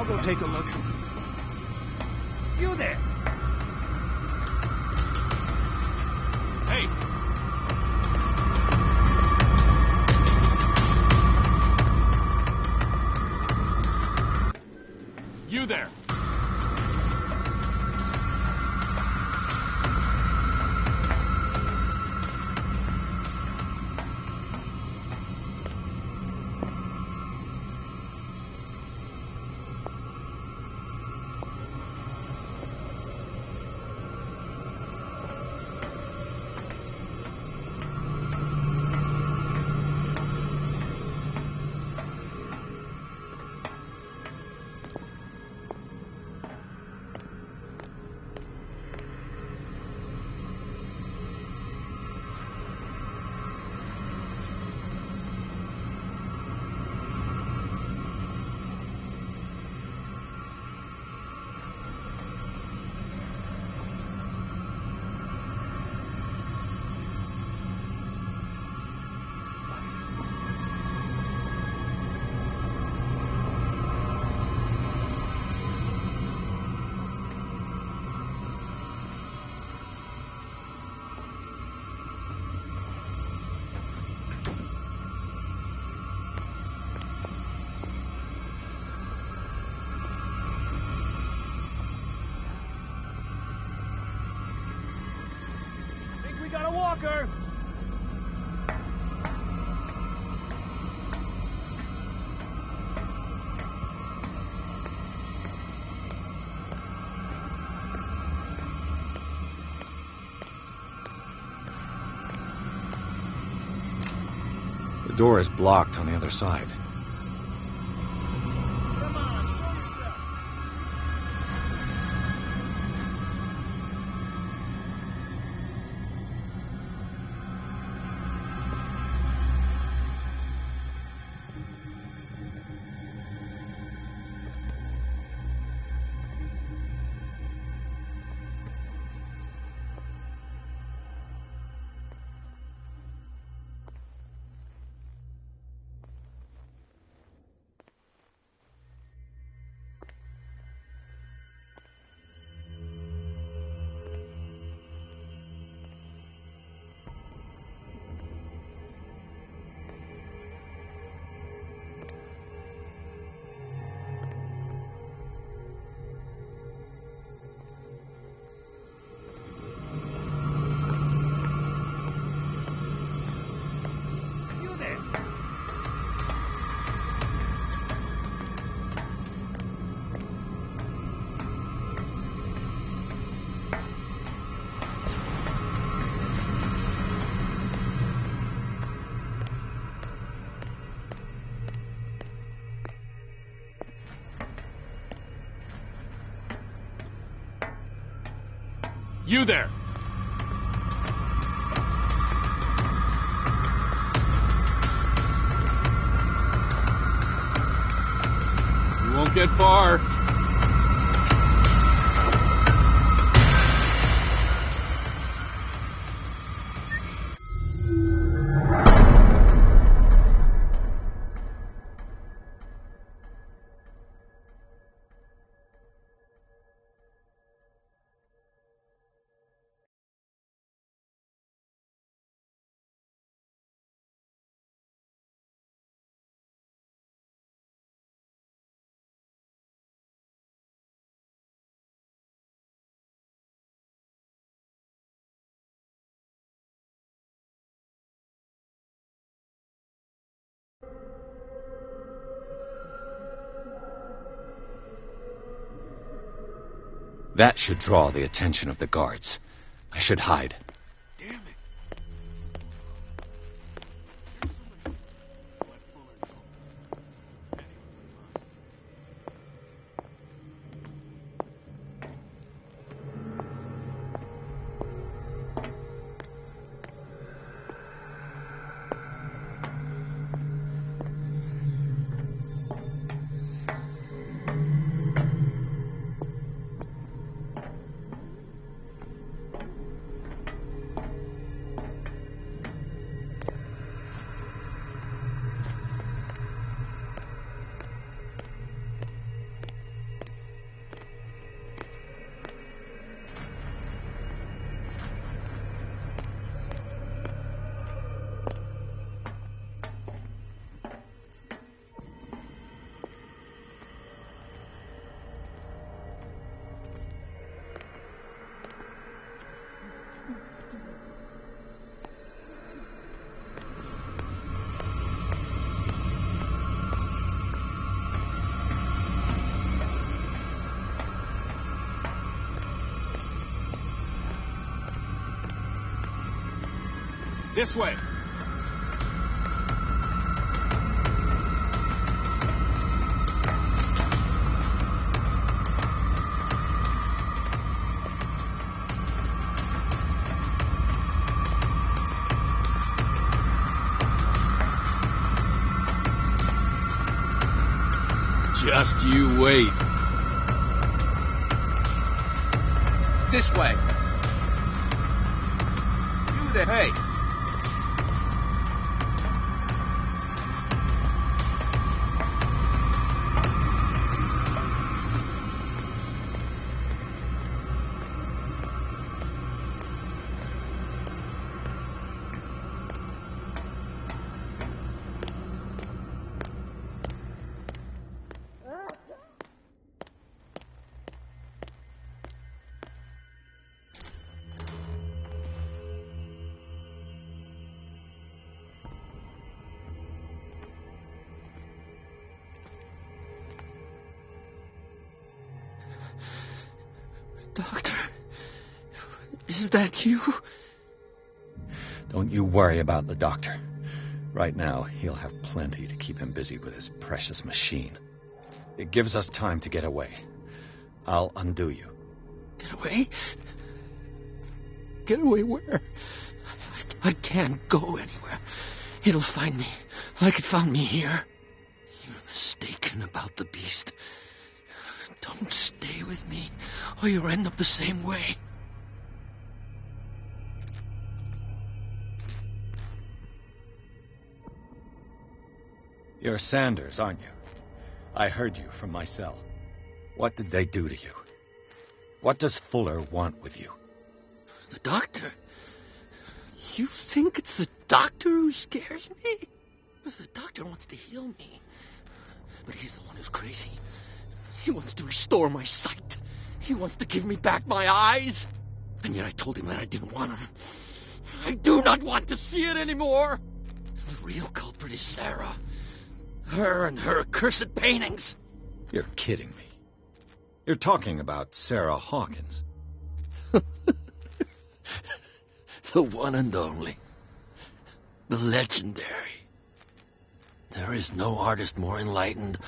go take a look. You there! Hey! You there! We got a walker! The door is blocked on the other side. Come on, show yourself! You there! You won't get far. That should draw the attention of the guards. I should hide. Damn it. This way. Just you wait. This way. You there. Hey. Doctor, is that you? Don't you worry about the doctor. Right now, he'll have plenty to keep him busy with his precious machine. It gives us time to get away. I'll undo you. Get away? Get away where? I can't go anywhere. It'll find me, like it found me here. You're mistaken about the beast. Don't stay with me, or you'll end up the same way. You're Sanders, aren't you? I heard you from my cell. What did they do to you? What does Fuller want with you? The doctor? You think it's the doctor who scares me? The doctor wants to heal me. But he's the one who's crazy. He wants to restore my sight. He wants to give me back my eyes. And yet I told him that I didn't want him. I do not want to see it anymore. The real culprit is Sarah. Her and her accursed paintings. You're kidding me. You're talking about Sarah Hawkins. The one and only. The legendary. There is no artist more enlightened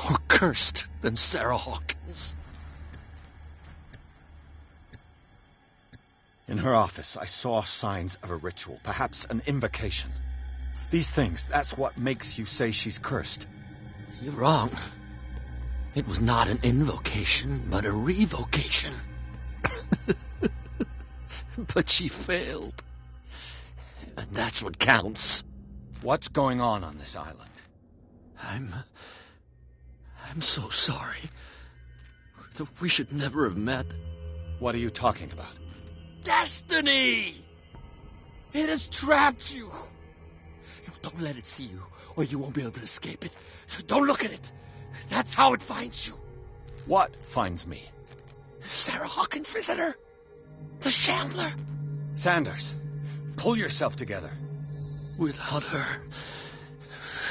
or cursed than Sarah Hawkins. In her office, I saw signs of a ritual, perhaps an invocation. These things, that's what makes you say she's cursed. You're wrong. It was not an invocation, but a revocation. But she failed. And that's what counts. What's going on this island? I'm so sorry. We should never have met. What are you talking about? Destiny! It has trapped you. Don't let it see you, or you won't be able to escape it. Don't look at it. That's how it finds you. What finds me? Sarah Hawkins' visitor. The Chandler. Sanders, pull yourself together. Without her,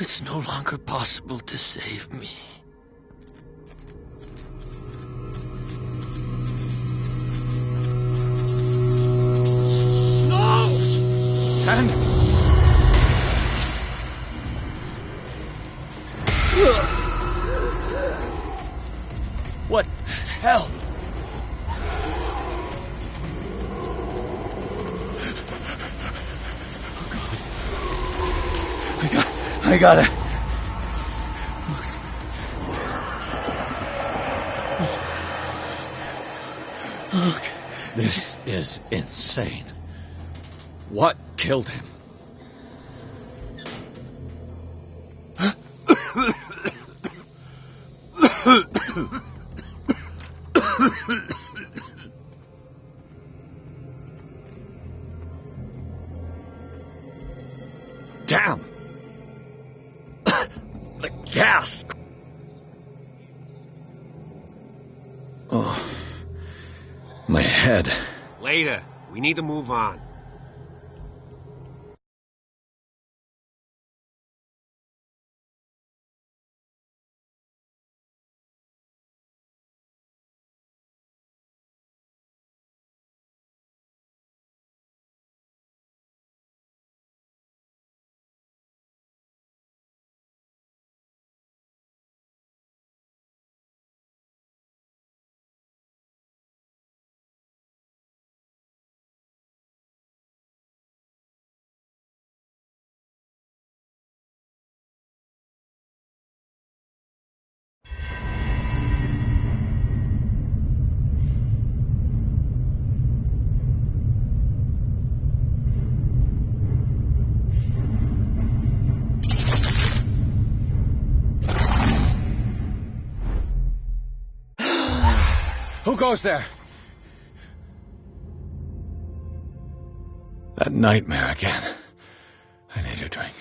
it's no longer possible to save me. No! Sanders! What the hell? I gotta... Look. This is insane. What killed him? Damn! The gas! Oh, my head. Later. We need to move on. goes there? That nightmare again. I need a drink.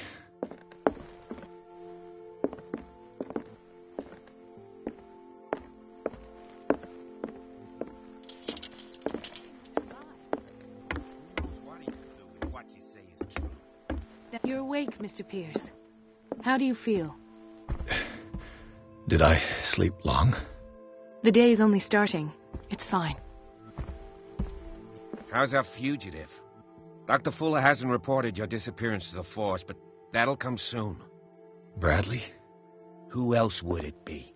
You're awake, Mr. Pierce. How do you feel? Did I sleep long? The day is only starting. It's fine. How's our fugitive? Dr. Fuller hasn't reported your disappearance to the force, but that'll come soon. Bradley? Who else would it be?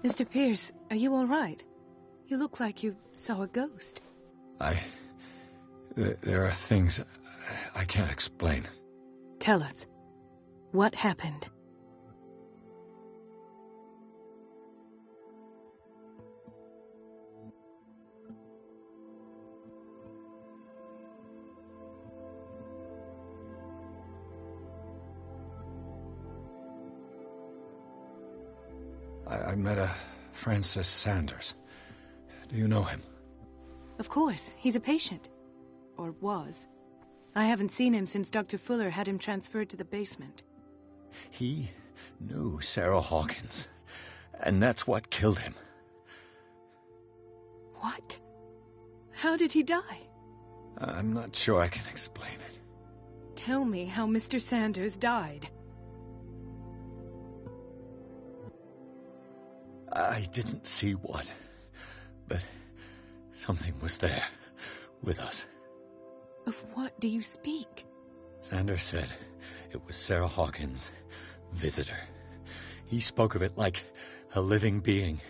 Mr. Pierce, are you all right? You look like you saw a ghost. There are things I can't explain. Tell us. What happened? I met a Francis Sanders. Do you know him? Of course. He's a patient. Or was. I haven't seen him since Dr. Fuller had him transferred to the basement. He knew Sarah Hawkins, and that's what killed him. What? How did he die? I'm not sure I can explain it. Tell me how Mr. Sanders died. I didn't see what, but something was there with us. Of what do you speak? Sanders said it was Sarah Hawkins' visitor. He spoke of it like a living being.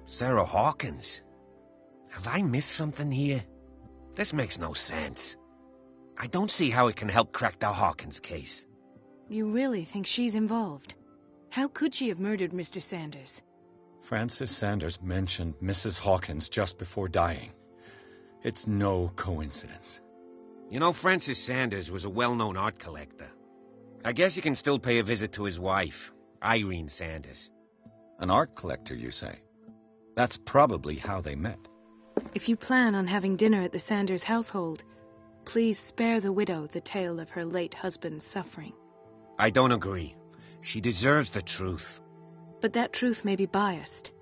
Sarah Hawkins? Have I missed something here? This makes no sense. I don't see how it can help crack the Hawkins case. You really think she's involved? How could she have murdered Mr. Sanders? Francis Sanders mentioned Mrs. Hawkins just before dying. It's no coincidence. You know, Francis Sanders was a well-known art collector. I guess you can still pay a visit to his wife, Irene Sanders. An art collector, you say? That's probably how they met. If you plan on having dinner at the Sanders household, please spare the widow the tale of her late husband's suffering. I don't agree. She deserves the truth. But that truth may be biased.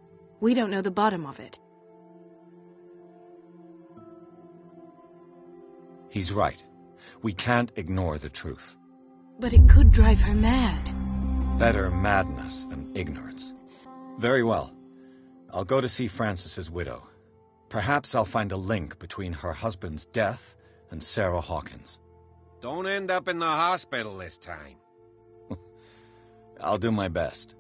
We don't know the bottom of it. He's right. We can't ignore the truth. But it could drive her mad. Better madness than ignorance. Very well. I'll go to see Francis's widow. Perhaps I'll find a link between her husband's death and Sarah Hawkins. Don't end up in the hospital this time. I'll do my best.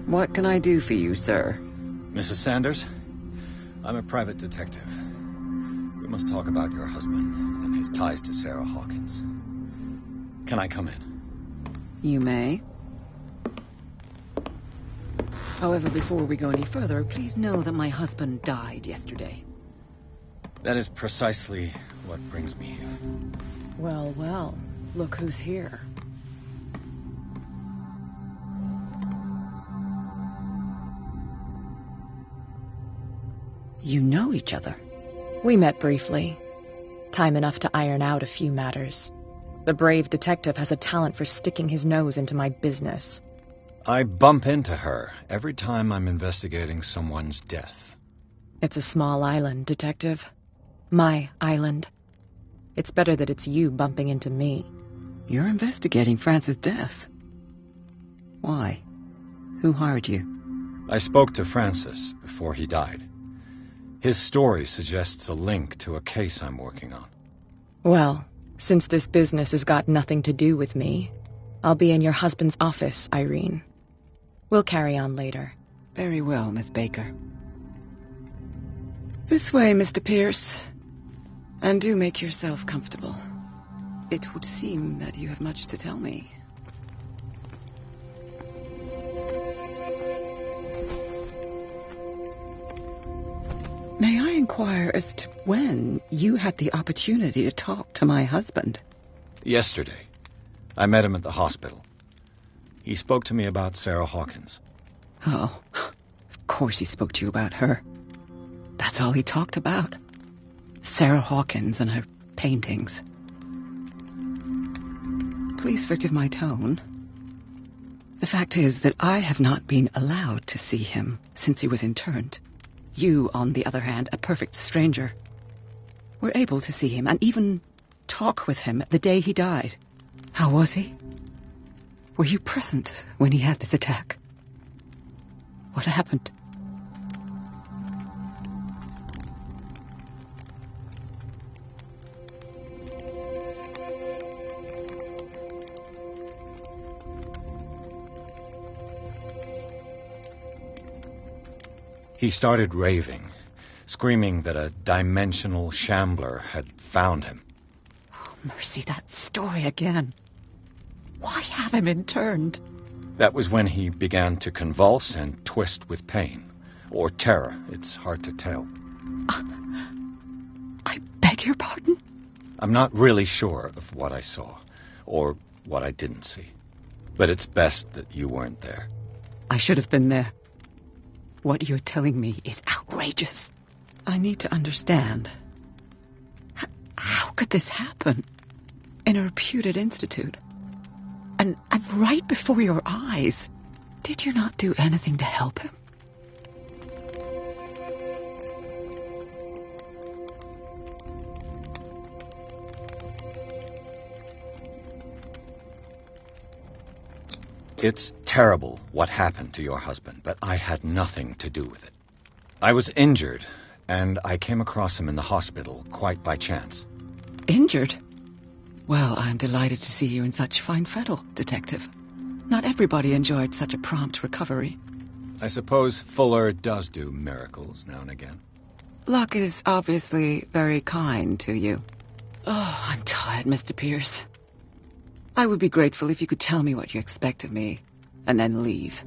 What can I do for you, sir? Mrs. Sanders, I'm a private detective. We must talk about your husband and his ties to Sarah Hawkins. Can I come in? You may. However, before we go any further, please know that my husband died yesterday. That is precisely what brings me here. Well, well, look who's here. You know each other? We met briefly. Time enough to iron out a few matters. The brave detective has a talent for sticking his nose into my business. I bump into her every time I'm investigating someone's death. It's a small island, Detective. My island. It's better that it's you bumping into me. You're investigating Francis' death. Why? Who hired you? I spoke to Francis before he died. His story suggests a link to a case I'm working on. Well, since this business has got nothing to do with me, I'll be in your husband's office, Irene. We'll carry on later. Very well, Miss Baker. This way, Mr. Pierce. And do make yourself comfortable. It would seem that you have much to tell me. May I inquire as to when you had the opportunity to talk to my husband? Yesterday. I met him at the hospital. He spoke to me about Sarah Hawkins. Oh, of course he spoke to you about her. That's all he talked about. Sarah Hawkins and her paintings. Please forgive my tone. The fact is that I have not been allowed to see him since he was interned. You, on the other hand, a perfect stranger, were able to see him and even talk with him the day he died. How was he? Were you present when he had this attack? What happened? He started raving, screaming that a dimensional shambler had found him. Oh, mercy, that story again. Why have him interned? That was when he began to convulse and twist with pain. Or terror. It's hard to tell. I beg your pardon? I'm not really sure of what I saw, or what I didn't see. But it's best that you weren't there. I should have been there. What you're telling me is outrageous. I need to understand. How could this happen? In a reputed institute? And right before your eyes. Did you not do anything to help him? It's terrible what happened to your husband, but I had nothing to do with it. I was injured, and I came across him in the hospital quite by chance. Injured? Well, I'm delighted to see you in such fine fettle, Detective. Not everybody enjoyed such a prompt recovery. I suppose Fuller does do miracles now and again. Luck is obviously very kind to you. Oh, I'm tired, Mr. Pierce. I would be grateful if you could tell me what you expect of me, and then leave.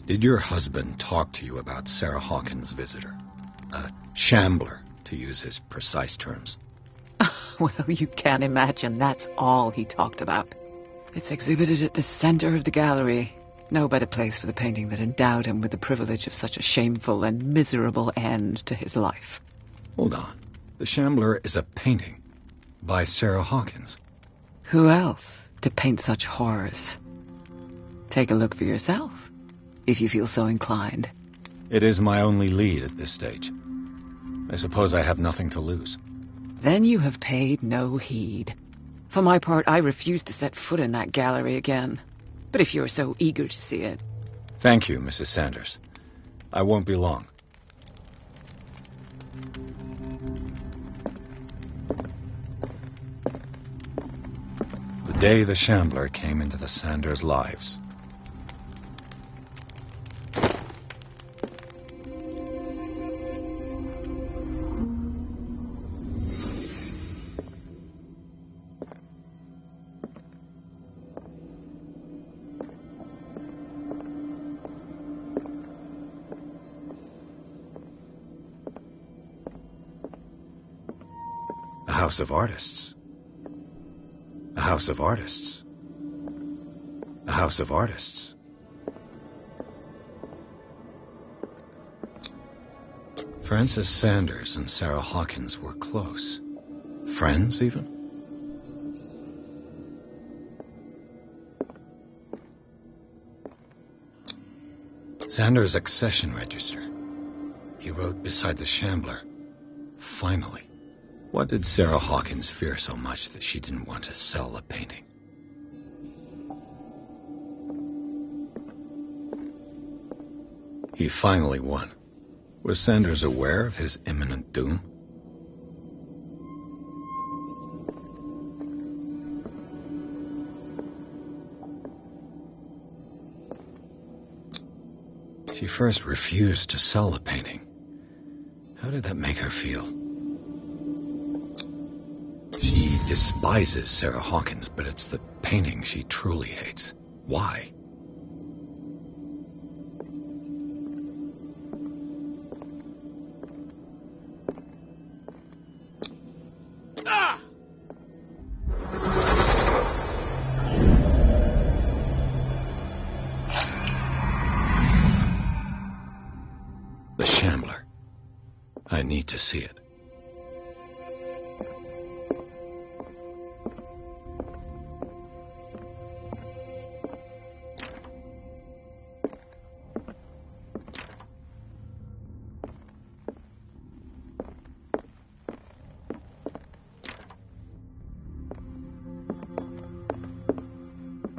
Did your husband talk to you about Sarah Hawkins' visitor? A shambler, to use his precise terms. Well, you can imagine that's all he talked about. It's exhibited at the center of the gallery. No better place for the painting that endowed him with the privilege of such a shameful and miserable end to his life. Hold on. The Shambler is a painting by Sarah Hawkins. Who else to paint such horrors? Take a look for yourself, if you feel so inclined. It is my only lead at this stage. I suppose I have nothing to lose. Then you have paid no heed. For my part, I refuse to set foot in that gallery again. But if you're so eager to see it... Thank you, Mrs. Sanders. I won't be long. The day the Shambler came into the Sanders' lives. A house of artists. A house of artists. A house of artists. Francis Sanders and Sarah Hawkins were close. Friends, even? Sanders' accession register. He wrote beside the Shambler, "Finally." What did Sarah Hawkins fear so much that she didn't want to sell the painting? He finally won. Was Sanders aware of his imminent doom? She first refused to sell the painting. How did that make her feel? She despises Sarah Hawkins, but it's the painting she truly hates. Why? The Shambler. I need to see it.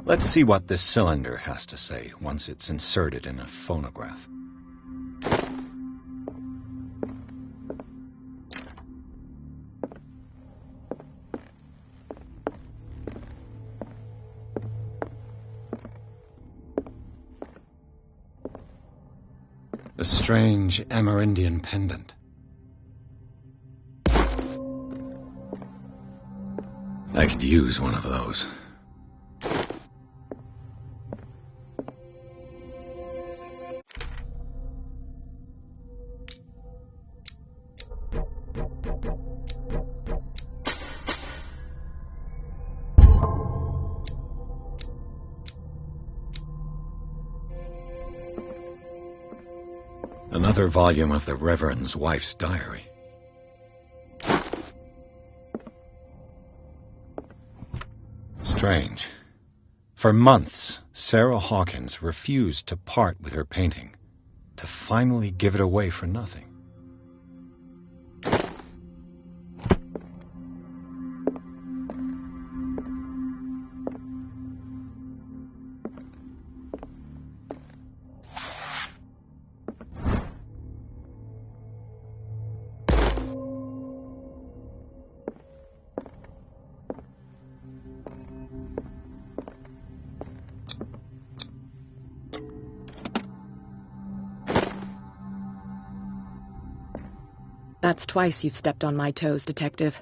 Let's see what this cylinder has to say once it's inserted in a phonograph. A strange Amerindian pendant. I could use one of those. Another volume of the Reverend's wife's diary. Strange. For months, Sarah Hawkins refused to part with her painting, to finally give it away for nothing. That's twice you've stepped on my toes, Detective.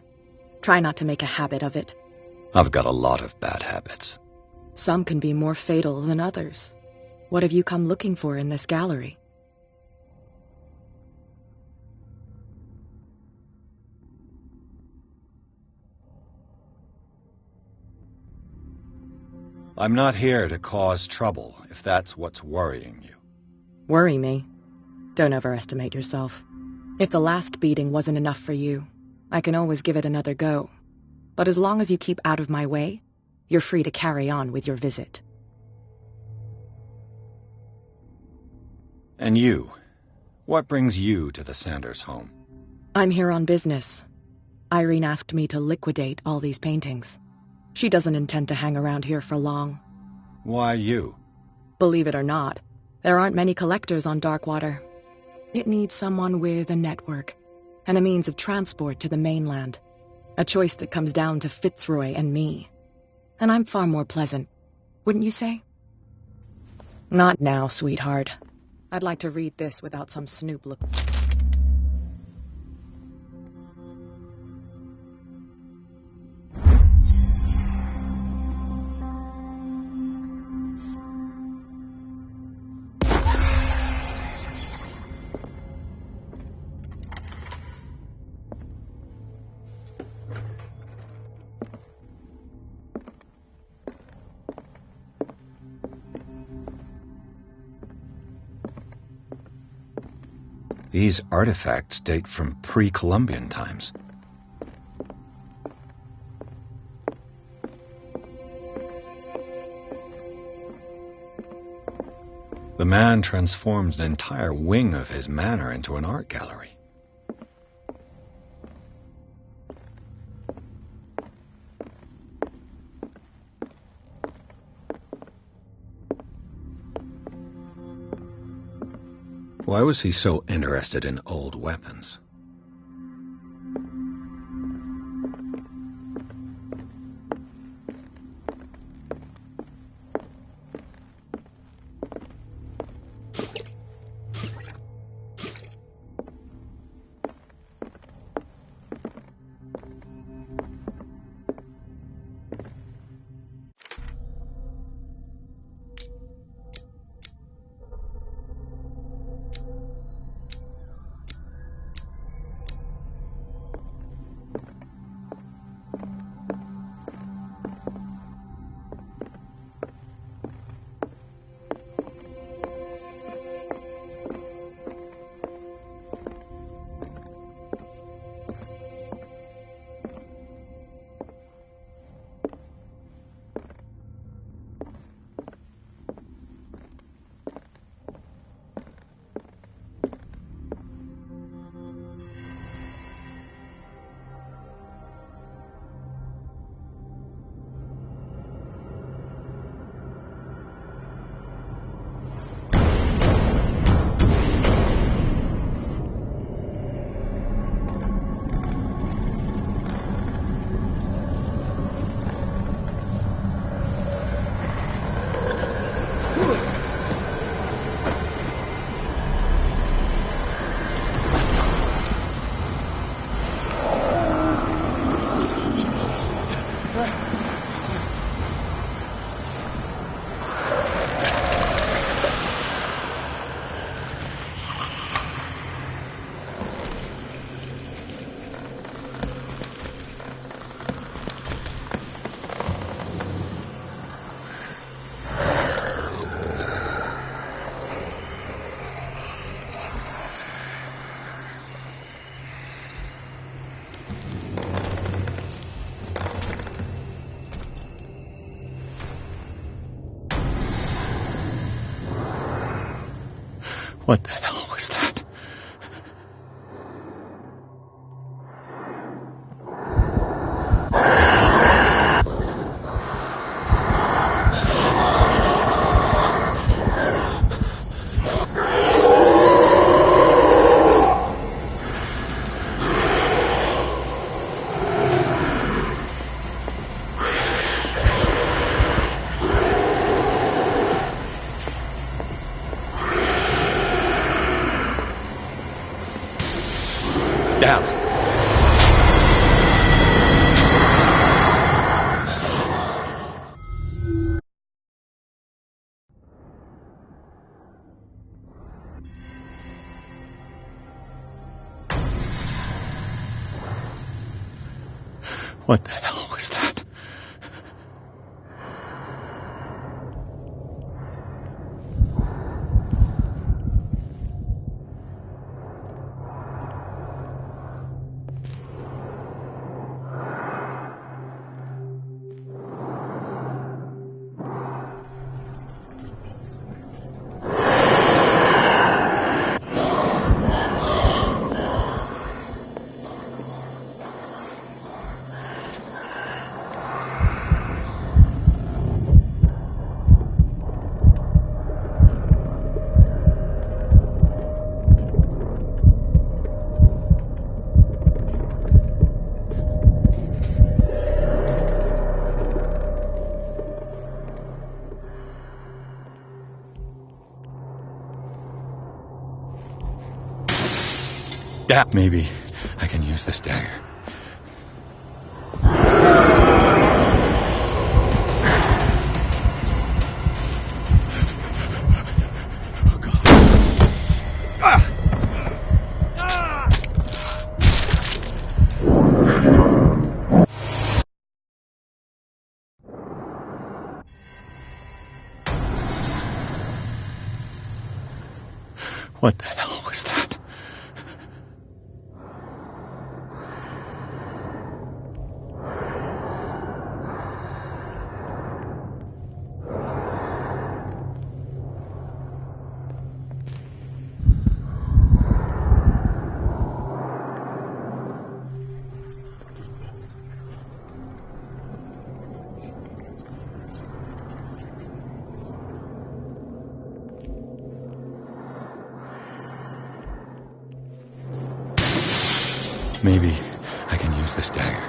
Try not to make a habit of it. I've got a lot of bad habits. Some can be more fatal than others. What have you come looking for in this gallery? I'm not here to cause trouble, if that's what's worrying you. Worry me? Don't overestimate yourself. If the last beating wasn't enough for you, I can always give it another go. But as long as you keep out of my way, you're free to carry on with your visit. And you? What brings you to the Sanders home? I'm here on business. Irene asked me to liquidate all these paintings. She doesn't intend to hang around here for long. Why you? Believe it or not, there aren't many collectors on Darkwater. It needs someone with a network and a means of transport to the mainland. A choice that comes down to Fitzroy and me. And I'm far more pleasant, wouldn't you say? Not now, sweetheart. I'd like to read this without some snoop look. These artifacts date from pre-Columbian times. The man transformed an entire wing of his manor into an art gallery. Why was he so interested in old weapons? What the hell was that? Down. What the hell was that? Maybe I can use this dagger. What the hell was that? Maybe I can use this dagger.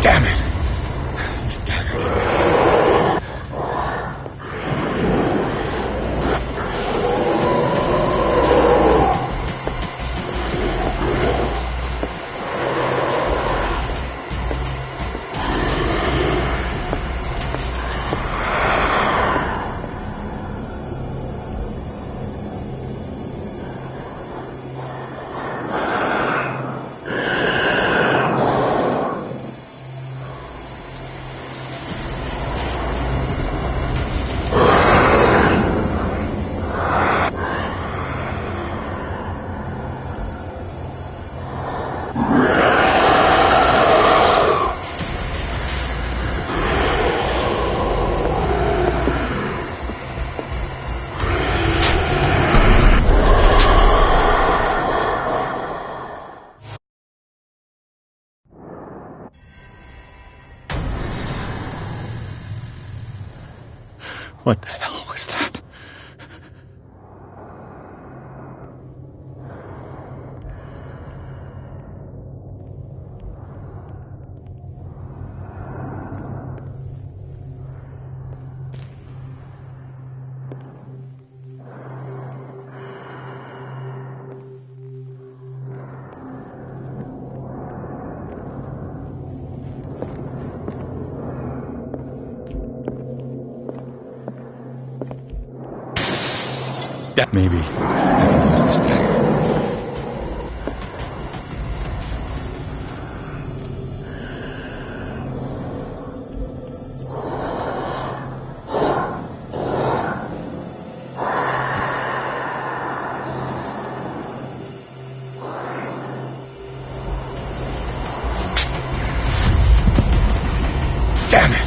Damn it! This dagger. What the hell was that? Maybe I can use this dagger. Damn it!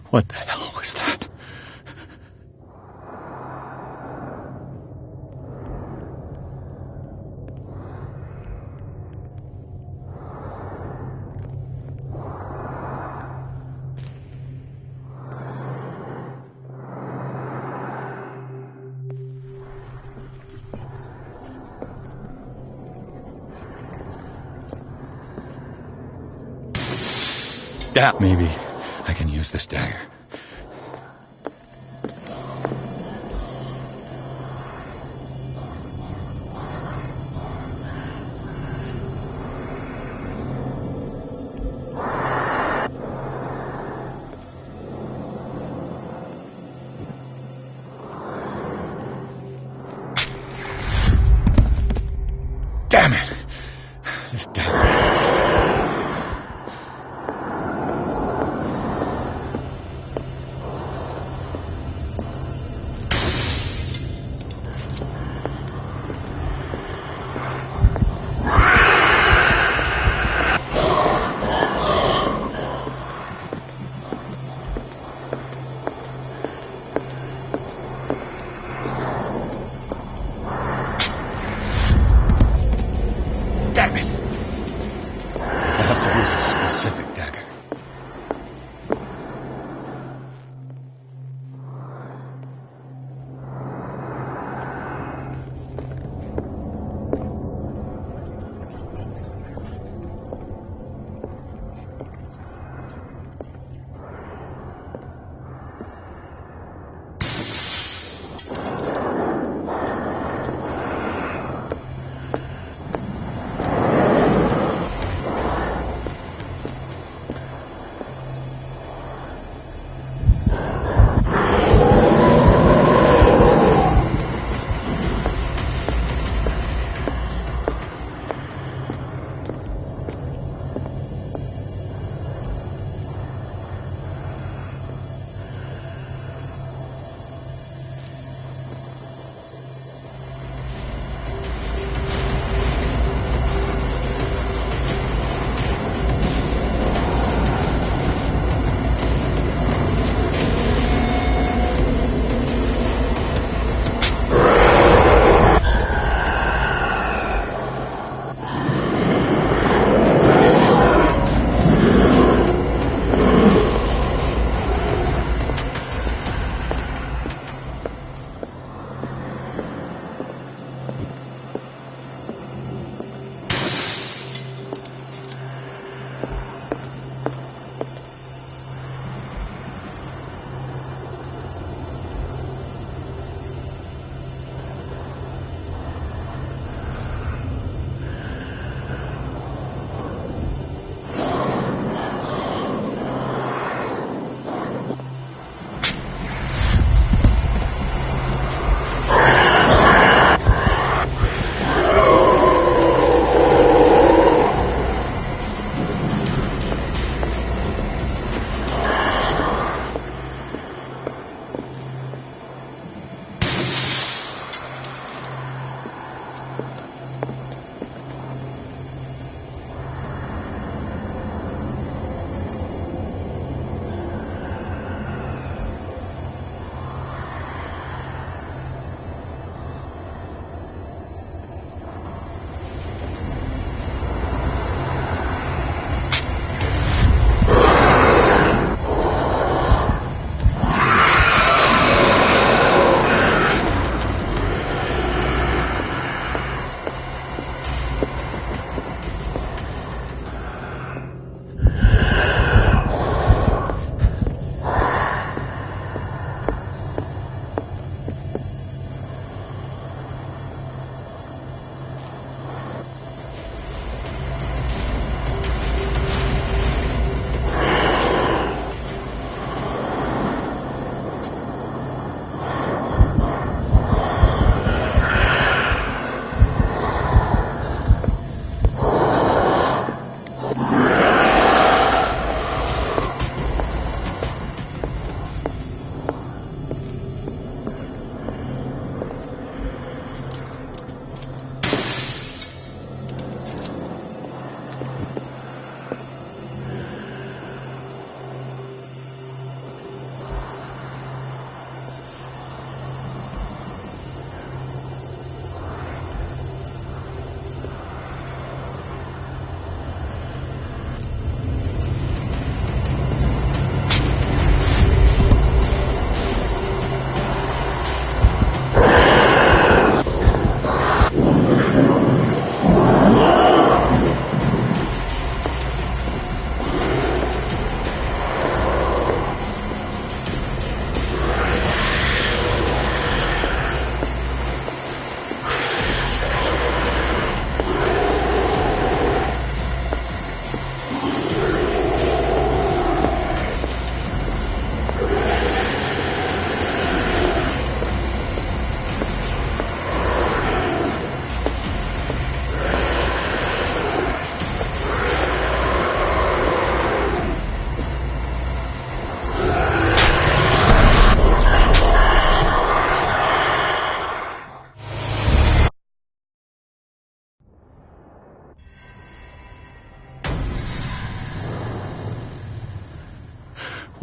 What the hell was that? Maybe I can use this dagger.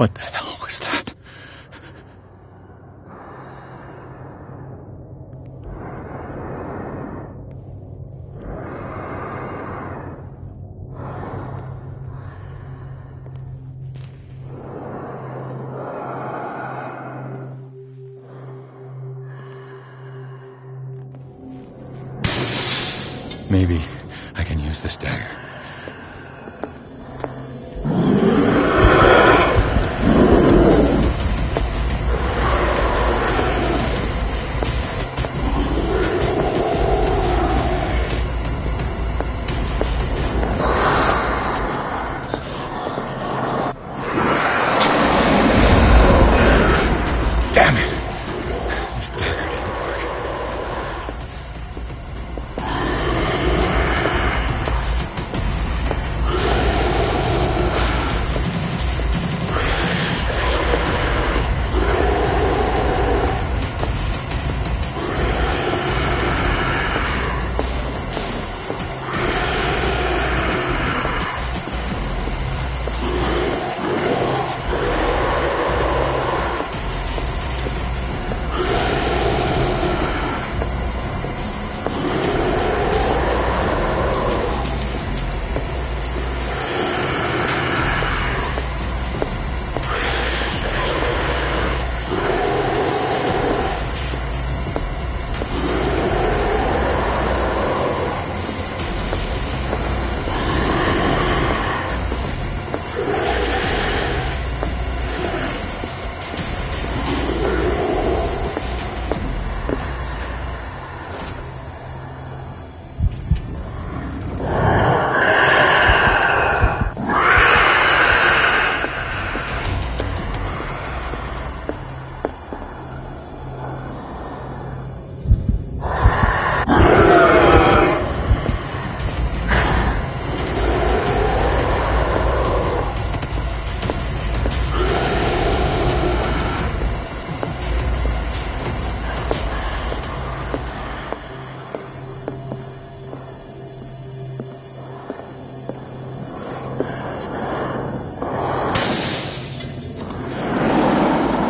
What the hell was that? Maybe I can use this dagger. Damn it! This dagger didn't work.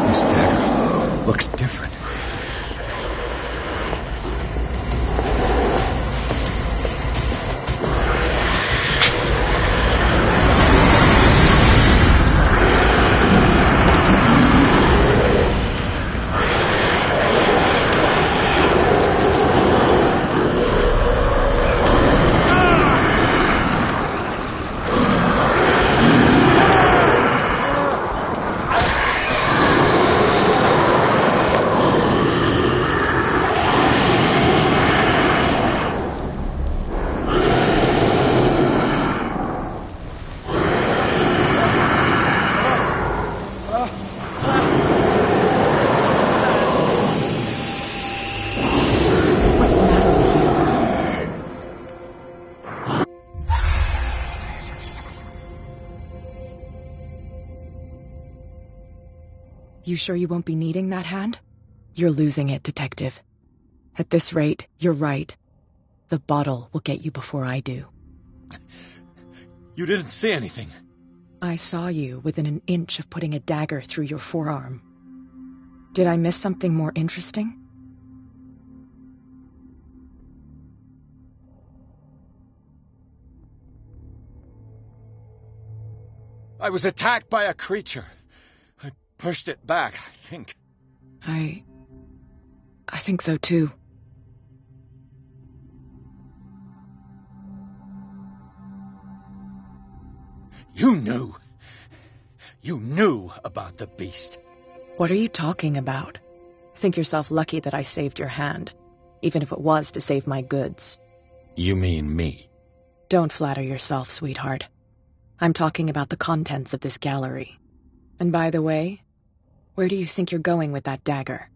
This dagger looks different. You sure you won't be needing that hand? You're losing it, Detective. At this rate, you're right. The bottle will get you before I do. You didn't see anything. I saw you within an inch of putting a dagger through your forearm. Did I miss something more interesting? I was attacked by a creature. I pushed it back, I think. I think so too. You knew. You knew about the beast. What are you talking about? Think yourself lucky that I saved your hand, even if it was to save my goods. You mean me? Don't flatter yourself, sweetheart. I'm talking about the contents of this gallery. And by the way, where do you think you're going with that dagger?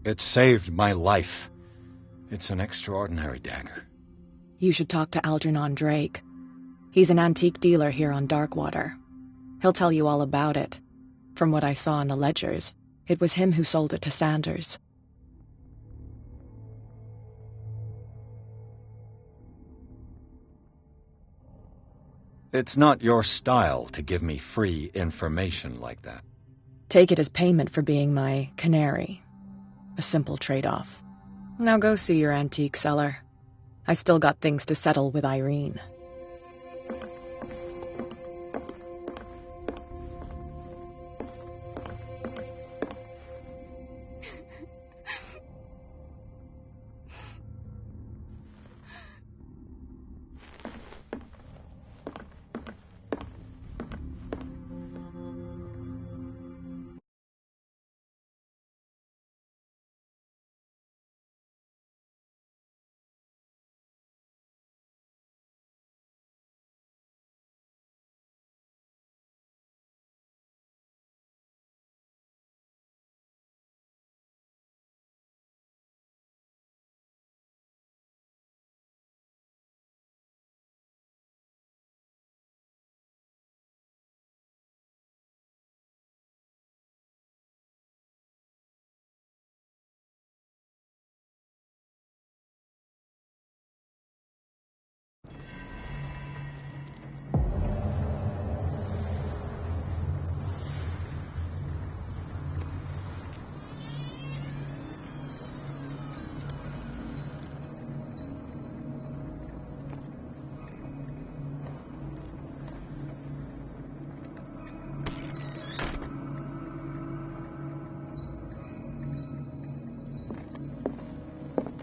It saved my life. It's an extraordinary dagger. You should talk to Algernon Drake. He's an antique dealer here on Darkwater. He'll tell you all about it. From what I saw in the ledgers, it was him who sold it to Sanders. It's not your style to give me free information like that. Take it as payment for being my canary. A simple trade-off. Now go see your antique seller. I still got things to settle with Irene.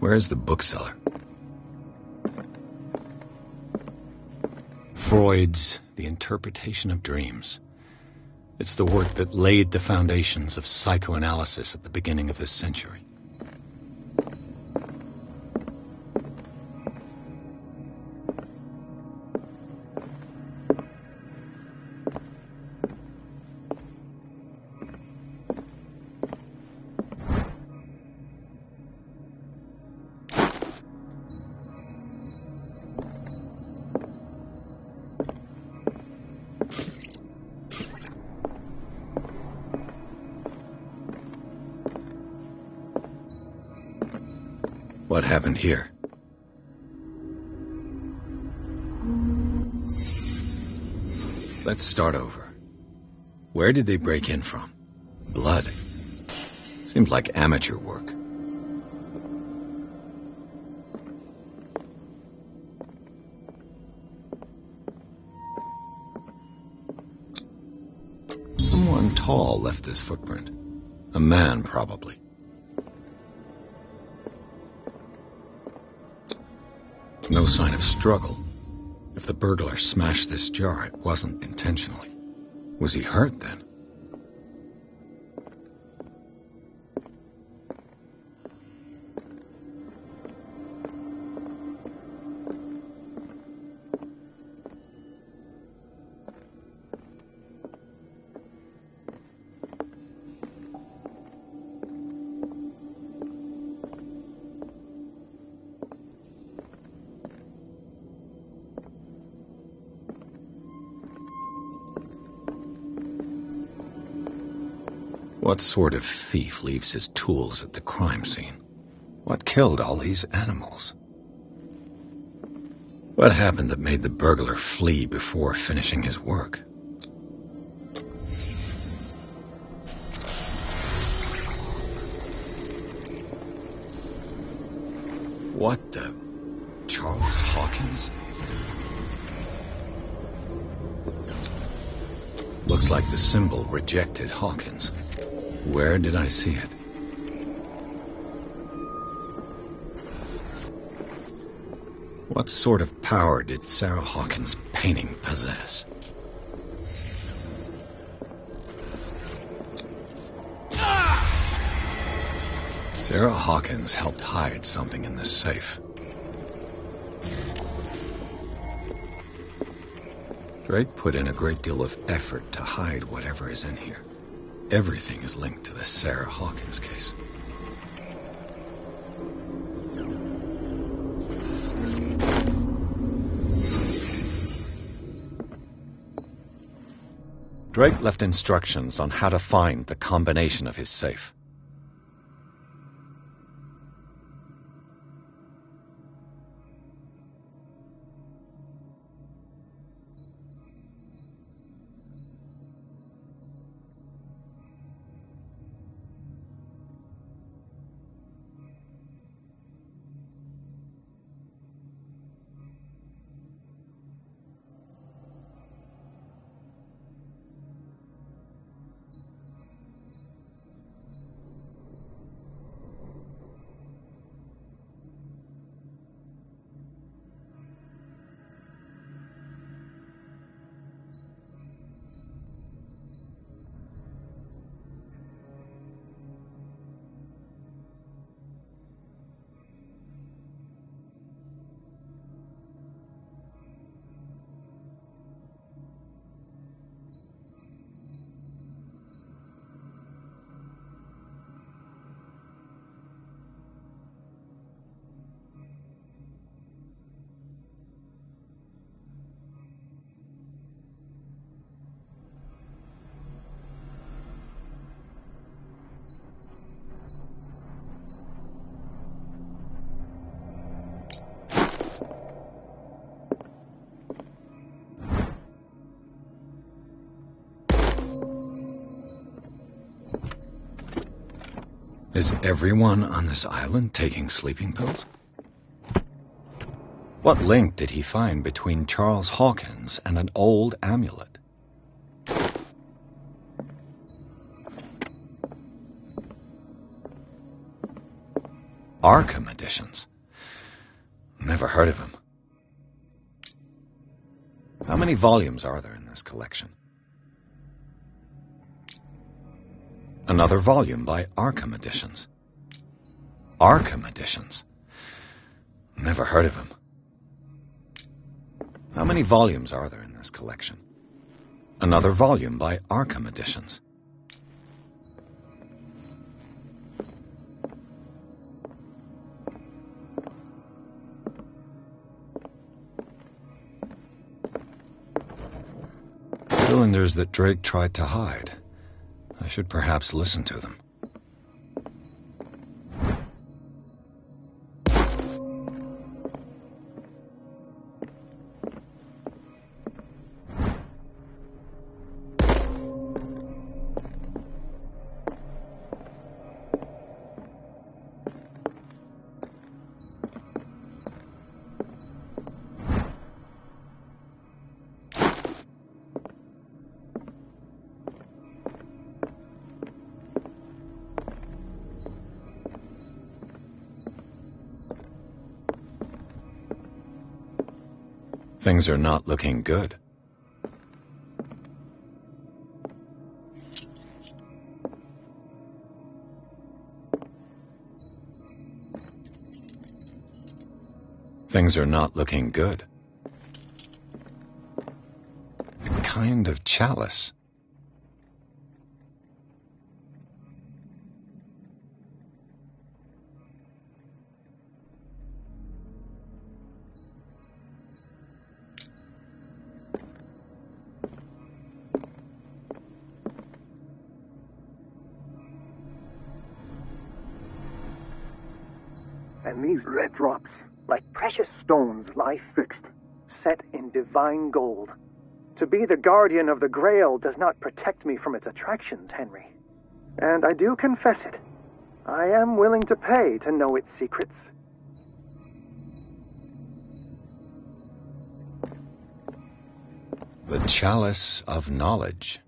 Where's the bookseller? Freud's The Interpretation of Dreams. It's the work that laid the foundations of psychoanalysis at the beginning of this century. What happened here? Let's start over. Where did they break in from? Blood. Seems like amateur work. Someone tall left this footprint. A man, probably. No sign of struggle. If the burglar smashed this jar, it wasn't intentionally. Was he hurt then? What sort of thief leaves his tools at the crime scene? What killed all these animals? What happened that made the burglar flee before finishing his work? What the... Charles Hawkins? Looks like the symbol rejected Hawkins. Where did I see it? What sort of power did Sarah Hawkins' painting possess? Sarah Hawkins helped hide something in this safe. Drake put in a great deal of effort to hide whatever is in here. Everything is linked to the Sarah Hawkins case. Drake left instructions on how to find the combination of his safe. Is everyone on this island taking sleeping pills? What link did he find between Charles Hawkins and an old amulet? Arkham editions. Never heard of him. How many volumes are there in this collection? Another volume by Arkham Editions. Arkham Editions. Never heard of him. How many volumes are there in this collection? Another volume by Arkham Editions. Cylinders that Drake tried to hide. I should perhaps listen to them. Things are not looking good. Things are not looking good. A kind of chalice. And these red drops, like precious stones, lie fixed, set in divine gold. To be the guardian of the Grail does not protect me from its attractions, Henry. And I do confess it. I am willing to pay to know its secrets. The Chalice of Knowledge.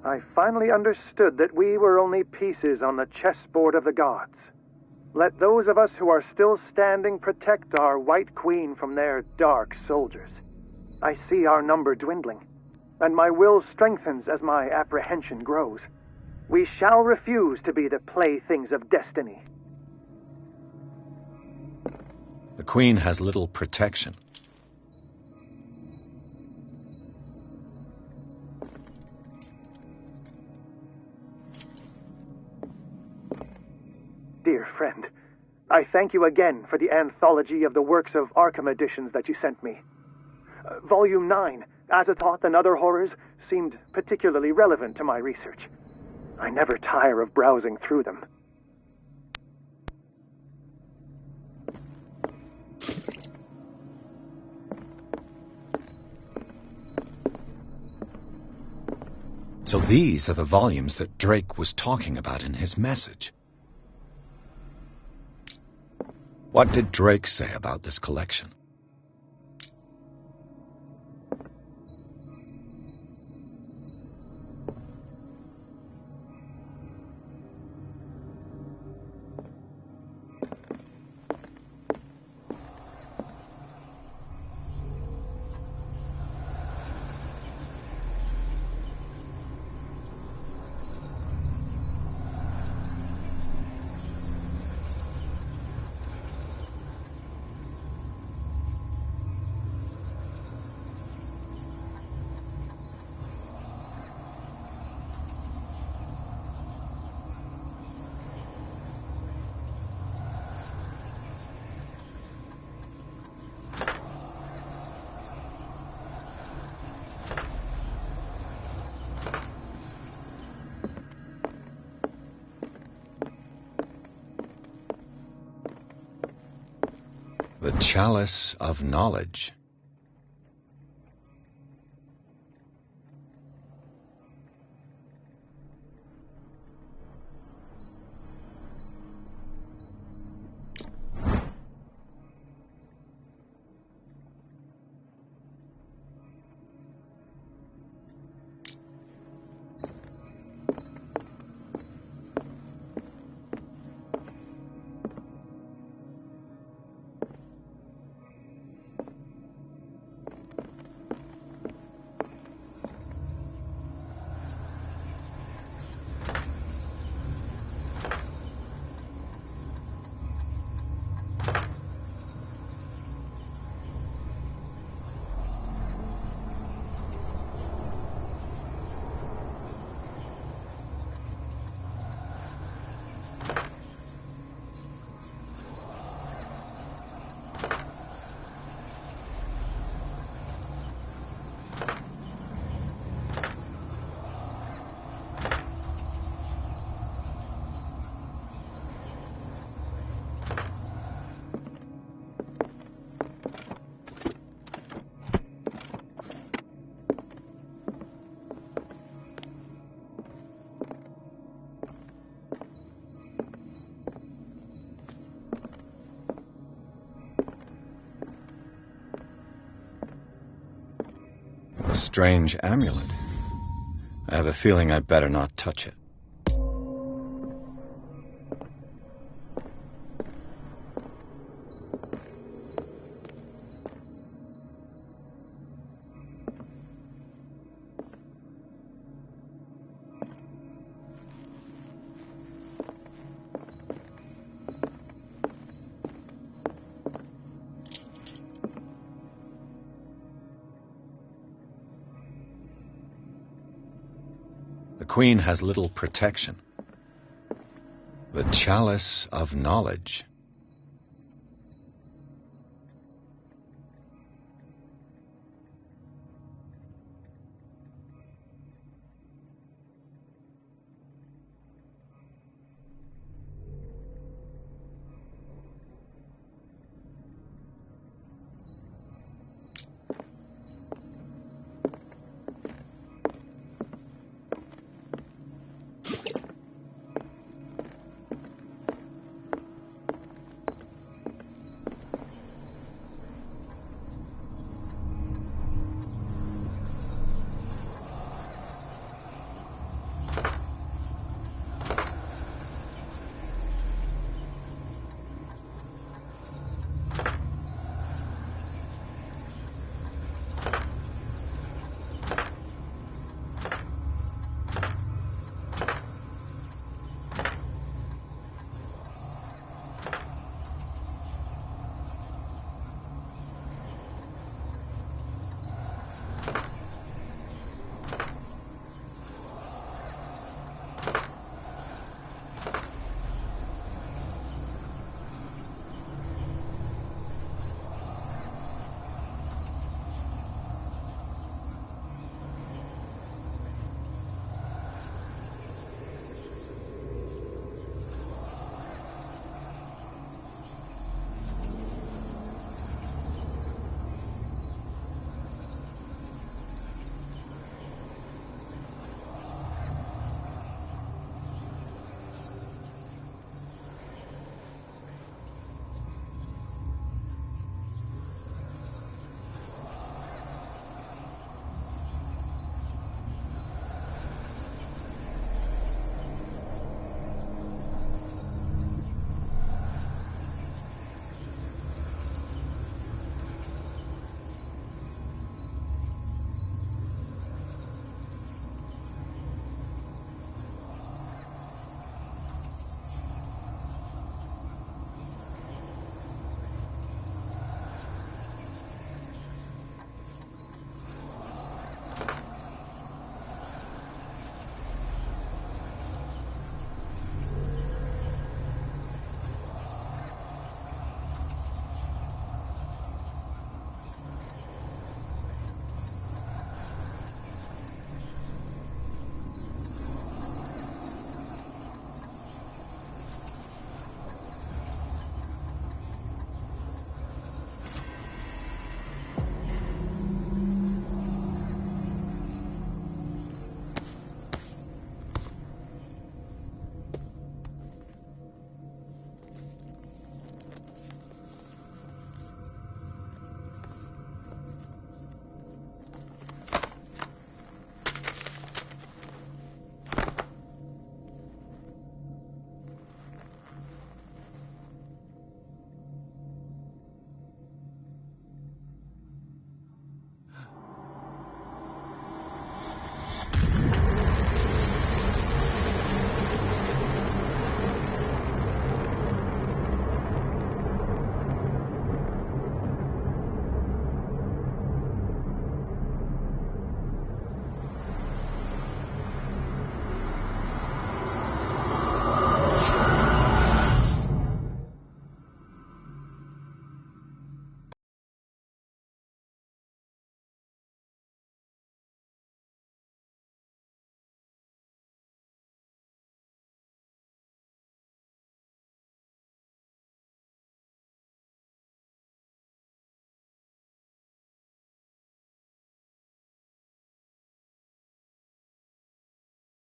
I finally understood that we were only pieces on the chessboard of the gods. Let those of us who are still standing protect our White Queen from their dark soldiers. I see our number dwindling, and my will strengthens as my apprehension grows. We shall refuse to be the playthings of destiny. The Queen has little protection. Dear friend, I thank you again for the anthology of the works of Arkham editions that you sent me. Volume 9, Azathoth and Other Horrors, seemed particularly relevant to my research. I never tire of browsing through them. So these are the volumes that Drake was talking about in his message. What did Drake say about this collection? Chalice of Knowledge. A strange amulet. I have a feeling I'd better not touch it. The Queen has little protection. The Chalice of Knowledge.